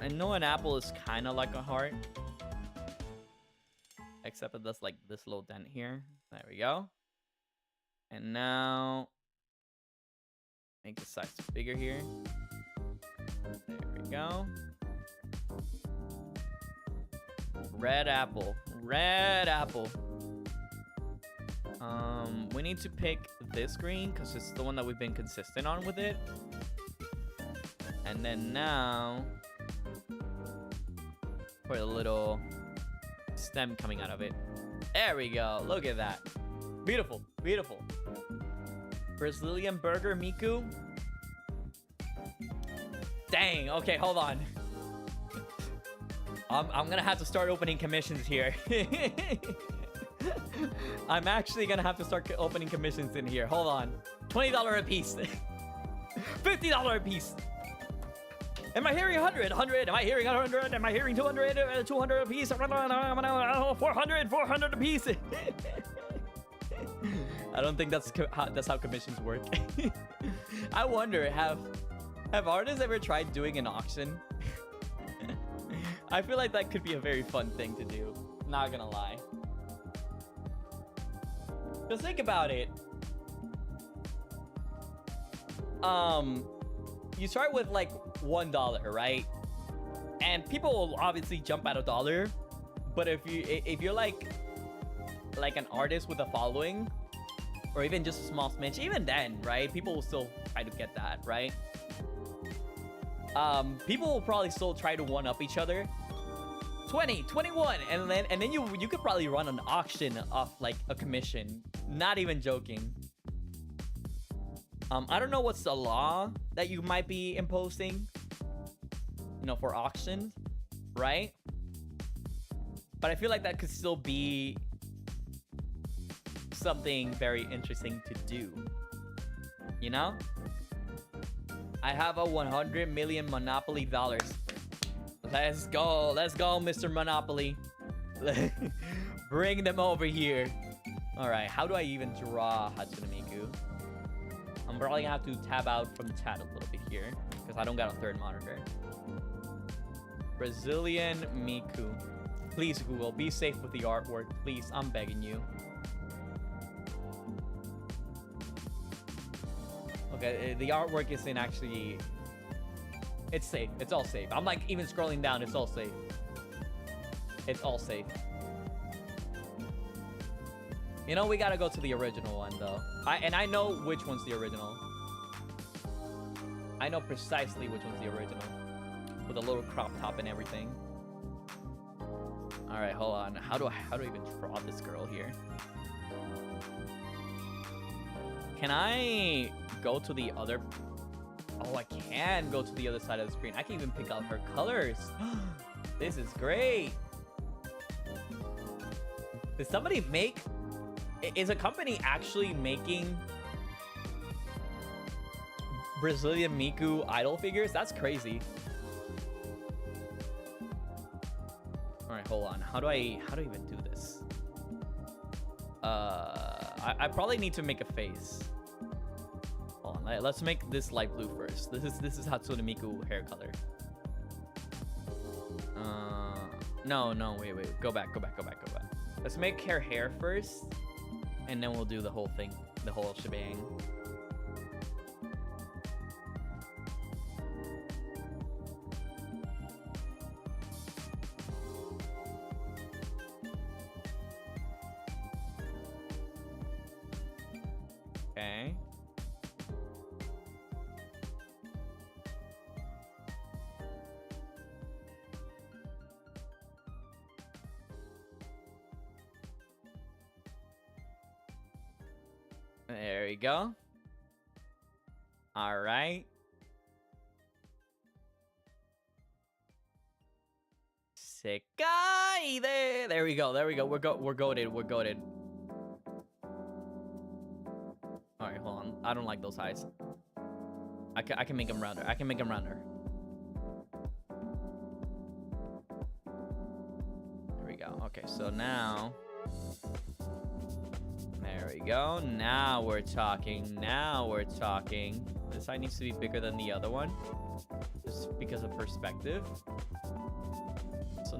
I know an apple is kind of like a heart. Except it does like this little dent here. There we go. And now make the size bigger here. There we go. Red apple. Red apple. We need to pick this green because it's the one that we've been consistent on with it. And then now for a little stem coming out of it. There we go. Look at that. Beautiful. Beautiful. Brazilian burger, Miku. Dang. Okay, hold on. I'm gonna have to start opening commissions here. I'm actually gonna have to start opening commissions in here. Hold on. $20 a piece. $50 a piece. Am I hearing 100? 100? Am I hearing 100? Am I hearing 200? 200 a piece? 400? 400 a piece? I don't think that's how commissions work. I wonder, have artists ever tried doing an auction? I feel like that could be a very fun thing to do. Not gonna lie. Just think about it. You start with like $1, right? And people will obviously jump at $1. But if you're like an artist with a following, or even just a small smidge, even then, right? People will still try to get that, right? People will probably still try to one up each other. 20, 21, and then you could probably run an auction off like a commission. Not even joking. I don't know what's the law that you might be imposing, you know, for auctions, right? But I feel like that could still be something very interesting to do, you know? I have a 100 million Monopoly dollars. Let's go, Mr. Monopoly. Bring them over here. All right, how do I even draw Hatsune Miku? I'm probably gonna have to tab out from the chat a little bit here because I don't got a third monitor. Brazilian Miku. Please, Google, be safe with the artwork. Please, I'm begging you. Okay, the artwork isn't actually... It's safe. It's all safe. I'm like even scrolling down. It's all safe. It's all safe. You know, we gotta go to the original one though. I know which one's the original. I know precisely which one's the original. With a little crop top and everything. All right, hold on. How do I even draw this girl here? Can I go to the other? Oh, I can go to the other side of the screen. I can even pick out her colors. This is great. Did somebody make... Is a company actually making Brazilian Miku idol figures? That's crazy. All right, hold on. How do I even do this? I probably need to make a face. Hold on. Let's make this light blue first. This is Hatsune Miku hair color. No, wait. Go back. Let's make her hair first. And then we'll do the whole thing, the whole shebang. Okay. There we go. All right. Sekai! There we go. We're goated. All right, hold on. I don't like those eyes. I can make them rounder. There we go. Okay, so now... There we go. Now we're talking. This side needs to be bigger than the other one. Just because of perspective.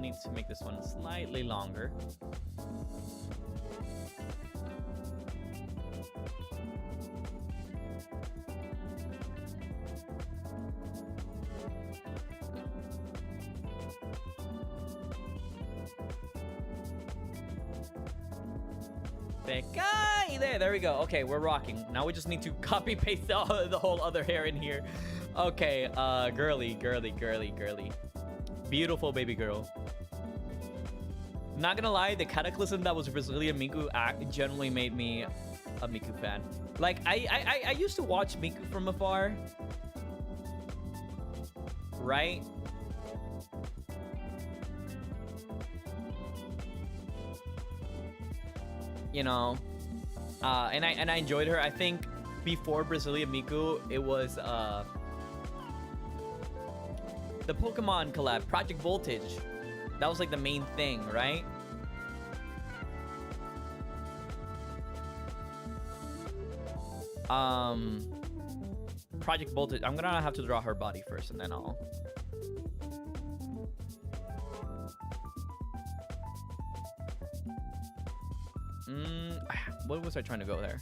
need to make this one slightly longer. OFFKAI! There we go. Okay, we're rocking. Now we just need to copy paste the whole other hair in here. Okay, girly. Beautiful baby girl. Not gonna lie, the cataclysm that was Brazilian Miku generally made me a Miku fan. Like, I used to watch Miku from afar. Right? You know, and I enjoyed her. I think before Brazilian Miku, it was the Pokemon collab, Project Voltage. That was like the main thing, right? Project Voltage. I'm gonna have to draw her body first, and then I'll. What was I trying to go there?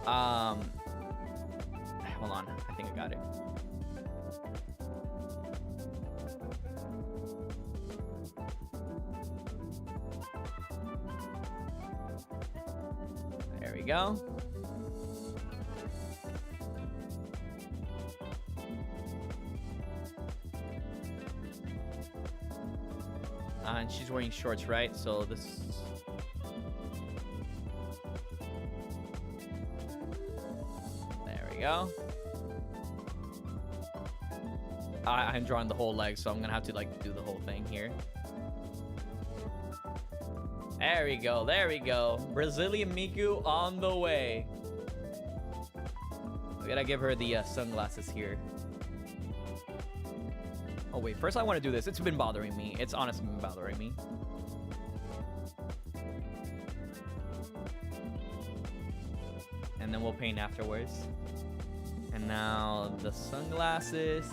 Hold on. I think I got it. There we go. And she's wearing shorts, right? So this. There we go. I'm drawing the whole leg, so I'm gonna have to like do the whole thing here. There we go. There we go. Brazilian Miku on the way. We gotta give her the sunglasses here. Oh wait, first I want to do this. It's been bothering me. It's honestly been bothering me. And then we'll paint afterwards. And now the sunglasses.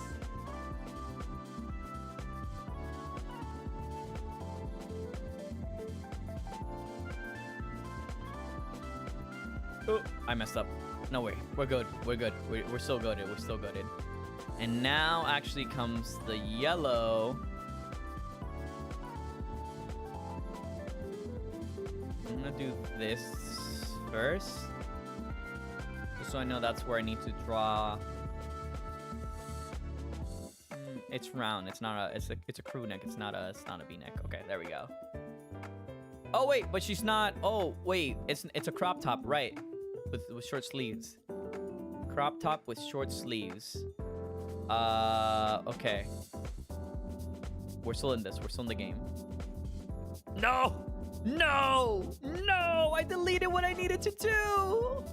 Oh, I messed up. No way. We're good. We're good. We're still goated. We're still goated. And now actually comes the yellow. I'm gonna do this first, just so I know that's where I need to draw. It's round. It's not a. It's a crew neck. It's not a V-neck. Okay, there we go. Oh wait, but she's not. Oh wait, it's a crop top, right? With short sleeves. Crop top with short sleeves. Okay. We're still in this. We're still in the game. No! No! No! I deleted what I needed to do!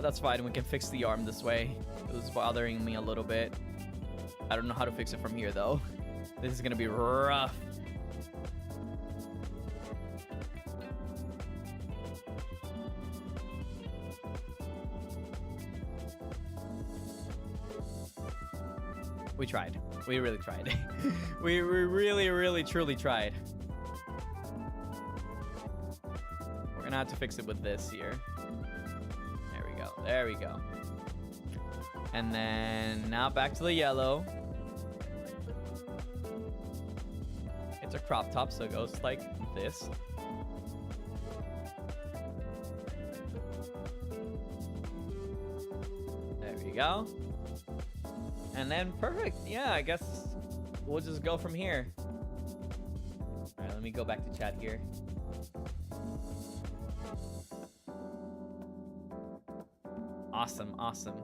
That's fine. We can fix the arm this way. It was bothering me a little bit. I don't know how to fix it from here, though. This is gonna be rough. We tried. We really tried. we really, truly tried. We're gonna have to fix it with this here. There we go. There we go. And then now back to the yellow. It's a crop top, so it goes like this. There we go. And then perfect. Yeah, I guess we'll just go from here. All right, let me go back to chat here. Awesome, awesome.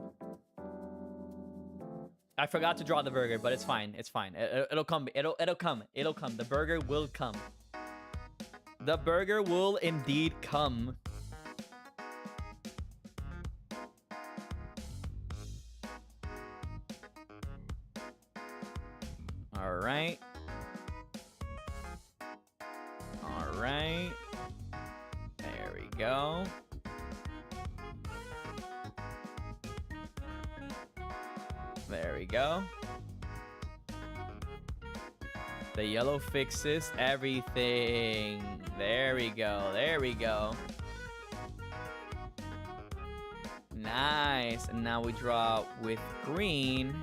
I forgot to draw the burger, but it's fine. It's fine. It'll come. It'll come. It'll come. The burger will come. The burger will indeed come. All right. All right. There we go. There we go. The yellow fixes everything. There we go. There we go. Nice. And now we draw with green.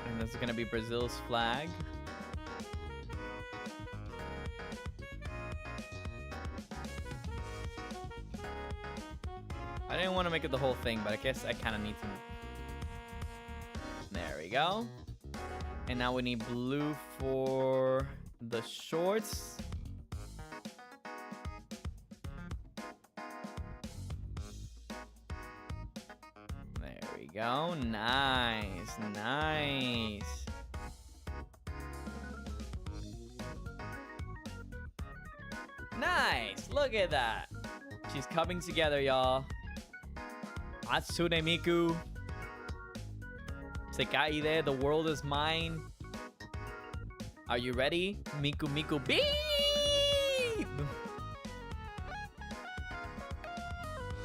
And this is gonna be Brazil's flag. I didn't want to make it the whole thing, but I guess I kind of need to. There we go. And now we need blue for the shorts. There we go. Nice. Nice. Nice. Look at that. She's coming together, y'all. Atsune Miku. Sekai, the world is mine. Are you ready? Miku Miku beep!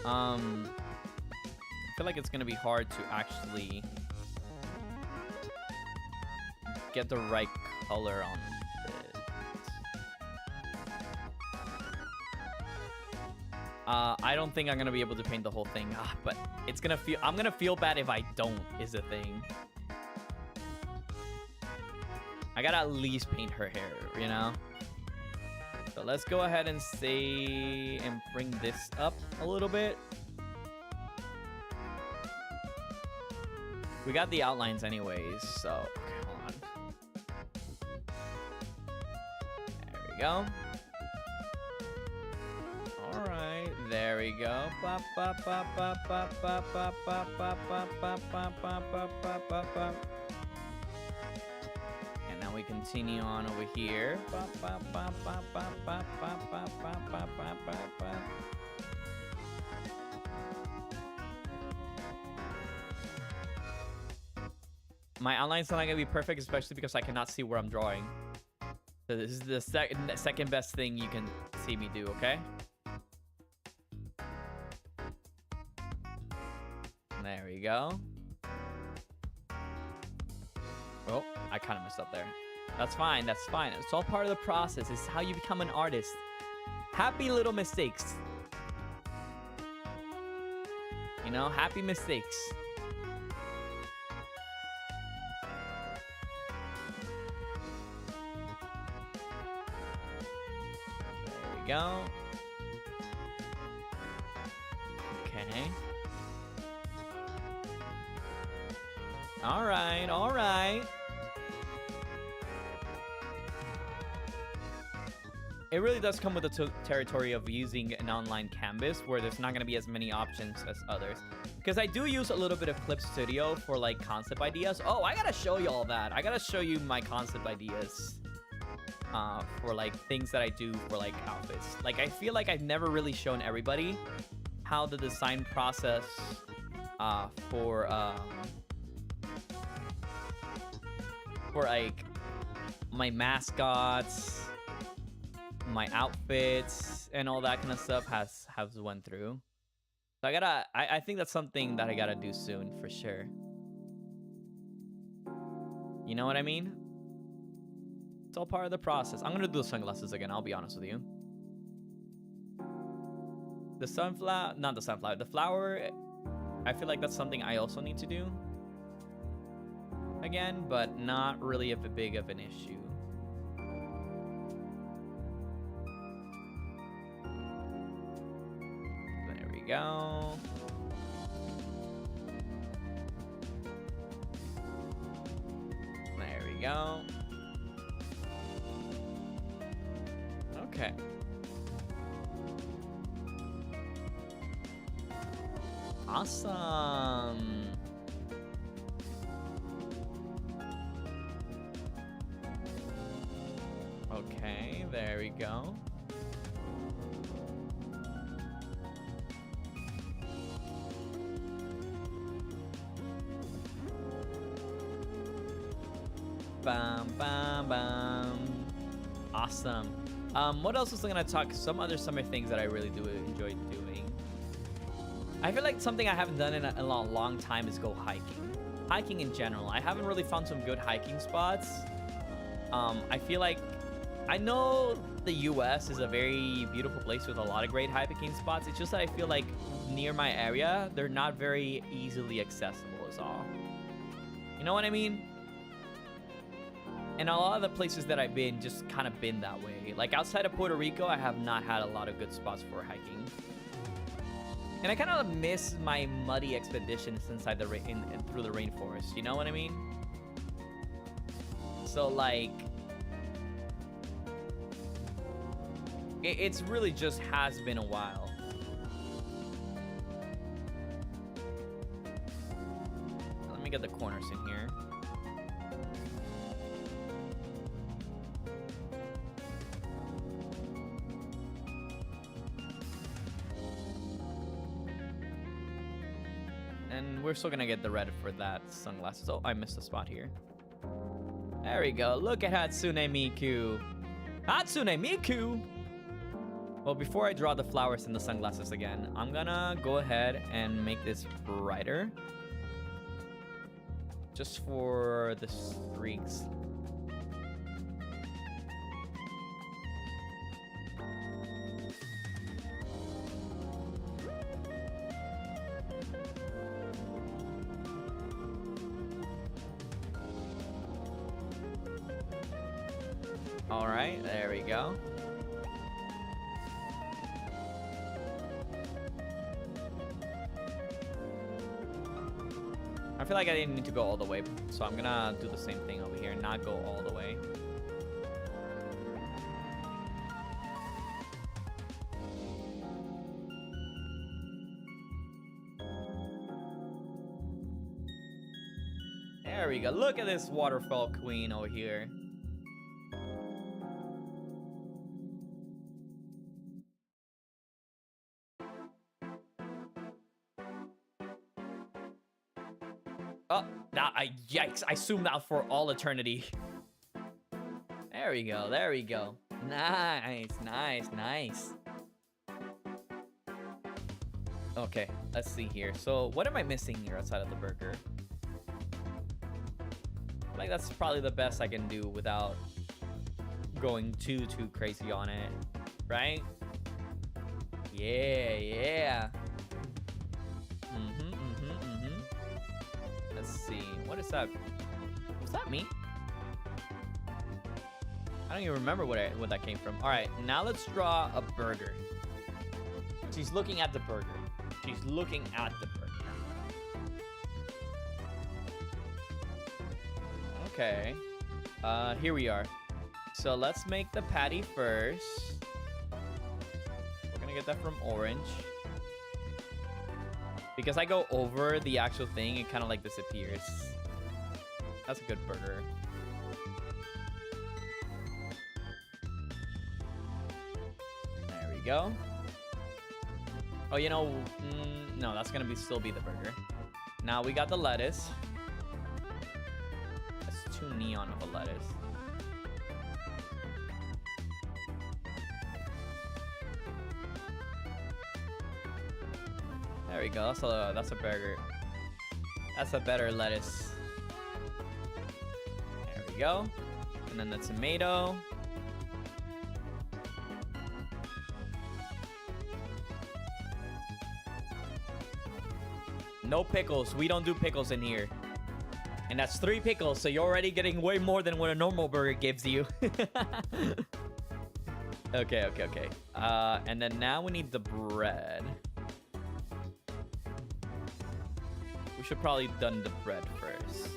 I feel like it's gonna be hard to actually get the right color on this. I don't think I'm gonna be able to paint the whole thing, but it's gonna feel. I'm gonna feel bad if I don't. Is the thing. I gotta at least paint her hair, you know. So let's go ahead and say and bring this up a little bit. We got the outlines anyways, so okay, hold on. There we go. All right, there we go. And now we continue on over here. My outline's not gonna be perfect, especially because I cannot see where I'm drawing. So this is the second best thing you can see me do, okay? There we go. Oh, I kind of messed up there. That's fine, that's fine. It's all part of the process. It's how you become an artist. Happy little mistakes. You know, happy mistakes. There we go. Okay. All right, all right. It really does come with the territory of using an online canvas where there's not going to be as many options as others. Because I do use a little bit of Clip Studio for like concept ideas. Oh, I got to show you all that. I got to show you my concept ideas for like things that I do for like outfits. Like I feel like I've never really shown everybody how the design process for like my mascots, my outfits, and all that kind of stuff has went through. So I think that's something that I gotta do soon for sure. You know what I mean? It's all part of the process. I'm gonna do the sunglasses again, I'll be honest with you. The sunflower, not the sunflower, the flower, I feel like that's something I also need to do again, but not really a big of an issue. There we go. There we go. Okay. Awesome. Okay, there we go. Bam, bam, bam. Awesome. What else was I gonna talk? Some other summer things that I really do enjoy doing. I feel like something I haven't done in a long time is go hiking. Hiking in general. I haven't really found some good hiking spots. I feel like I know the US is a very beautiful place with a lot of great hiking spots. It's just that I feel like near my area, they're not very easily accessible is all. You know what I mean? And a lot of the places that I've been just kind of been that way. Like outside of Puerto Rico, I have not had a lot of good spots for hiking. And I kind of miss my muddy expeditions inside the through the rainforest. You know what I mean? So like, it's really just has been a while. Let me get the corners in here. And we're still gonna get the red for that sunglasses. Oh, I missed a spot here. There we go. Look at Hatsune Miku. Hatsune Miku! Well, before I draw the flowers and the sunglasses again, I'm gonna go ahead and make this brighter. Just for the streaks. All right, there we go. I feel like I didn't need to go all the way, so I'm gonna do the same thing over here, not go all the way. There we go. Look at this waterfall queen over here. Oh, yikes. I zoomed out for all eternity. There we go. There we go. Nice, nice, nice. Okay, let's see here. So, what am I missing here outside of the burger? Like, that's probably the best I can do without going too crazy on it. Right? Yeah, yeah. Let's see. What is that? Was that me? I don't even remember where that came from. All right, now let's draw a burger. She's looking at the burger. She's looking at the burger. Okay. Here we are. So let's make the patty first. We're gonna get that from orange. Because I go over the actual thing, it kind of like disappears. That's a good burger. There we go. Oh, you know, no, that's gonna still be the burger. Now we got the lettuce. That's too neon of a lettuce. There we go. That's a burger. That's a better lettuce. There we go. And then the tomato. No pickles. We don't do pickles in here. And that's 3 pickles, so you're already getting way more than what a normal burger gives you. Okay. And then now we need the bread. We should probably done the bread first.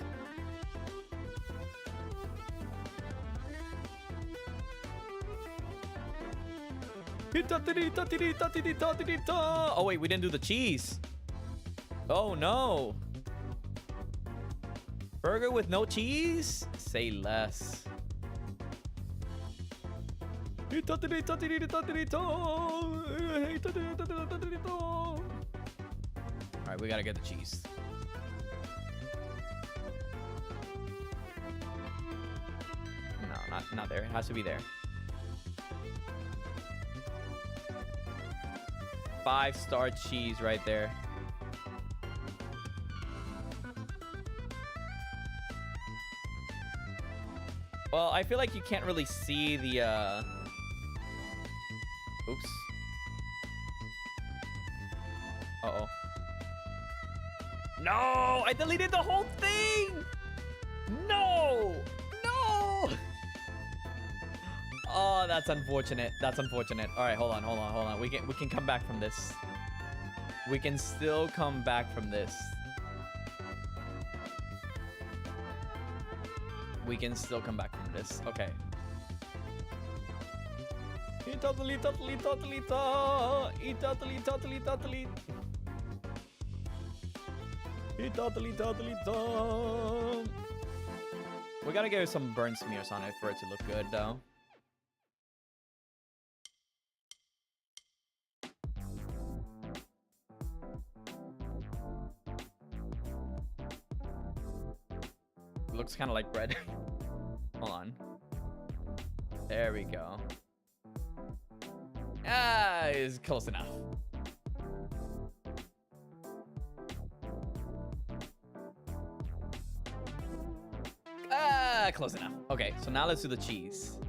Oh wait, we didn't do the cheese. Oh no. Burger with no cheese? Say less. Alright, we gotta get the cheese. No, not there. It has to be there. 5-star cheese right there. Well, I feel like you can't really see the oops. Uh-oh. No! I deleted the whole thing! No! No! Oh, that's unfortunate. That's unfortunate. All right, hold on. We can come back from this. We can still come back from this. We can still come back from this. Okay. Totally. We gotta give some burn smears on it for it to look good, though. It looks kind of like bread. Hold on. There we go. Ah, it's close enough. Ah, close enough. Okay, so now let's do the cheese.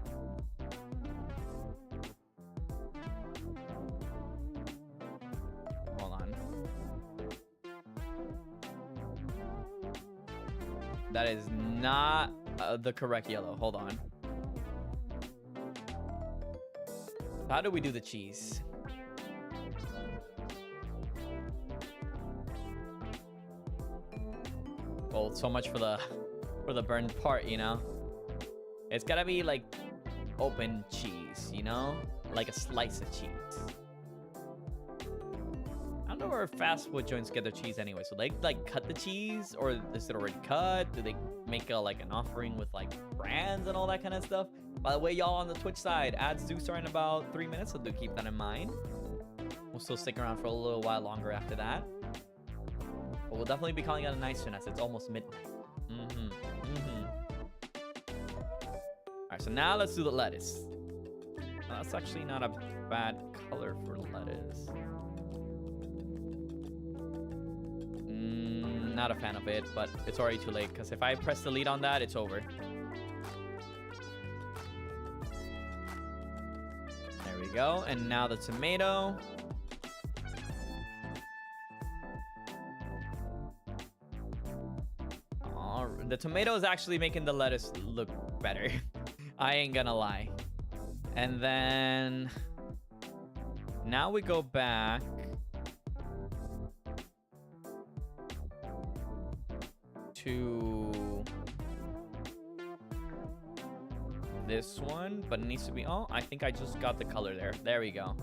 Hold on. That is not the correct yellow. Hold on. How do we do the cheese? Well, so much for the burned part, you know? It's gotta be like open cheese, you know? Like a slice of cheese. I don't know where fast food joints get their cheese anyway. So they like cut the cheese, or is it already cut? Do they make like an offering with like brands and all that kind of stuff? By the way, y'all on the Twitch side, ads do start in about 3 minutes, so do keep that in mind. We'll still stick around for a little while longer after that. But we'll definitely be calling it a night soon as it's almost midnight. Alright, so now let's do the lettuce. That's actually not a bad color for lettuce. Not a fan of it, but it's already too late, because if I press delete on that, it's over. There we go. And now the tomato. The tomato is actually making the lettuce look better. I ain't gonna lie. And then now we go back to this one, but it needs to be, oh, I think I just got the color there. There we go.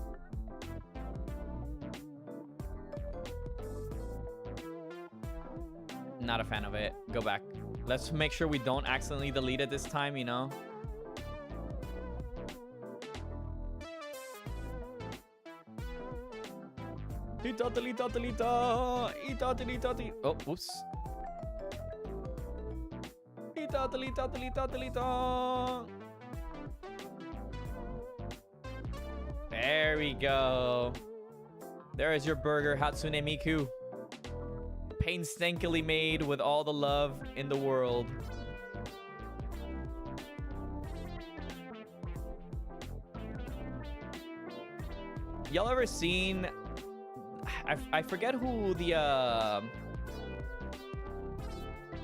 Not a fan of it. Go back. Let's make sure we don't accidentally delete it this time, you know? Oh, oops. There we go. There is your burger, Hatsune Miku. Painstakingly made with all the love in the world. Y'all ever seen... I forget who the...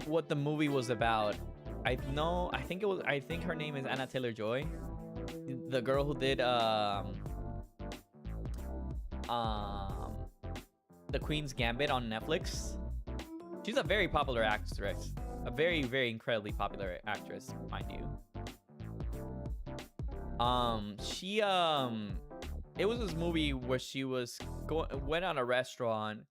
what the movie was about. I think her name is Anna Taylor-Joy. The girl who did The Queen's Gambit on Netflix. She's a very popular actress. A very, very incredibly popular actress, mind you. It was this movie where she went on a restaurant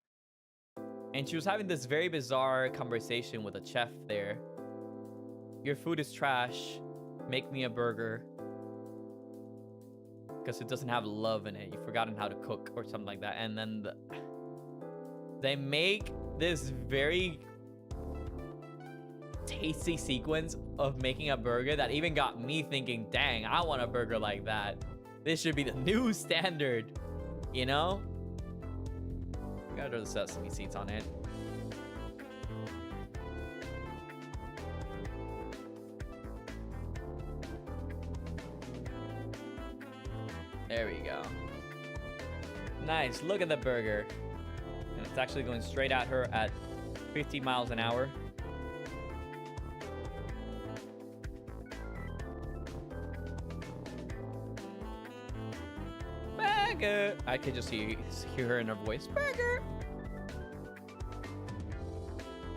and she was having this very bizarre conversation with a chef there. Your food is trash. Make me a burger. Because it doesn't have love in it. You've forgotten how to cook or something like that. And then they make this very tasty sequence of making a burger that even got me thinking, dang, I want a burger like that. This should be the new standard, you know? gotta throw the sesame seeds on it. There we go. Nice, look at the burger. And it's actually going straight at her at 50 miles an hour. Burger! I could just hear her in her voice. Burger!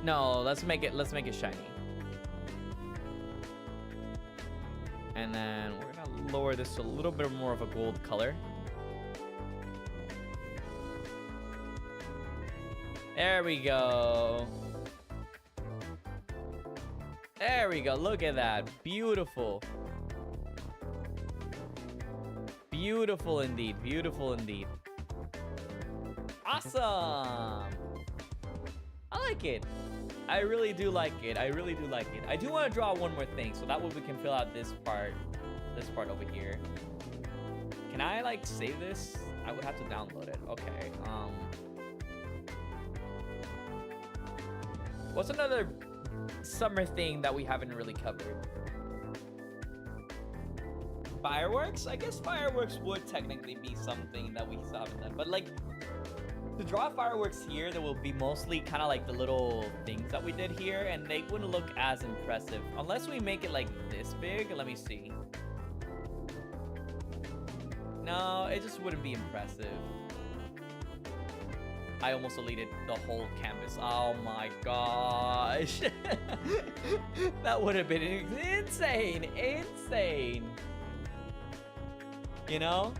No, let's make it shiny. And then we're gonna lower this to a little bit more of a gold color. There we go. There we go. Look at that. Beautiful. Beautiful indeed. Beautiful indeed. Awesome. I like it. I really do like it. I really do like it. I do want to draw one more thing, so that way we can fill out this part over here. Can I like save this? I would have to download it. Okay. What's another summer thing that we haven't really covered? Fireworks? I guess fireworks would technically be something that we still haven't done. But like, to draw fireworks here, there will be mostly kind of like the little things that we did here, and they wouldn't look as impressive. Unless we make it like this big. Let me see. No, it just wouldn't be impressive. I almost deleted the whole canvas. Oh my gosh. That would have been insane. Insane. You know?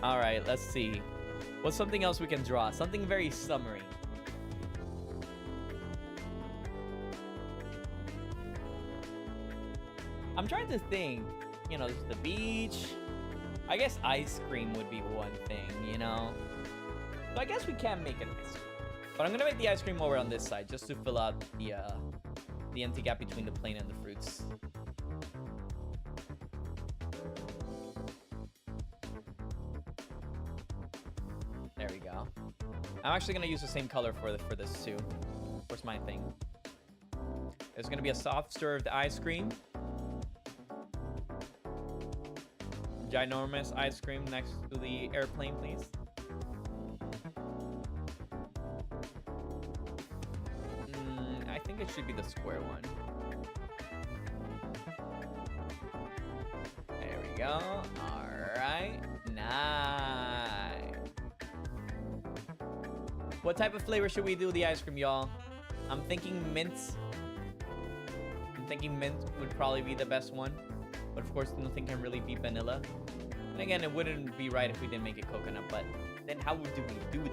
All right, let's see. What's something else we can draw? Something very summery. I'm trying to think. You know, there's the beach. I guess ice cream would be one thing, you know? So I guess we can make an ice cream. But I'm gonna make the ice cream over on this side just to fill out the empty gap between the plain and the fruits. There we go. I'm actually gonna use the same color for this too. Where's my thing? There's gonna be a soft served ice cream. Ginormous ice cream next to the airplane, please. I think it should be the square one. There we go. All right. Nice. What type of flavor should we do the ice cream, y'all? I'm thinking mint. I'm thinking mint would probably be the best one. But of course, nothing can really be vanilla. And again, it wouldn't be right if we didn't make it coconut. But then how do we do that?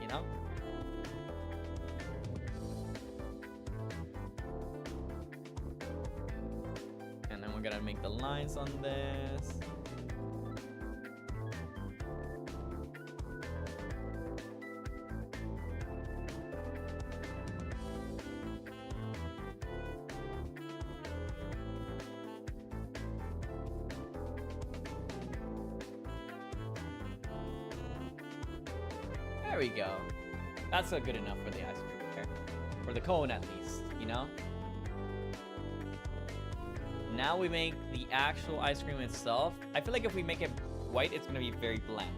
You know? And then we're gonna make the lines on this. There we go. That's good enough for the ice cream here. For the cone at least, you know? Now we make the actual ice cream itself. I feel like if we make it white, it's gonna be very bland.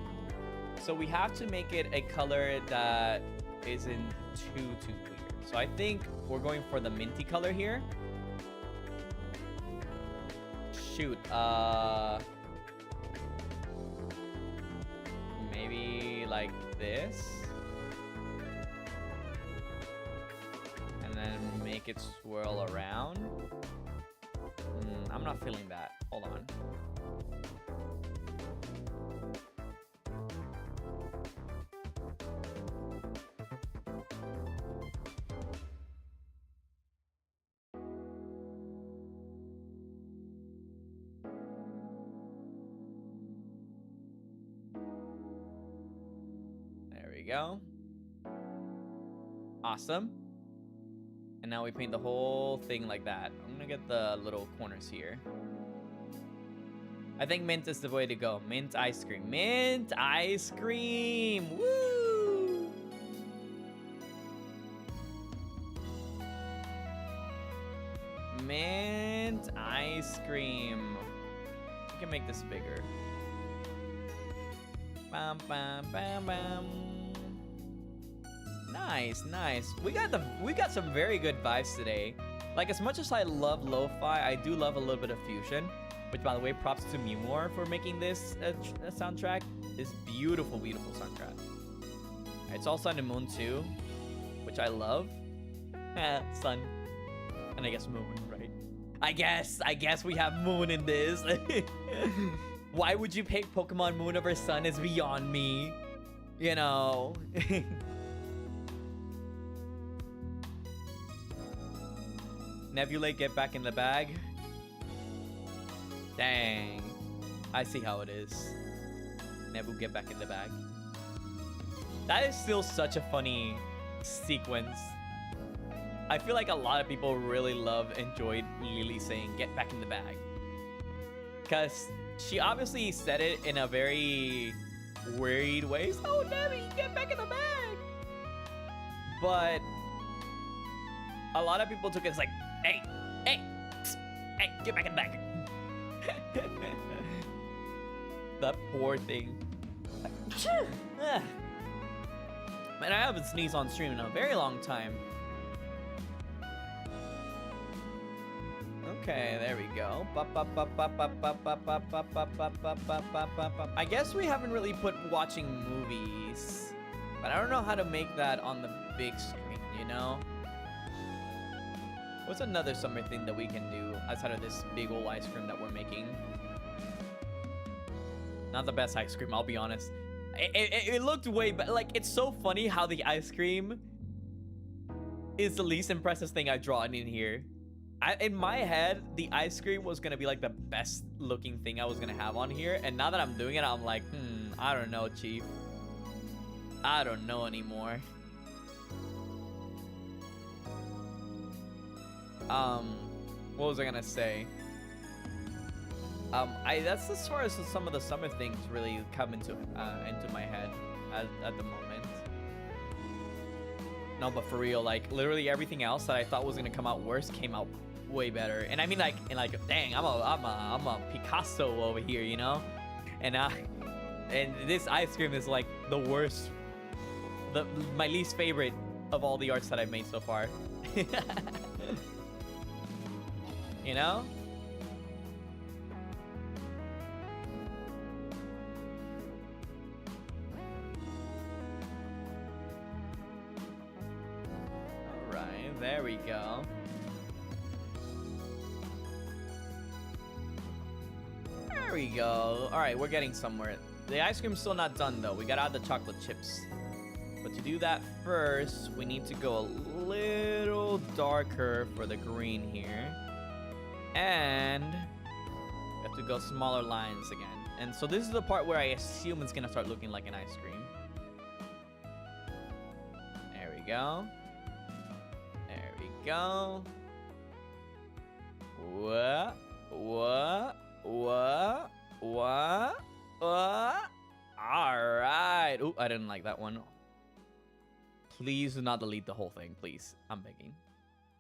So we have to make it a color that isn't too clear. So I think we're going for the minty color here. Shoot, maybe like this. And then make it swirl around. I'm not feeling that. Hold on. There we go. Awesome. And now we paint the whole thing like that. I'm gonna get the little corners here. I think mint is the way to go. Mint ice cream. Mint ice cream. Woo! Mint ice cream. We can make this bigger. Bam, bam, bam, bam. Nice, nice. We got some very good vibes today. Like, as much as I love lo-fi, I do love a little bit of fusion. Which, by the way, props to Mimor for making this soundtrack. This beautiful, beautiful soundtrack. It's all Sun and Moon too, which I love. Sun, and I guess Moon, right? I guess we have Moon in this. Why would you pick Pokemon Moon over Sun is beyond me. You know. Nevulae, get back in the bag. Dang. I see how it is. Nebu, get back in the bag. That is still such a funny sequence. I feel like a lot of people really enjoyed Lily saying, get back in the bag. Because she obviously said it in a very worried way. Oh, Nebu, get back in the bag. But a lot of people took it as like, hey, get back in the bag. That poor thing. Man, I haven't sneezed on stream in a very long time. Okay, there we go. I guess we haven't really put watching movies, but I don't know how to make that on the big screen, you know? What's another summer thing that we can do outside of this big old ice cream that we're making? Not the best ice cream, I'll be honest. It looked way better. Like, it's so funny how the ice cream is the least impressive thing I've drawn in here. In my head, the ice cream was gonna be like the best looking thing I was gonna have on here. And now that I'm doing it, I'm like, I don't know, Chief. I don't know anymore. What was I gonna say? That's as far as some of the summer things really come into my head at the moment. No, but for real, like literally everything else that I thought was gonna come out worse came out way better. And I mean, like, dang, I'm a Picasso over here, you know? And this ice cream is like the worst, my least favorite of all the arts that I've made so far. You know? Alright, there we go. There we go. Alright, we're getting somewhere. The ice cream's still not done though. We gotta add the chocolate chips. But to do that first, we need to go a little darker for the green here. And we have to go smaller lines again. And so this is the part where I assume it's gonna start looking like an ice cream. There we go. There we go. What? Alright. Ooh, I didn't like that one. Please do not delete the whole thing, please. I'm begging.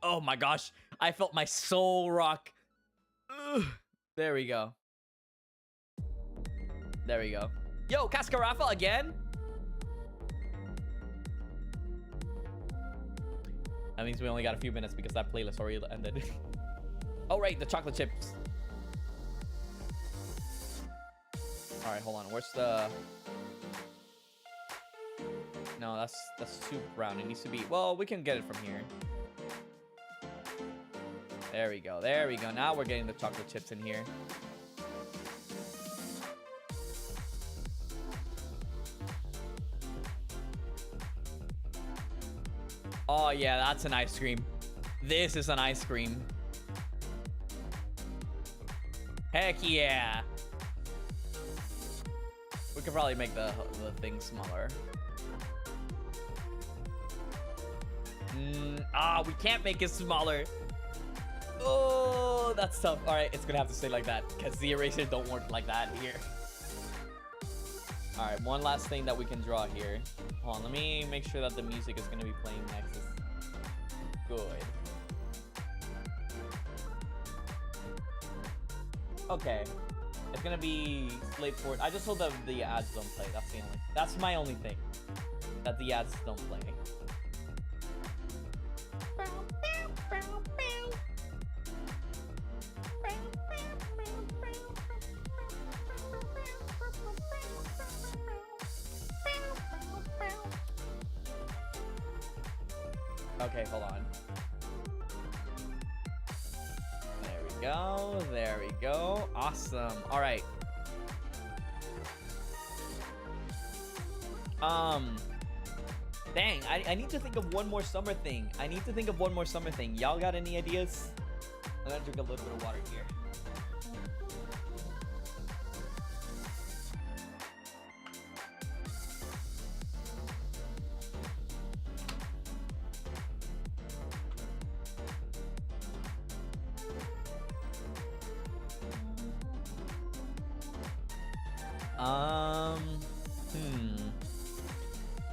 Oh my gosh. I felt my soul rock. Ugh. There we go. There we go. Yo, Cascarafa again? That means we only got a few minutes because that playlist already ended. Oh, right, the chocolate chips. All right, hold on. Where's the... No, that's too brown. It needs to be... Well, we can get it from here. There we go. There we go. Now we're getting the chocolate chips in here. Oh, yeah, that's an ice cream. This is an ice cream. Heck yeah. We could probably make the thing smaller. We can't make it smaller. Oh, that's tough. All right, it's gonna have to stay like that because the eraser don't work like that here. All right, one last thing that we can draw here. Hold on, let me make sure that the music is gonna be playing next. Good. Okay, it's gonna be slate forward. I just hope that the ads don't play. That's my only thing. That the ads don't play. Okay, hold on. There we go. There we go. Awesome. All right. Dang, I need to think of one more summer thing. Y'all got any ideas? I'm gonna drink a little bit of water here.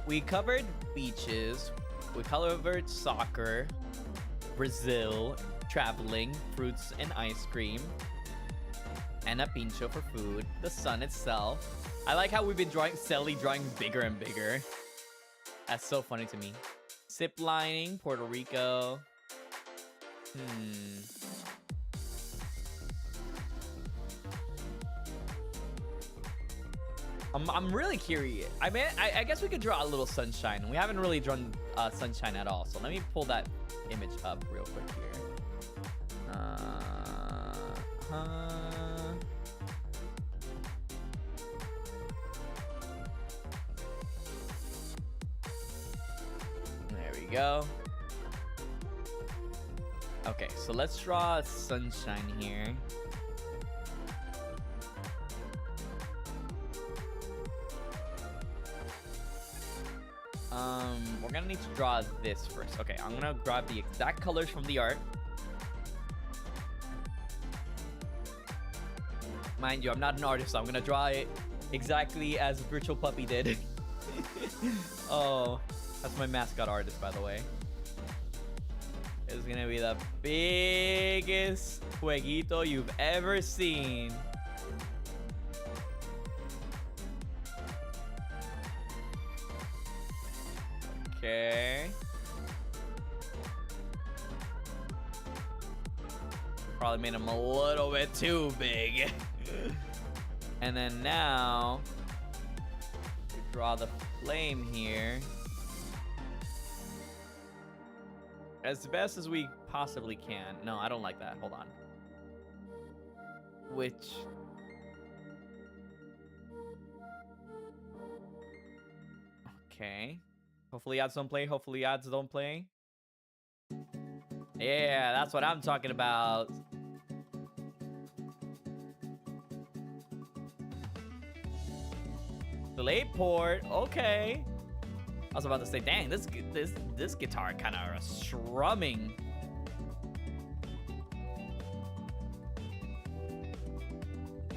We covered beaches, we covered soccer, Brazil, traveling, fruits and ice cream, and a pincho for food, the sun itself. I like how we've been steadily drawing bigger and bigger. That's so funny to me. Zip lining, Puerto Rico. I'm really curious. I mean, I guess we could draw a little sunshine. We haven't really drawn sunshine at all. So let me pull that image up real quick here. There we go. Okay, so let's draw sunshine here. We're gonna need to draw this first. Okay, I'm gonna grab the exact colors from the art. Mind you, I'm not an artist, so I'm gonna draw it exactly as Virtual Puppy did. Oh, that's my mascot artist, by the way. It's gonna be the biggest jueguito you've ever seen. Okay. Probably made him a little bit too big. And then now we draw the flame here as best as we possibly can. No, I don't like that. Hold on. Which okay. Hopefully ads don't play. Hopefully ads don't play. Yeah, that's what I'm talking about. Delay port. Okay. I was about to say, dang, this guitar kind of strumming.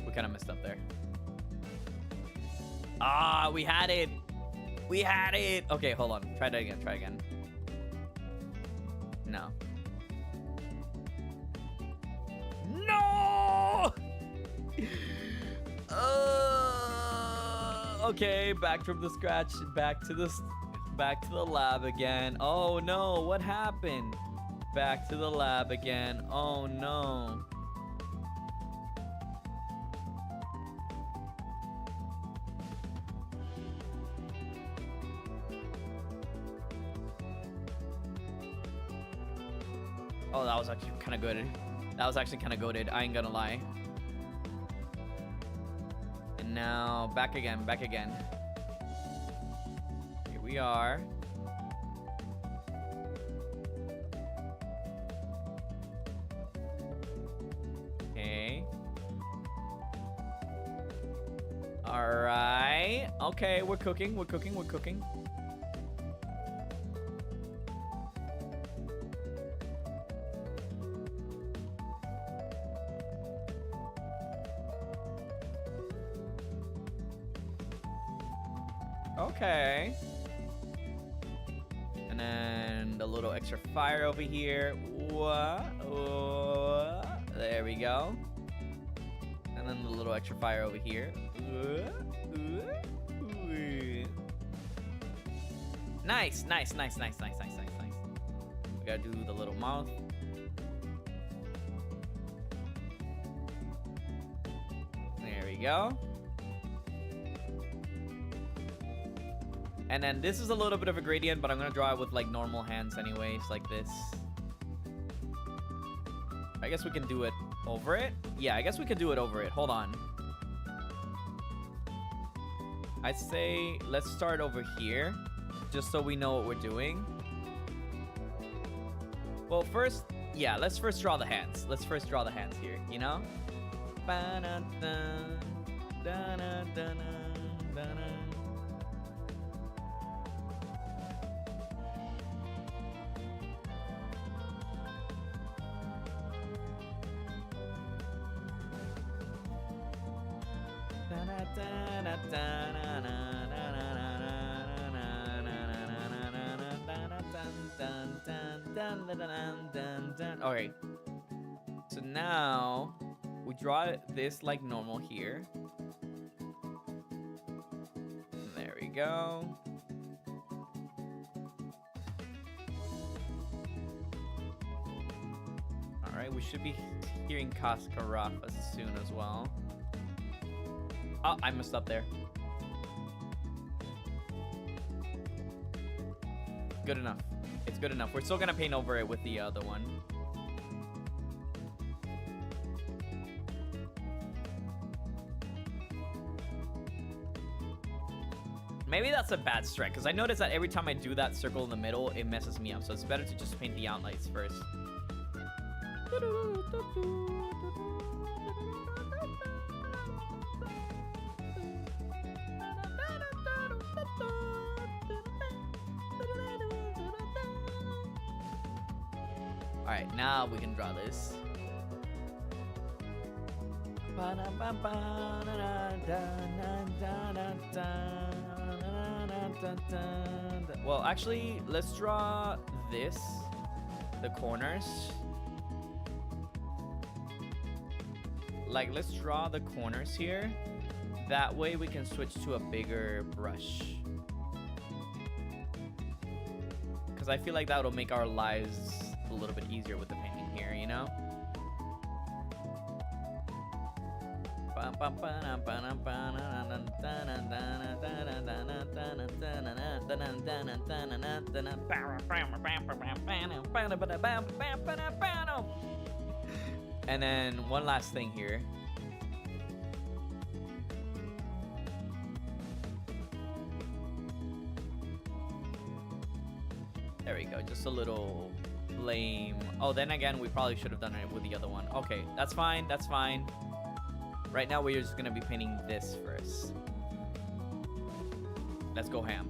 We kind of messed up there. Ah, we had it. We had it. Okay, hold on. Try that again. Try again. No. No! Okay, back from the scratch. Back to the lab again. Oh no, what happened? Back to the lab again. Oh no. Oh, that was actually kind of good. That was actually kind of goated. I ain't gonna lie. And now back again, back again. Here we are. Okay. All right. Okay, we're cooking. We're cooking. We're cooking. Okay. And then the little extra fire over here. There we go. And then the little extra fire over here. Nice. We gotta do the little mouth. There we go. And then this is a little bit of a gradient, but I'm gonna draw it with like normal hands anyways, like this. I guess we can do it over it. Yeah, I guess we could do it over it. Hold on. I'd say let's start over here, just so we know what we're doing. Well, first, yeah, let's first draw the hands. Let's first draw the hands here, you know? Alright. So now we draw this like normal here. There we go. Alright, we should be hearing Cascarafa soon as well. Oh, I messed up there. Good enough. It's good enough. We're still gonna paint over it with the other one. Maybe that's a bad strat, because I notice that every time I do that circle in the middle, it messes me up. So it's better to just paint the outlines first. Alright, now we can draw this. Well, actually, let's draw this, the corners. Like, let's draw the corners here. That way we can switch to a bigger brush. Because I feel like that will make our lives a little bit easier with the painting here, you know? And then one last thing here. There we go, just a little flame. Oh, then again, we probably should have done it with the other one. Okay, that's fine, that's fine. Right now, we're just gonna be painting this first. Let's go ham.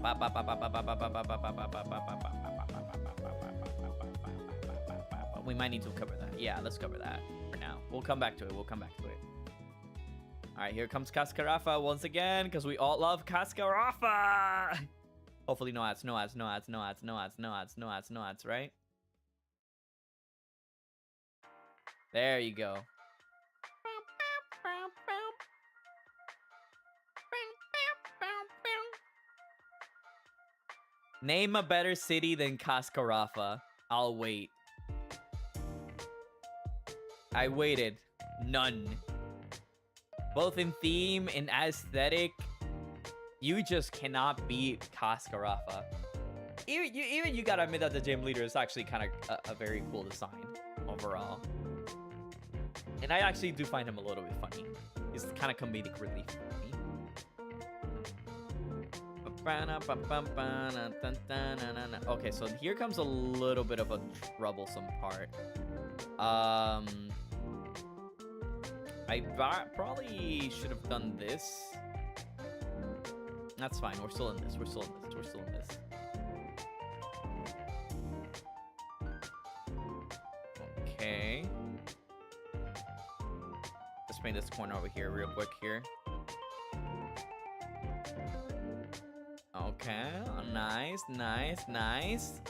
We might need to cover that. Yeah, let's cover that for now. We'll come back to it. We'll come back to it. All right, here comes Cascarafa once again, because we all love Cascarafa. Hopefully no ads, no ads, no ads, no ads, no ads, no ads, no ads, no ads, right? There you go. Name a better city than Cascarafa. I'll wait. I waited. None. Both in theme and aesthetic, you just cannot beat Cascarafa. Even you gotta admit that the gym leader is actually kind of a very cool design overall. And I actually do find him a little bit funny. He's kind of comedic relief for me. Okay, so here comes a little bit of a troublesome part. I probably should have done this. That's fine. We're still in this. We're still in this. We're still in this. Okay. Let's paint this corner over here real quick here. Okay, nice, nice, nice.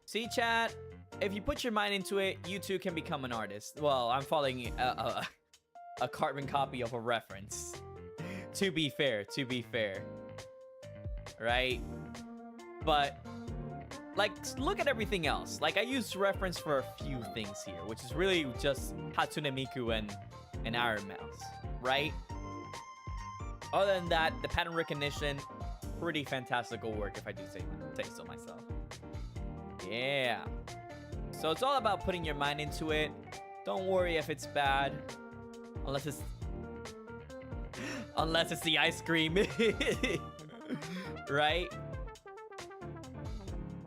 See, chat, if you put your mind into it, you too can become an artist. Well, I'm following a carbon copy of a reference. To be fair. Right? But, like, look at everything else. Like, I use reference for a few things here, which is really just Hatsune Miku and Iron Mouse, right? Other than that, the pattern recognition, pretty fantastical work if I do say so myself. Yeah. So it's all about putting your mind into it. Don't worry if it's bad. Unless it's the ice cream. Right?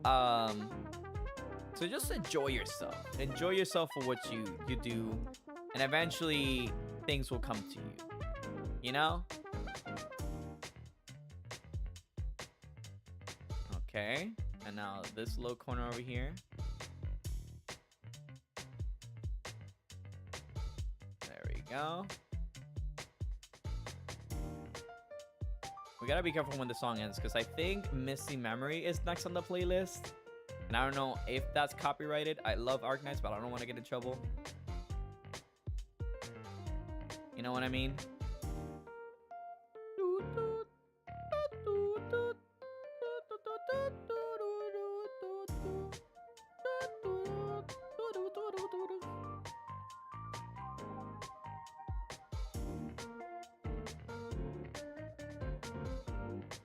So just enjoy yourself. Enjoy yourself for what you do. And eventually things will come to you. You know? Okay. And now this little corner over here. There we go. We gotta be careful when the song ends, because I think Misty Memory is next on the playlist. And I don't know if that's copyrighted. I love Arknights, but I don't want to get in trouble. You know what I mean?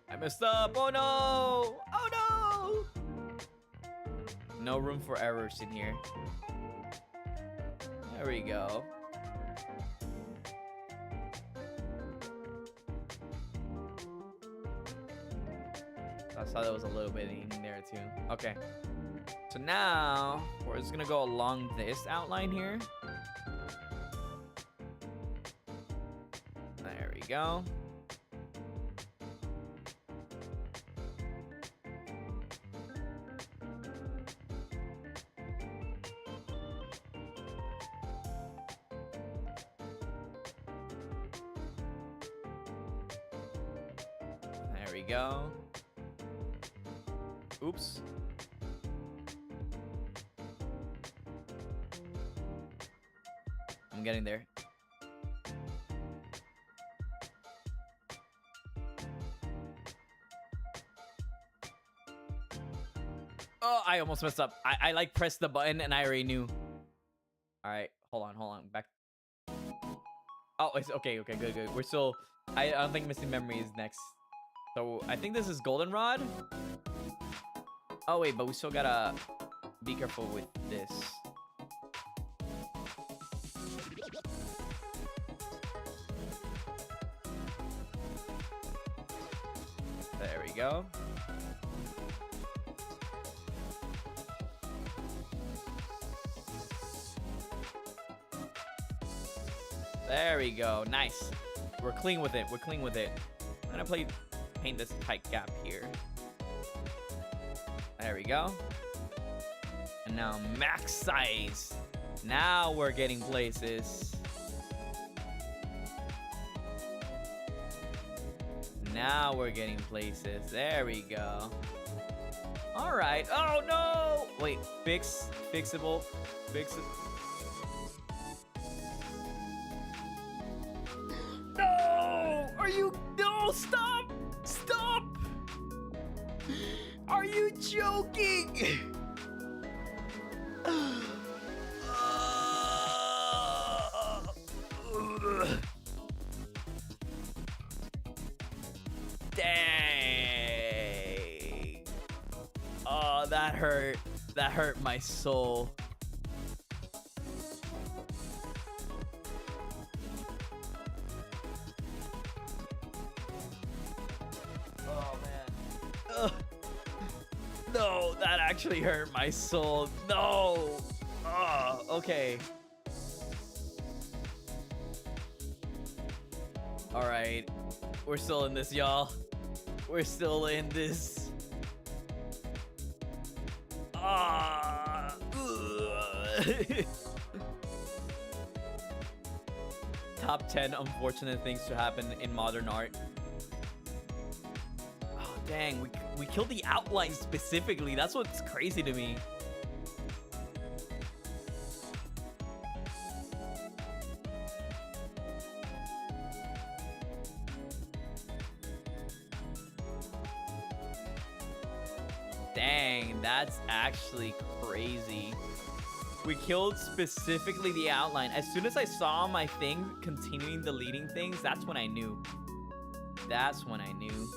I messed up. Oh no! Oh no! No room for errors in here. There we go. I saw there was a little bit in there too. Okay. So now we're just gonna go along this outline here. There we go. There we go. Oops. I'm getting there. Oh, I almost messed up. I like pressed the button and I already knew. All right, hold on. Back. Oh, it's okay. Good. We're still. I don't think Missing Memory is next. So I think this is Goldenrod. Oh wait, but we still gotta be careful with this. There we go. There we go. Nice. We're clean with it. I'm gonna paint this tight gap here. There we go. And now max size. Now we're getting places. There we go. All right. Oh no! Wait, fixable. Fix it. No! No, stop! Stop! Are you joking? Dang. Oh, that hurt. That hurt my soul. Oh, man. Ugh. No, that actually hurt my soul. No. Oh, okay. All right. We're still in this, y'all. We're still in this. Ah. Top 10 unfortunate things to happen in modern art. Dang, we killed the outline specifically. That's what's crazy to me. Dang, that's actually crazy. We killed specifically the outline. As soon as I saw my thing continuing deleting things, that's when I knew. That's when I knew.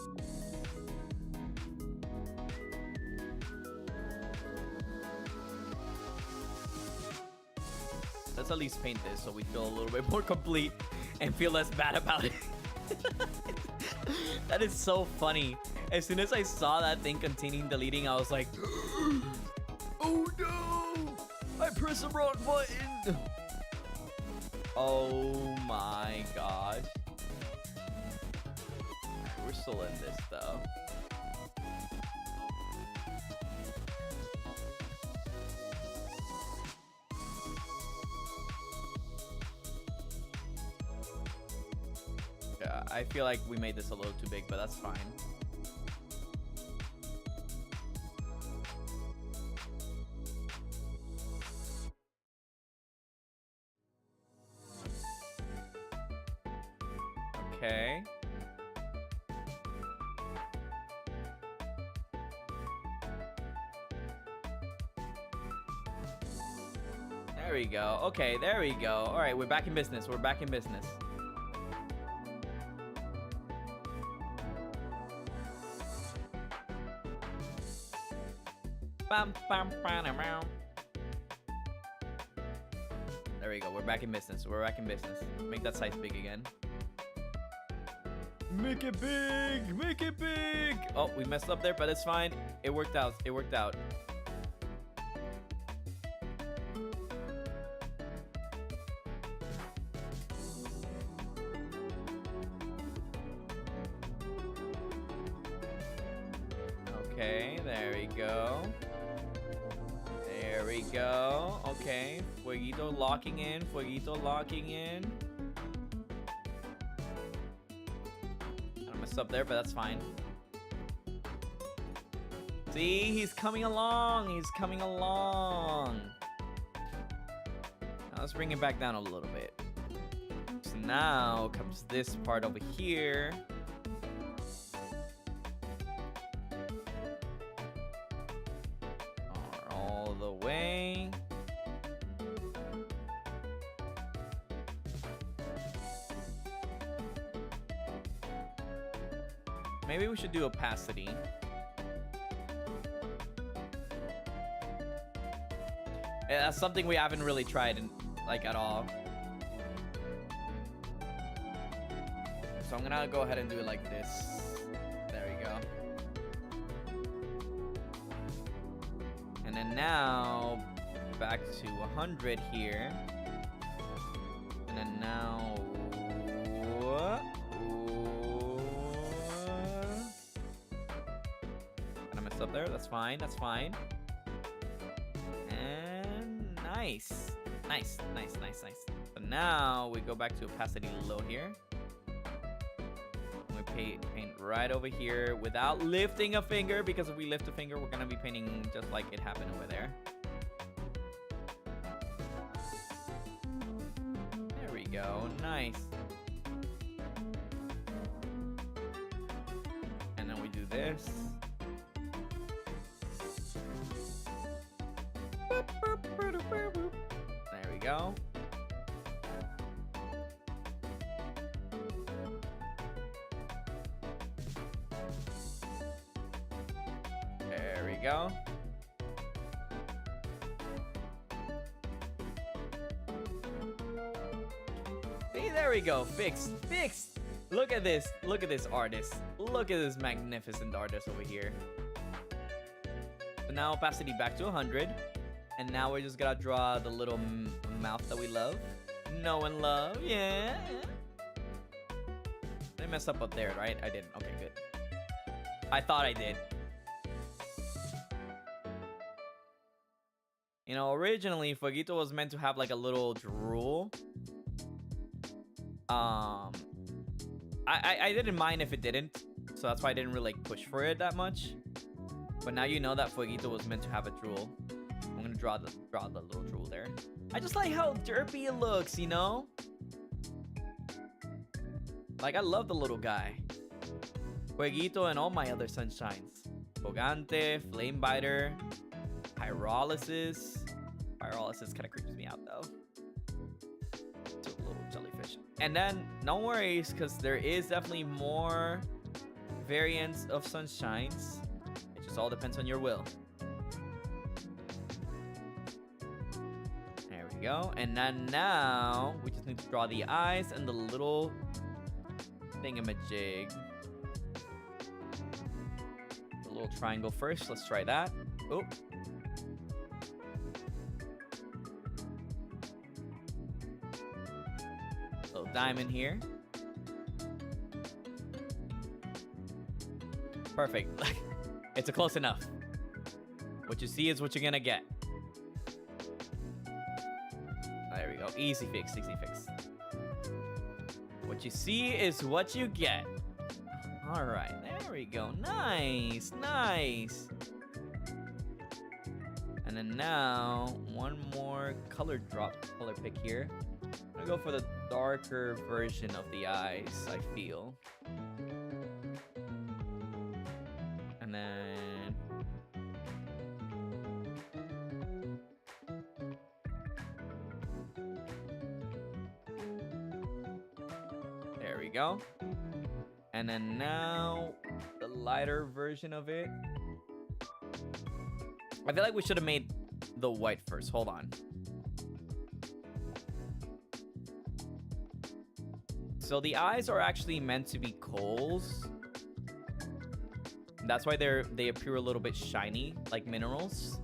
Let's at least paint this so we feel a little bit more complete and feel less bad about it. That is so funny. As soon as I saw that thing continuing deleting, I was like, oh no! I pressed the wrong button! Oh my gosh. We're still in this though. Yeah, I feel like we made this a little too big, but that's fine. Okay. There we go. Okay, there we go. All right, we're back in business. We're back in business. There we go. We're back in business. We're back in business. Make that size big again. Make it big! Make it big! Oh, we messed up there, but it's fine. It worked out. It worked out. Okay, there we go. There we go. Okay, Fueguito locking in. Fueguito locking in. I messed up there, but that's fine. See, he's coming along. He's coming along. Now let's bring it back down a little bit. So now comes this part over here. All the way. Maybe we should do opacity. Yeah, that's something we haven't really tried like at all. So I'm gonna go ahead and do it like this. There we go. And then now back to 100 here. And then now and I messed up there. That's fine. That's fine. And nice. Nice, nice, nice, nice. So now we go back to opacity low here. We paint right over here without lifting a finger, because if we lift a finger, we're gonna be painting just like it happened over there. There we go. Nice. And then we do this. There we go. There we go. See, there we go. Fixed. Fixed. Look at this. Look at this artist. Look at this magnificent artist over here. So now opacity back to 100. And now we're just gonna draw the little mouth that we love. Know and love. Yeah. I messed up there, right? I didn't. Okay, good. I thought I did. You know, originally, Fueguito was meant to have like a little drool. I didn't mind if it didn't. So that's why I didn't really like push for it that much. But now you know that Fueguito was meant to have a drool. I'm gonna draw the little drool there. I just like how derpy it looks, you know? Like, I love the little guy. Fueguito and all my other sunshines. Fogante, Flamebiter, Pyrolysis. Pyrolysis kind of creeps me out, though. It's a little jellyfish. And then, no worries, because there is definitely more variants of sunshines. It just all depends on your will. There we go. And then now, we just need to draw the eyes and the little thingamajig. The little triangle first. Let's try that. Oh. Little diamond here. Perfect. It's a close enough. What you see is what you're gonna get. There we go. Easy fix, easy fix. What you see is what you get. All right, there we go. Nice, nice. And then now, one more color pick here. I'm gonna go for the darker version of the eyes, I feel. And then... there we go. And then now, the lighter version of it. I feel like we should have made the white first. Hold on. So the eyes are actually meant to be coals. That's why they appear a little bit shiny, like minerals.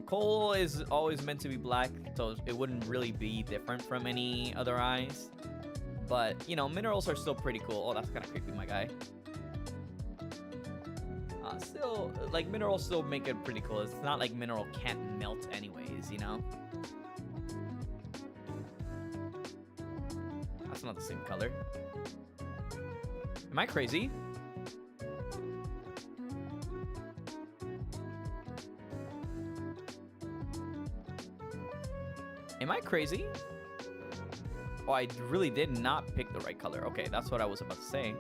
Coal is always meant to be black, so it wouldn't really be different from any other eyes. But, you know, minerals are still pretty cool. Oh, that's kind of creepy, my guy. Still, like, minerals still make it pretty cool. It's not like mineral can't melt anyways, you know? That's not the same color. Am I crazy? Am I crazy? Oh, I really did not pick the right color. Okay, that's what I was about to say.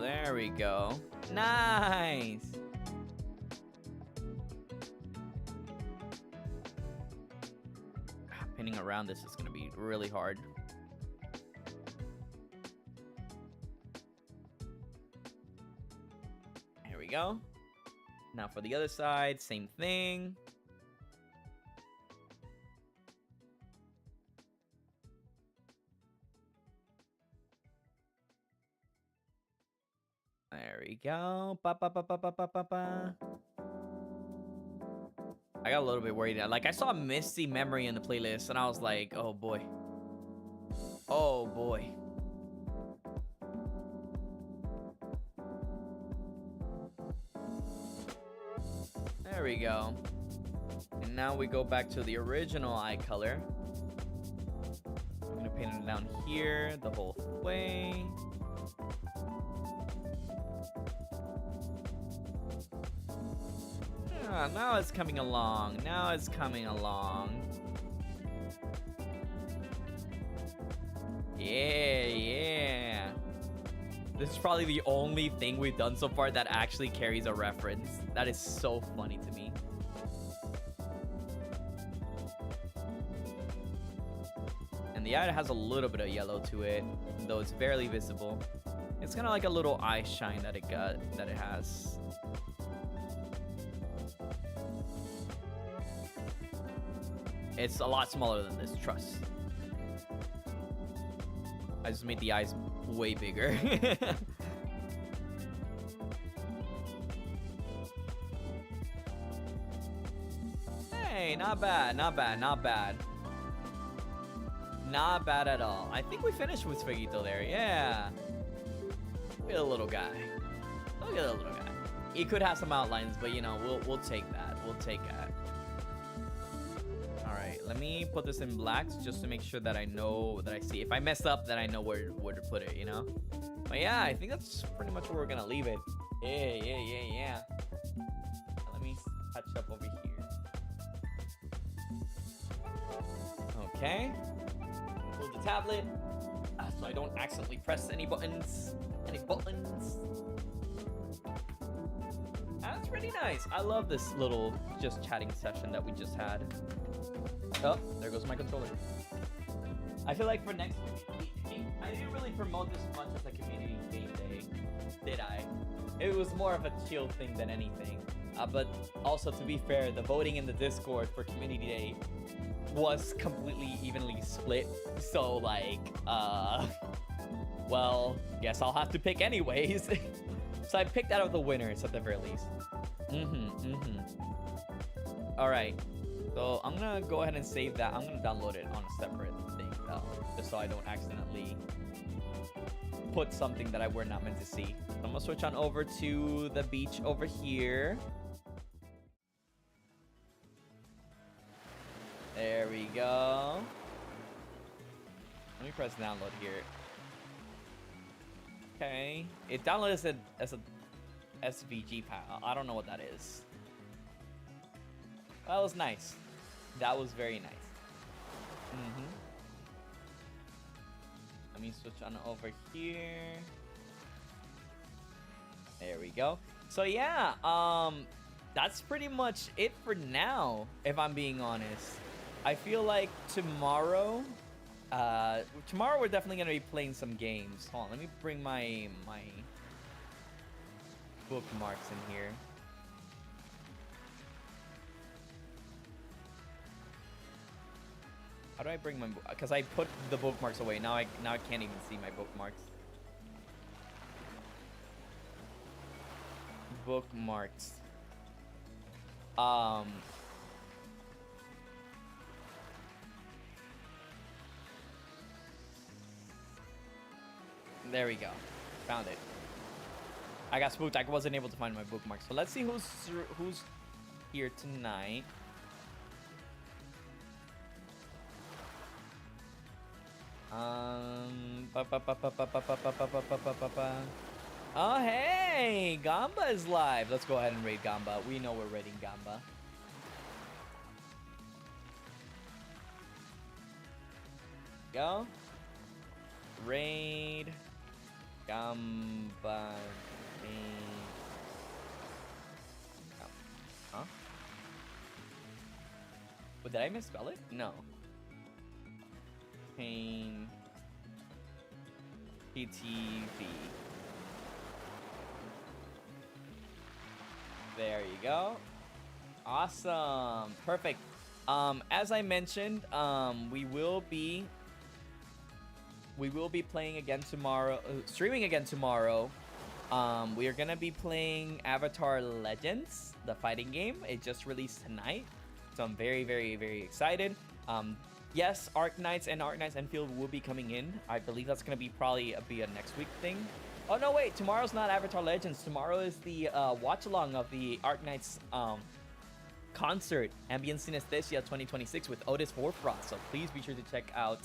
There we go. Nice. Pinning around this is gonna be really hard. There we go. Now for the other side, same thing. There we go. Ba, ba, ba, ba, ba, ba, ba, ba. I got a little bit worried. Like, I saw Misty Memory in the playlist, and I was like, oh boy. Oh boy. There we go. And now we go back to the original eye color. I'm gonna paint it down here the whole way. Now it's coming along. Now it's coming along. Yeah, yeah. This is probably the only thing we've done so far that actually carries a reference. That is so funny to me. And the eye has a little bit of yellow to it, though it's barely visible. It's kind of like a little eye shine that it has. It's a lot smaller than this, trust. I just made the eyes way bigger. Hey, not bad, not bad, not bad. Not bad at all. I think we finished with Fueguito there, yeah. Look at the little guy. Look at the little guy. He could have some outlines, but you know, we'll take that. We'll take that. All right, let me put this in blacks just to make sure that I know that I see. If I mess up, then I know where to put it, you know? But yeah, I think that's pretty much where we're gonna leave it. Yeah. Let me touch up over here. Okay. Move the tablet so I don't accidentally press any buttons. That's pretty nice. I love this little just chatting session that we just had. Oh, there goes my controller. I feel like for next week, I didn't really promote this much as a community game day, did I? It was more of a chill thing than anything. But also, to be fair, the voting in the Discord for community day was completely evenly split. So like, well, guess I'll have to pick anyways. So I picked out of the winners at the very least. All right. So I'm gonna go ahead and save that. I'm gonna download it on a separate thing though, just so I don't accidentally put something that I were not meant to see. So I'm gonna switch on over to the beach over here. There we go. Let me press download here. Okay. It downloaded as a SVG file. I don't know what that is. That was nice. That was very nice. Let me switch on over here. There we go. So yeah, that's pretty much it for now, if I'm being honest. I feel like tomorrow we're definitely gonna be playing some games. Hold on, let me bring my bookmarks in here. How do I bring my because I put the bookmarks away. Now I can't even see my bookmarks. Bookmarks. There we go. Found it. I got spooked. I wasn't able to find my bookmarks. So let's see who's here tonight. Oh, hey! Gamba is live. Let's go ahead and raid Gamba. We know we're raiding Gamba. Go. Raid Gamba. Huh? But did I misspell it? No. Pain PTV. There you go. Awesome. Perfect. As I mentioned, we will be playing again tomorrow, streaming again tomorrow. We are gonna be playing Avatar Legends, the fighting game. It just released tonight, so I'm very, very, very excited. Yes, Arknights and Arknights Enfield will be coming in. I believe that's gonna be probably be a next week thing. Oh no, wait! Tomorrow's not Avatar Legends. Tomorrow is the watch along of the Arknights concert, Ambient Synesthesia 2026 with Otis Warfrost. So please be sure to check out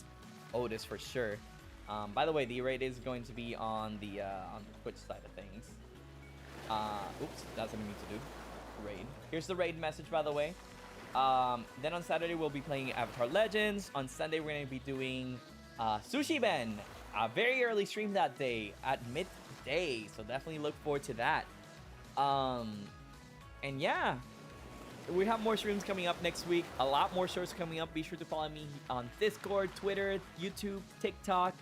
Otis for sure. By the way, the raid is going to be on the Twitch side of things. Oops, that's what I need to do. Raid. Here's the raid message, by the way. Then on Saturday we'll be playing Avatar Legends. On Sunday we're going to be doing Sushi Ben. A very early stream that day at midday, so definitely look forward to that. And yeah, we have more streams coming up next week. A lot more shows coming up. Be sure to follow me on Discord, Twitter, YouTube, TikTok,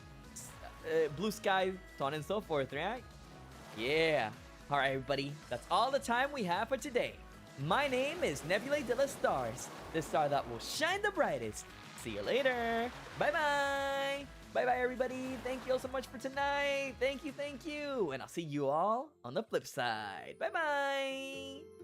Blue Sky, so on and so forth, right? Yeah. All right, everybody. That's all the time we have for today. My name is Nevulae de las Stars, the star that will shine the brightest. See you later. Bye-bye. Bye-bye, everybody. Thank you all so much for tonight. Thank you. And I'll see you all on the flip side. Bye-bye.